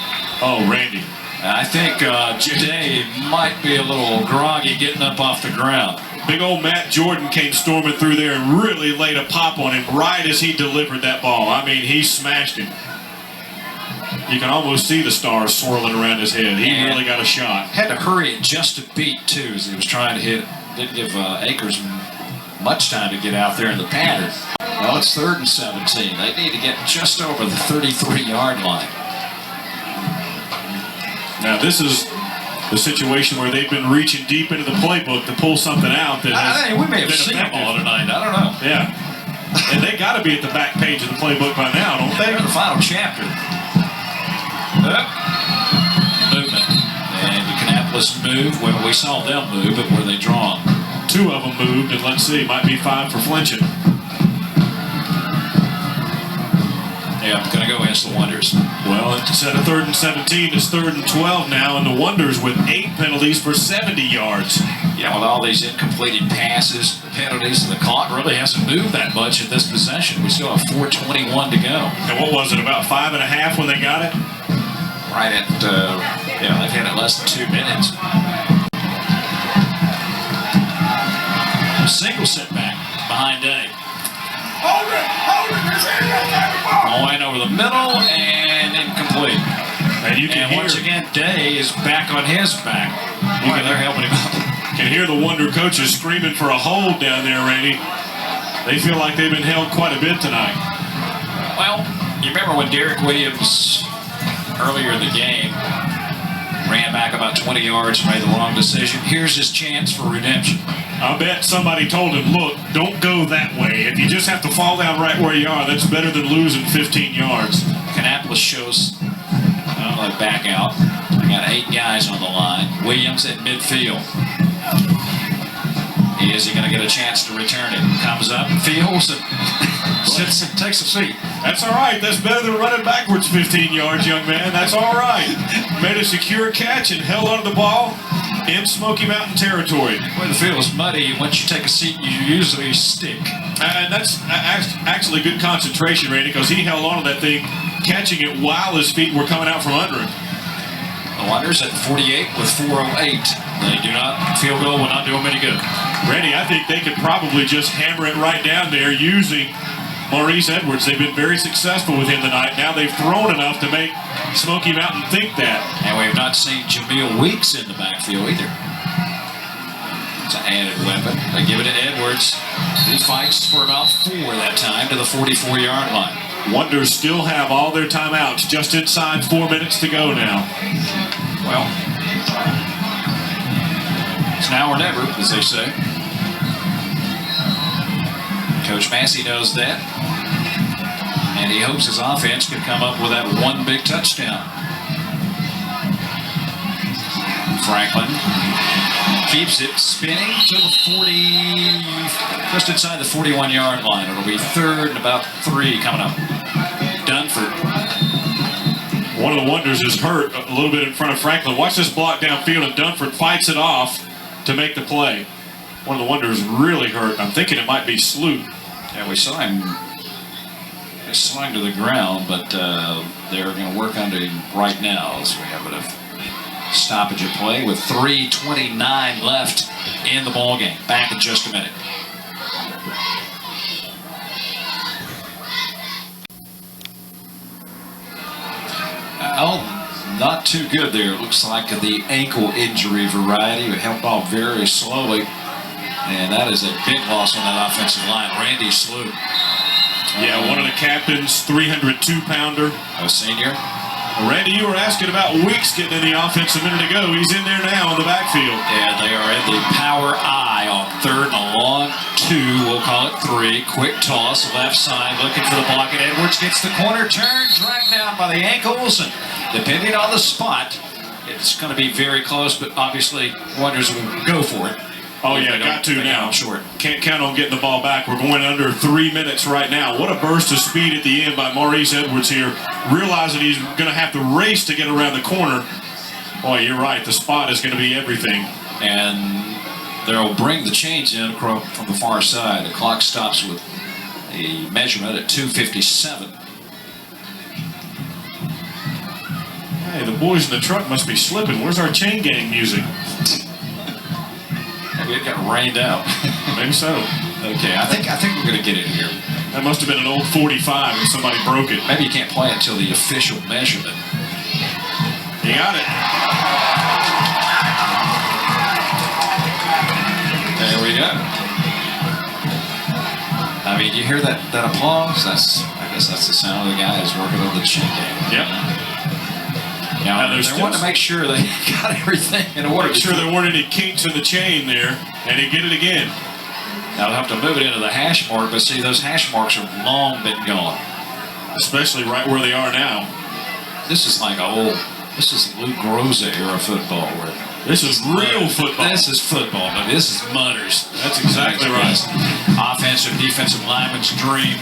Oh, Randy. I think Jade might be a little groggy getting up off the ground. Big old Matt Jordan came storming through there and really laid a pop on him right as he delivered that ball. I mean, he smashed him. You can almost see the stars swirling around his head. He really got a shot. Had to hurry it just a beat, too, as he was trying to hit. Didn't give Akers much time to get out there in the pattern. Well, it's 3rd and 17. They need to get just over the 33-yard line. Now, this is the situation where they've been reaching deep into the playbook to pull something out that has we may have been seen them effective. all tonight. I don't know. Yeah. And they got to be at the back page of the playbook by now, don't they? They're in the final chapter. Movement. And Kannapolis moved. Well, we saw them move, but were they drawn? 2 of them moved, and let's see, might be 5 for flinching. Yeah, I'm going to go against the Wonders. Well, instead of 3rd and 17, it's 3rd and 12 now, and the Wonders with 8 penalties for 70 yards. Yeah, with all these incompleted passes, the penalties, the clock really hasn't moved that much in this possession. We still have 4:21 to go. And what was it, about 5.5 when they got it? Right at, yeah, they've had it less than 2 minutes. Single setback behind Day. Going over the middle and incomplete. And you can hear, once again, Day is back on his back. Boy, they're helping him out. Can hear the Wonder coaches screaming for a hold down there, Randy. They feel like they've been held quite a bit tonight. Well, you remember when Derek Williams earlier in the game ran back about 20 yards and made the wrong decision? Here's his chance for redemption. I bet somebody told him, look, don't go that way. If you just have to fall down right where you are, that's better than losing 15 yards. Kannapolis shows, they back out. They got 8 guys on the line. Williams at midfield. Is he going to get a chance to return it? Comes up, feels, and sits and takes a seat. That's all right. That's better than running backwards 15 yards, young man. That's all right. Made a secure catch and held onto the ball in Smoky Mountain territory. When the field is muddy, once you take a seat, you usually stick. And that's actually good concentration, Randy, because he held on to that thing, catching it while his feet were coming out from under him. The Wonders at 48 with 4:08. They do not, field goal will not do them any good. Randy, I think they could probably just hammer it right down there using Maurice Edwards. They've been very successful with him tonight. Now they've thrown enough to make Smoky Mountain think that. And we have not seen Jameel Weeks in the backfield either. It's an added weapon. They give it to Edwards. He fights for about 4 that time to the 44-yard line. Wonders still have all their timeouts just inside 4 minutes to go now. Well, it's now or never, as they say. Coach Massey knows that. And he hopes his offense can come up with that one big touchdown. Franklin keeps it spinning to the 40, just inside the 41-yard line. It'll be 3rd and about 3 coming up. Dunford. One of the Wonders is hurt a little bit in front of Franklin. Watch this block downfield, and Dunford fights it off to make the play. One of the Wonders really hurt. I'm thinking it might be Sloot. Yeah, we saw him slung to the ground, but they're going to work on him right now as we have a stoppage of play with 3:29 left in the ball game. Back in just a minute. Oh, not too good there. It looks like the ankle injury variety. It helped off very slowly, and that is a big loss on that offensive line. Randy Sloot. Yeah, one of the captains, 302-pounder. A senior. Randy, you were asking about Weeks getting in the offense a minute ago. He's in there now in the backfield. Yeah, they are in the power I on 3rd and long 2. We'll call it 3. Quick toss, left side, looking for the block. And Edwards gets the corner turn, dragged down by the ankles. And depending on the spot, it's going to be very close, but obviously Wonders will go for it. Oh, yeah, got to now. Short. Can't count on getting the ball back. We're going under 3 minutes right now. What a burst of speed at the end by Maurice Edwards here, realizing he's going to have to race to get around the corner. Boy, you're right. The spot is going to be everything. And they'll bring the chains in from the far side. The clock stops with a measurement at 2:57. Hey, the boys in the truck must be slipping. Where's our chain gang music? Maybe it got rained out. Maybe so. Okay, I think we're going to get it here. That must have been an old 45 and somebody broke it. Maybe you can't play until the official measurement. You got it. There we go. I mean, you hear that applause? I guess that's the sound of the guy who's working on the chain gang. Yep. Now, they want to make sure they got everything in order. Make sure there weren't any kinks in the chain there, and he get it again. Now they'll have to move it into the hash mark, but see, those hash marks have long been gone. Especially right where they are now. This is like this is Luke Groza era football. This is real football. This is football, but this is mutters. That's exactly right. Offensive, defensive lineman's dream.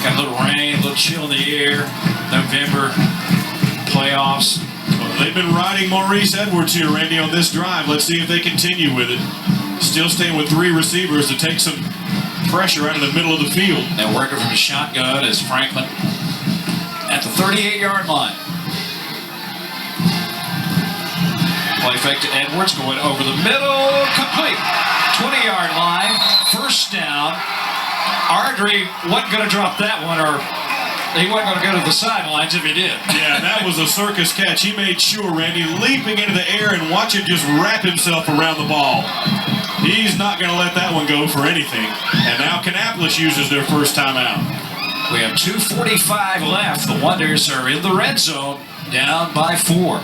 Got a little rain, a little chill in the air. November. Playoffs. Well, they've been riding Maurice Edwards here, Randy, on this drive. Let's see if they continue with it. Still staying with 3 receivers to take some pressure out of the middle of the field. They're working from the shotgun as Franklin at the 38-yard line. Play fake to Edwards, going over the middle, complete. 20-yard line, first down. Ardrey wasn't going to drop that one, or he wasn't going to go to the sidelines if he did. Yeah, that was a circus catch. He made sure, Randy, leaping into the air and watch it just wrap himself around the ball. He's not going to let that one go for anything. And now Kannapolis uses their first timeout. We have 2:45 left. The Wonders are in the red zone, down by 4.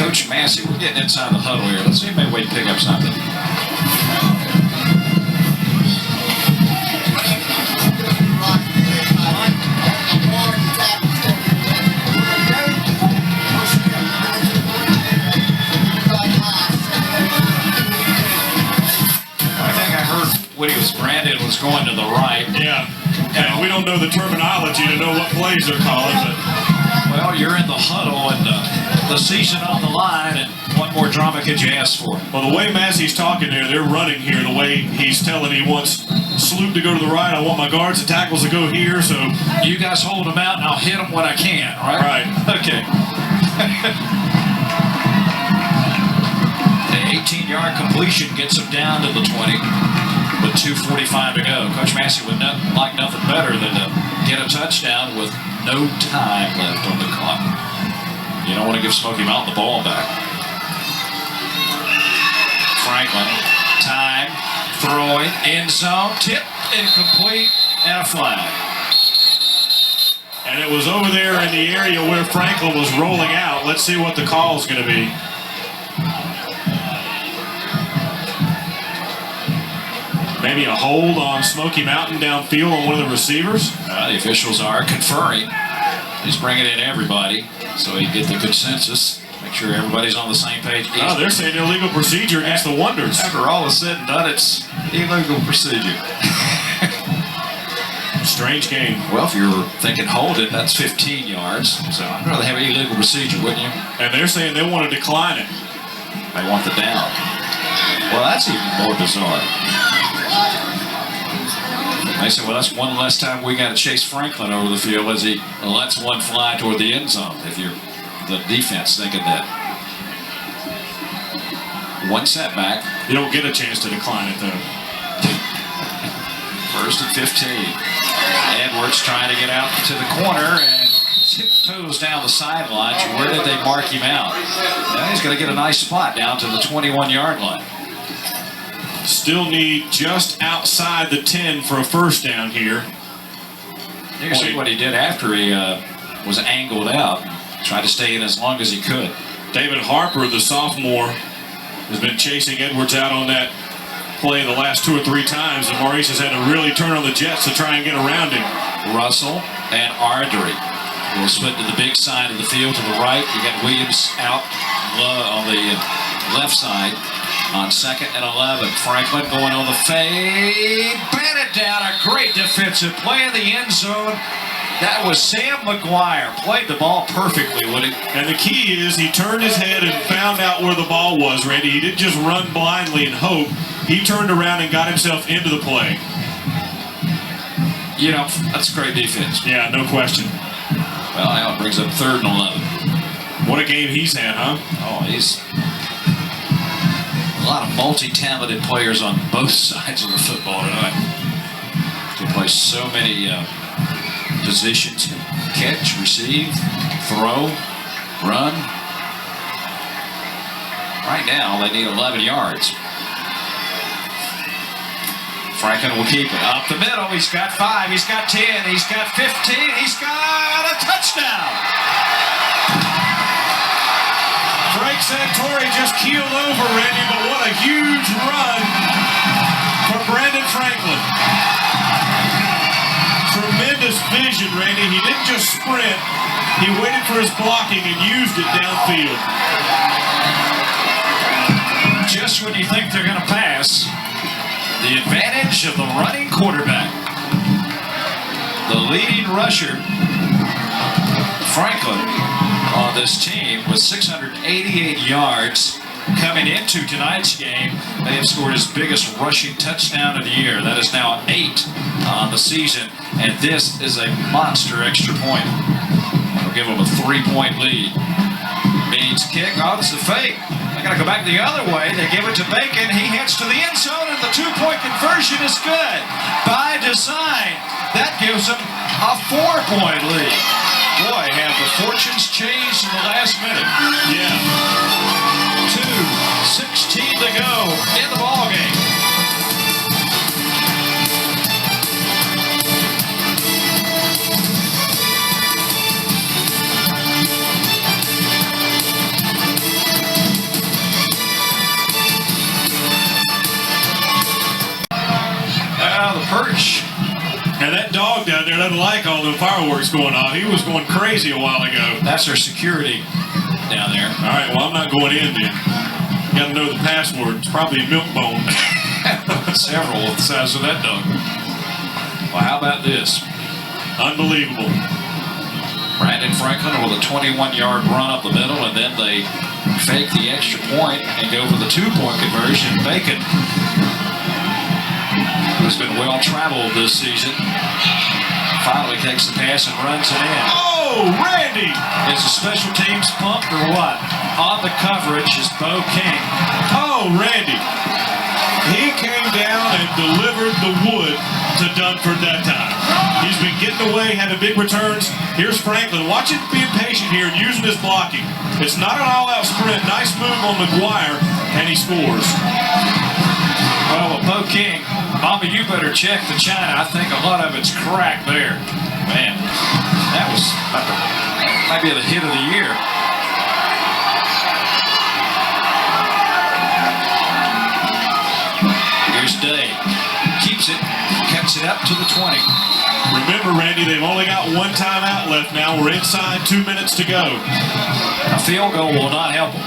Coach Massey, we're getting inside the huddle here. Let's see if maybe we can pick up something. Brandon was going to the right. Yeah. And we don't know the terminology to know what plays they're calling, but well, you're in the huddle and the season on the line, and what more drama could you ask for? Well, the way Massey's talking there, they're running here the way he's telling he wants Sloop to go to the right. I want my guards and tackles to go here, so you guys hold them out and I'll hit them when I can, right? Right. Okay. The 18-yard completion gets them down to the 20. With 2:45 to go. Coach Massey would like nothing better than to get a touchdown with no time left on the clock. You don't want to give Smoky Mt the ball back. Franklin, time, throwing, end zone, tip, incomplete, and a flag. And it was over there in the area where Franklin was rolling out. Let's see what the call is going to be. Maybe a hold on Smoky Mountain downfield on one of the receivers. The officials are conferring. He's bringing in everybody so he can get the consensus. Make Make sure everybody's on the same page. Oh, they're saying illegal procedure against the Wonders. After all is said and done, it's illegal procedure. Strange game. Well, if you're thinking hold it, that's 15 yards. So I'd rather have illegal procedure, wouldn't you? And they're saying they want to decline it. They want the down. Well, that's even more bizarre. They said, well, that's one less time we got to chase Franklin over the field as he lets one fly toward the end zone. If you're the defense thinking that. One setback. You don't get a chance to decline it, though. 1st and 15. Edwards trying to get out to the corner and tiptoes down the sidelines. Where did they mark him out? Now he's going to get a nice spot down to the 21-yard line. Still need just outside the 10 for a first down here. You can see what he did after he was angled out. Tried to stay in as long as he could. David Harper, the sophomore, has been chasing Edwards out on that play the last 2 or 3 times, and Maurice has had to really turn on the jets to try and get around him. Russell and Ardrey will split to the big side of the field to the right. You got Williams out on the left side on 2nd and 11. Franklin going on the fade. Batted down. A great defensive play in the end zone. That was Sam McGuire. Played the ball perfectly, Woody. And the key is he turned his head and found out where the ball was, Randy. He didn't just run blindly and hope. He turned around and got himself into the play. You know, that's great defense. Yeah, no question. Well, now it brings up 3rd and 11. What a game he's had, huh? Oh, he's a lot of multi-talented players on both sides of the football tonight. They play so many positions: catch, receive, throw, run. Right now, they need 11 yards. Franklin will keep it up the middle. He's got 5, he's got 10, he's got 15, he's got a touchdown. Frank Santori just keeled over, Randy, but what a huge run for Brandon Franklin. Tremendous vision, Randy. He didn't just sprint, he waited for his blocking and used it downfield. Just when you think they're going to pass, the advantage of the running quarterback. The leading rusher, Franklin, on this team with 688 yards coming into tonight's game. They have scored his biggest rushing touchdown of the year. That is now 8 on the season, and this is a monster extra point. It'll give them a 3-point lead. Means kick. Oh, this is a fake. They got to go back the other way. They give it to Bacon. He heads to the end zone, and the 2-point conversion is good. By design, that gives them a 4-point lead. Boy, have the fortunes changed in the last minute. Yeah. 2:16 to go in the ballgame. The perch. And that dog down there doesn't like all the fireworks going on. He was going crazy a while ago. That's their security down there. All right, well, I'm not going in then. Got to know the password. It's probably a milk bone. Several of the size of that dog. Well, how about this? Unbelievable. Brandon Franklin with a 21-yard run up the middle, and then they fake the extra point and go for the 2-point conversion. Bacon, who's been well-traveled this season, finally takes the pass and runs it in. Oh, Randy! Is the special teams pumped or what? On the coverage is Bo King. Oh, Randy. He came down and delivered the wood to Dunford that time. He's been getting away, having big returns. Here's Franklin. Watch him being patient here and using his blocking. It's not an all-out sprint. Nice move on McGuire, and he scores. Well, with Bo King, Bobby, you better check the china. I think a lot of it's cracked there. Man, that was maybe the hit of the year. Here's Day. Keeps it, cuts it up to the 20. Remember, Randy, they've only got one timeout left now. We're inside 2 minutes to go. A field goal will not help them.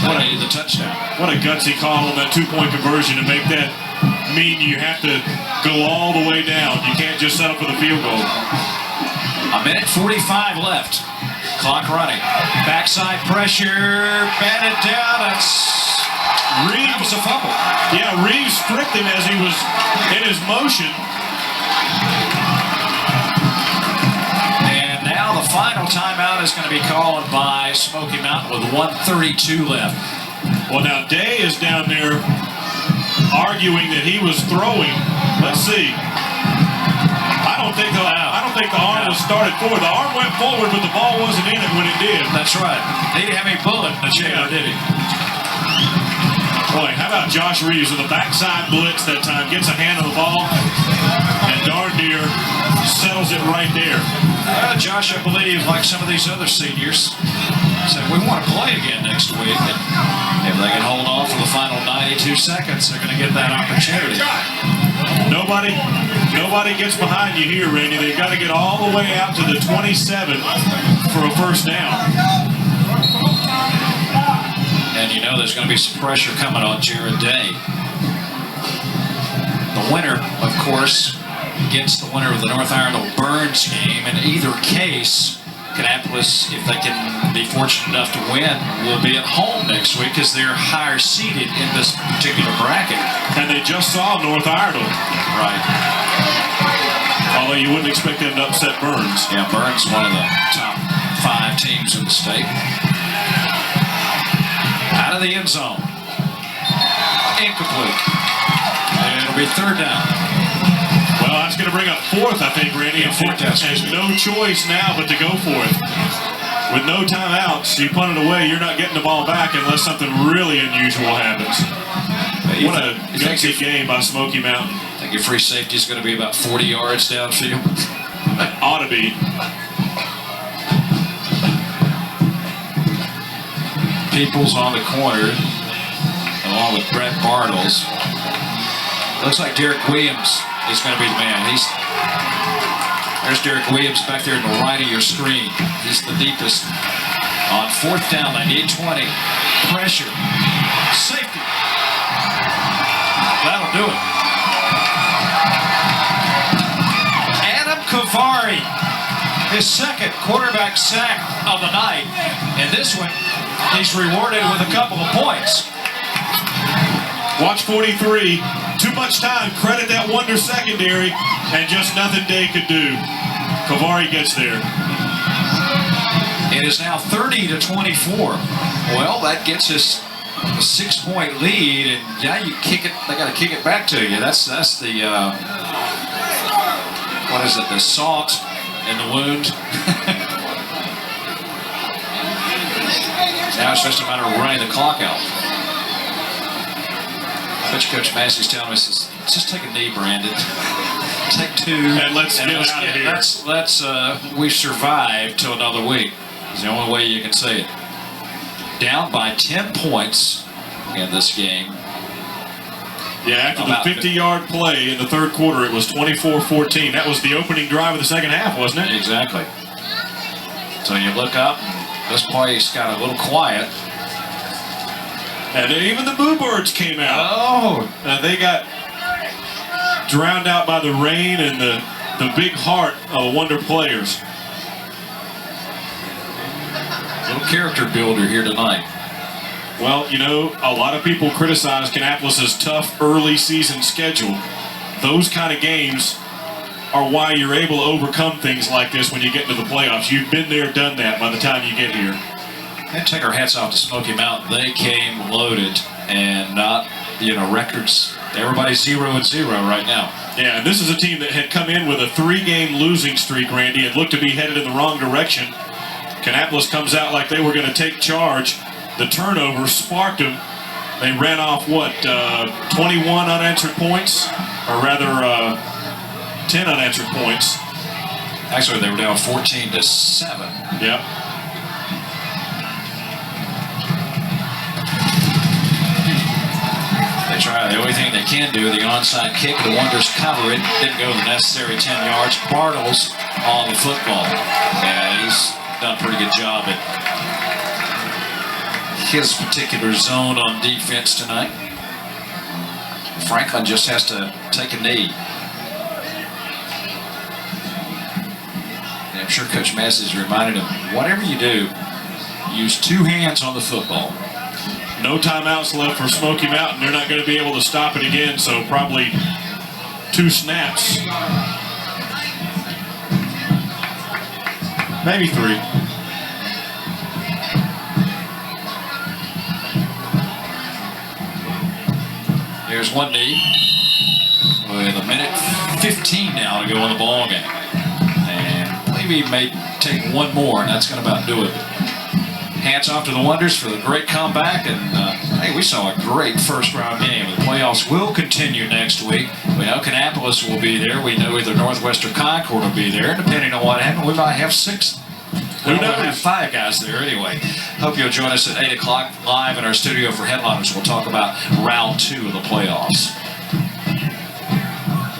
They needed the touchdown. What a gutsy call on that two-point conversion to make that mean you have to go all the way down. You can't just settle for the field goal. A minute 45 left. Clock running. Backside pressure. Batted down. That was a fumble. Yeah, Reeves stripped him as he was in his motion. And now the final timeout is going to be called by Smoky Mountain with 1:32 left. Well, now Day is down there arguing that he was throwing. Let's see. I don't think the arm was started forward. The arm went forward, but the ball wasn't in it when it did. That's right. He didn't have any bullet in the chamber, did he? Boy, how about Josh Reeves with a backside blitz that time? Gets a hand on the ball, and Darndeer settles it right there. Josh, I believe, like some of these other seniors, said we want to play again next week. And if they can hold on for the final 92 seconds, they're going to get that opportunity. Nobody gets behind you here, Randy. They've got to get all the way out to the 27 for a first down. And you know there's going to be some pressure coming on Jared Day. The winner, of course, gets the winner of the North Iredell Burns game. In either case, Kannapolis, if they can be fortunate enough to win, will be at home next week because they're higher seated in this particular bracket. And they just saw North Iredell. Right. Although you wouldn't expect them to upset Burns. Yeah, Burns, one of the top 5 teams in the state. Out of the end zone. Incomplete. And it'll be third down. Well, that's going to bring up fourth, I think, Randy. Yeah, fourth down. Has no choice now but to go for it. With no timeouts, you punt it away, you're not getting the ball back unless something really unusual happens. What a gutsy game by Smoky Mountain. I think your free safety is going to be about 40 yards downfield. Ought to be. Peoples on the corner, along with Brett Bartles. Looks like Derek Williams is going to be the man. There's Derek Williams back there in the right of your screen. He's the deepest. On fourth down, they need 20. Pressure. Safety. That'll do it. Adam Kavari, his second quarterback sack of the night. And this one, he's rewarded with a couple of points. Watch 43. Too much time. Credit that Wonder secondary, and just nothing Day could do. Kavari gets there. It is now 30-24. Well, that gets us a 6-point lead, and yeah, you kick it. They got to kick it back to you. That's the what is it? The salt in the wound. Now it's just a matter of running the clock out. Coach Massey's telling us, just take a knee, Brandon. Take 2. And let's get out of here. We survive till another week. It's the only way you can say it. Down by 10 points in this game. Yeah, after the 50-yard play in the third quarter, it was 24-14. That was the opening drive of the second half, wasn't it? Exactly. So you look up, this place got a little quiet. And even the Boo Birds came out. Oh! They got drowned out by the rain and the big heart of Wonder players. Little character builder here tonight. Well, you know, a lot of people criticize Kannapolis' tough early season schedule. Those kind of games are why you're able to overcome things like this when you get into the playoffs. You've been there, done that by the time you get here. And take our hats off to Smoky Mountain. They came loaded and not, records. Everybody's 0-0 right now. Yeah, and this is a team that had come in with a 3-game losing streak, Randy, and looked to be headed in the wrong direction. Kannapolis comes out like they were going to take charge. The turnover sparked them. They ran off, 21 unanswered points? Or rather, 10 unanswered points. Actually, they were down 14-7. Yep. They They try the only thing they can do, the onside kick. The Wonders cover it. Didn't go the necessary 10 yards. Bartles on the football. Yeah, he's done a pretty good job at his particular zone on defense tonight. Franklin just has to take a knee. And I'm sure Coach Massey's reminded him, whatever you do, use 2 hands on the football. No timeouts left for Smoky Mountain. They're not going to be able to stop it again, so probably 2 snaps. Maybe 3. There's one knee with 1:15 now to go in the ball game. And I believe he may take one more, and that's going to about do it. Hats off to the Wonders for the great comeback, and hey, we saw a great first-round game. The playoffs will continue next week. We know Kannapolis will be there. We know either Northwestern Concord will be there. Depending on what happens, we might have 6. We might have 5 guys there anyway. Hope you'll join us at 8 o'clock live in our studio for Headliners. We'll talk about round 2 of the playoffs.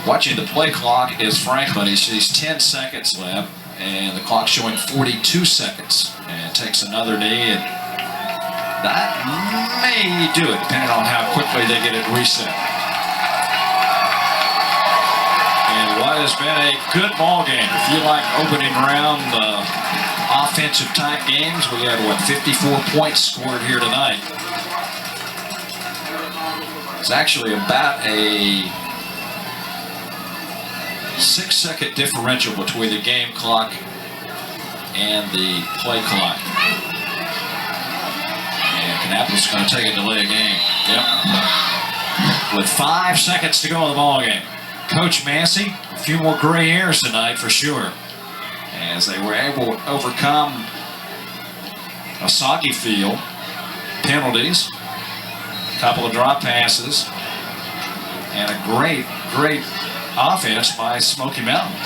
Watching the play clock is Franklin. He sees 10 seconds left, and the clock's showing 42 seconds. And takes another knee, and that may do it, depending on how quickly they get it reset. And what has been a good ball game. If you like opening round offensive type games, we had, 54 points scored here tonight. It's actually about a 6-second differential between the game clock and the play clock. And Kannapolis is going to take a delay of game. Yep. With 5 seconds to go in the ball game. Coach Massey, a few more gray hairs tonight for sure, as they were able to overcome a soggy field, penalties, a couple of drop passes, and a great offense by Smoky Mountain.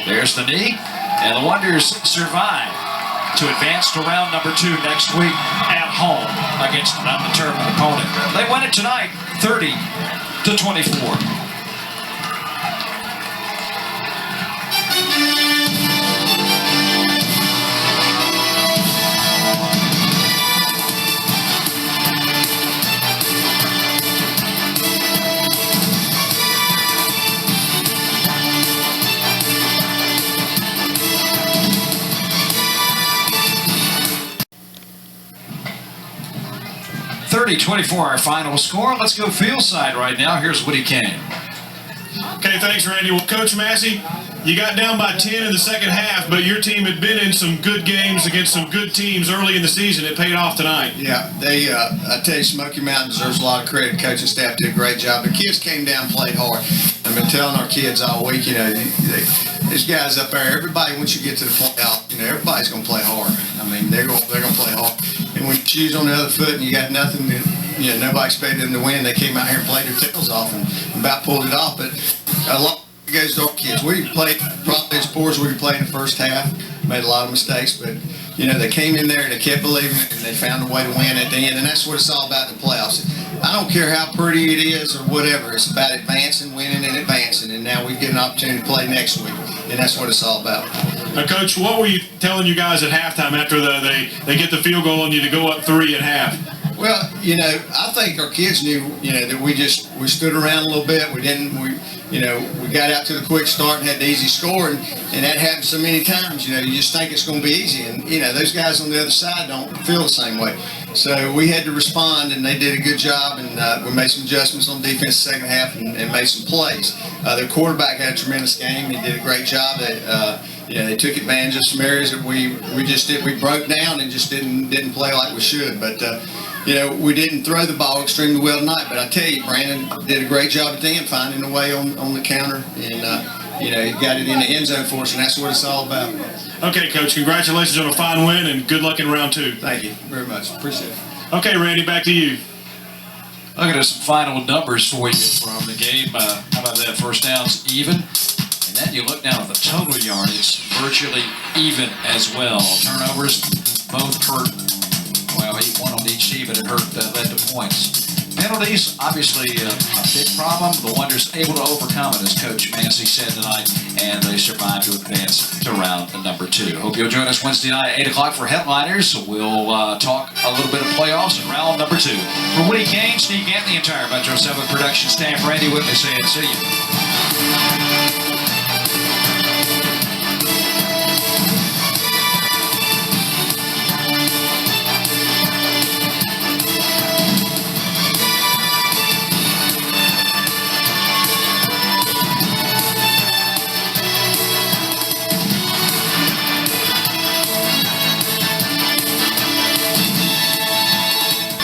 There's the knee. And the Wonders survive to advance to round number 2 next week at home against an undetermined opponent. They win it tonight, 30-24. 30-24 our final score. Let's go field side right now. Here's Woody Kane. Okay, thanks, Randy. Well, Coach Massey, you got down by 10 in the second half, but your team had been in some good games against some good teams early in the season. It paid off tonight. Yeah, I tell you, Smoky Mountain deserves a lot of credit. Coaching staff did a great job. The kids came down and played hard. I've been telling our kids all week, these guys up there, everybody, once you get to the playoff, everybody's going to play hard. I mean, they're going to play hard. And when you choose on the other foot and you got nothing, nobody expected them to win. They came out here and played their tails off and about pulled it off. But a lot of it goes to our kids. We played probably as poor as we played in the first half. Made a lot of mistakes, but they came in there and they kept believing it, and they found a way to win at the end. And that's what it's all about in the playoffs. I don't care how pretty it is or whatever. It's about advancing, winning, and advancing. And now we get an opportunity to play next week, and that's what it's all about. Now, Coach, what were you telling you guys at halftime after they get the field goal on you to go up 3 at half? Well, I think our kids knew, that we stood around a little bit. We got out to the quick start and had the easy score, and that happens so many times. You just think it's going to be easy, and those guys on the other side don't feel the same way. So we had to respond, and they did a good job, and we made some adjustments on defense second half and made some plays. Their quarterback had a tremendous game. He did a great job. They took advantage of some areas that we broke down and just didn't play like we should. But we didn't throw the ball extremely well tonight. But I tell you, Brandon did a great job at the end, finding a way on the counter, and he got it in the end zone for us, and that's what it's all about. Okay, Coach, congratulations on a fine win, and good luck in round 2. Thank you very much. Appreciate it. Okay, Randy, back to you. Looking at some final numbers for you from the game. How about that? First downs even. And then you look down at the total yardage, virtually even as well. Turnovers both hurt. Well, one on each team, but it hurt led to points. Penalties, obviously a big problem. The Wonders able to overcome it, as Coach Massey said tonight, and they survived to advance to round number 2. Hope you'll join us Wednesday night at 8 o'clock for Headliners. We'll talk a little bit of playoffs in round number 2. For Woody Kane, Steve Gant, the entire Metro 7 production staff, Randy Whitley saying see you.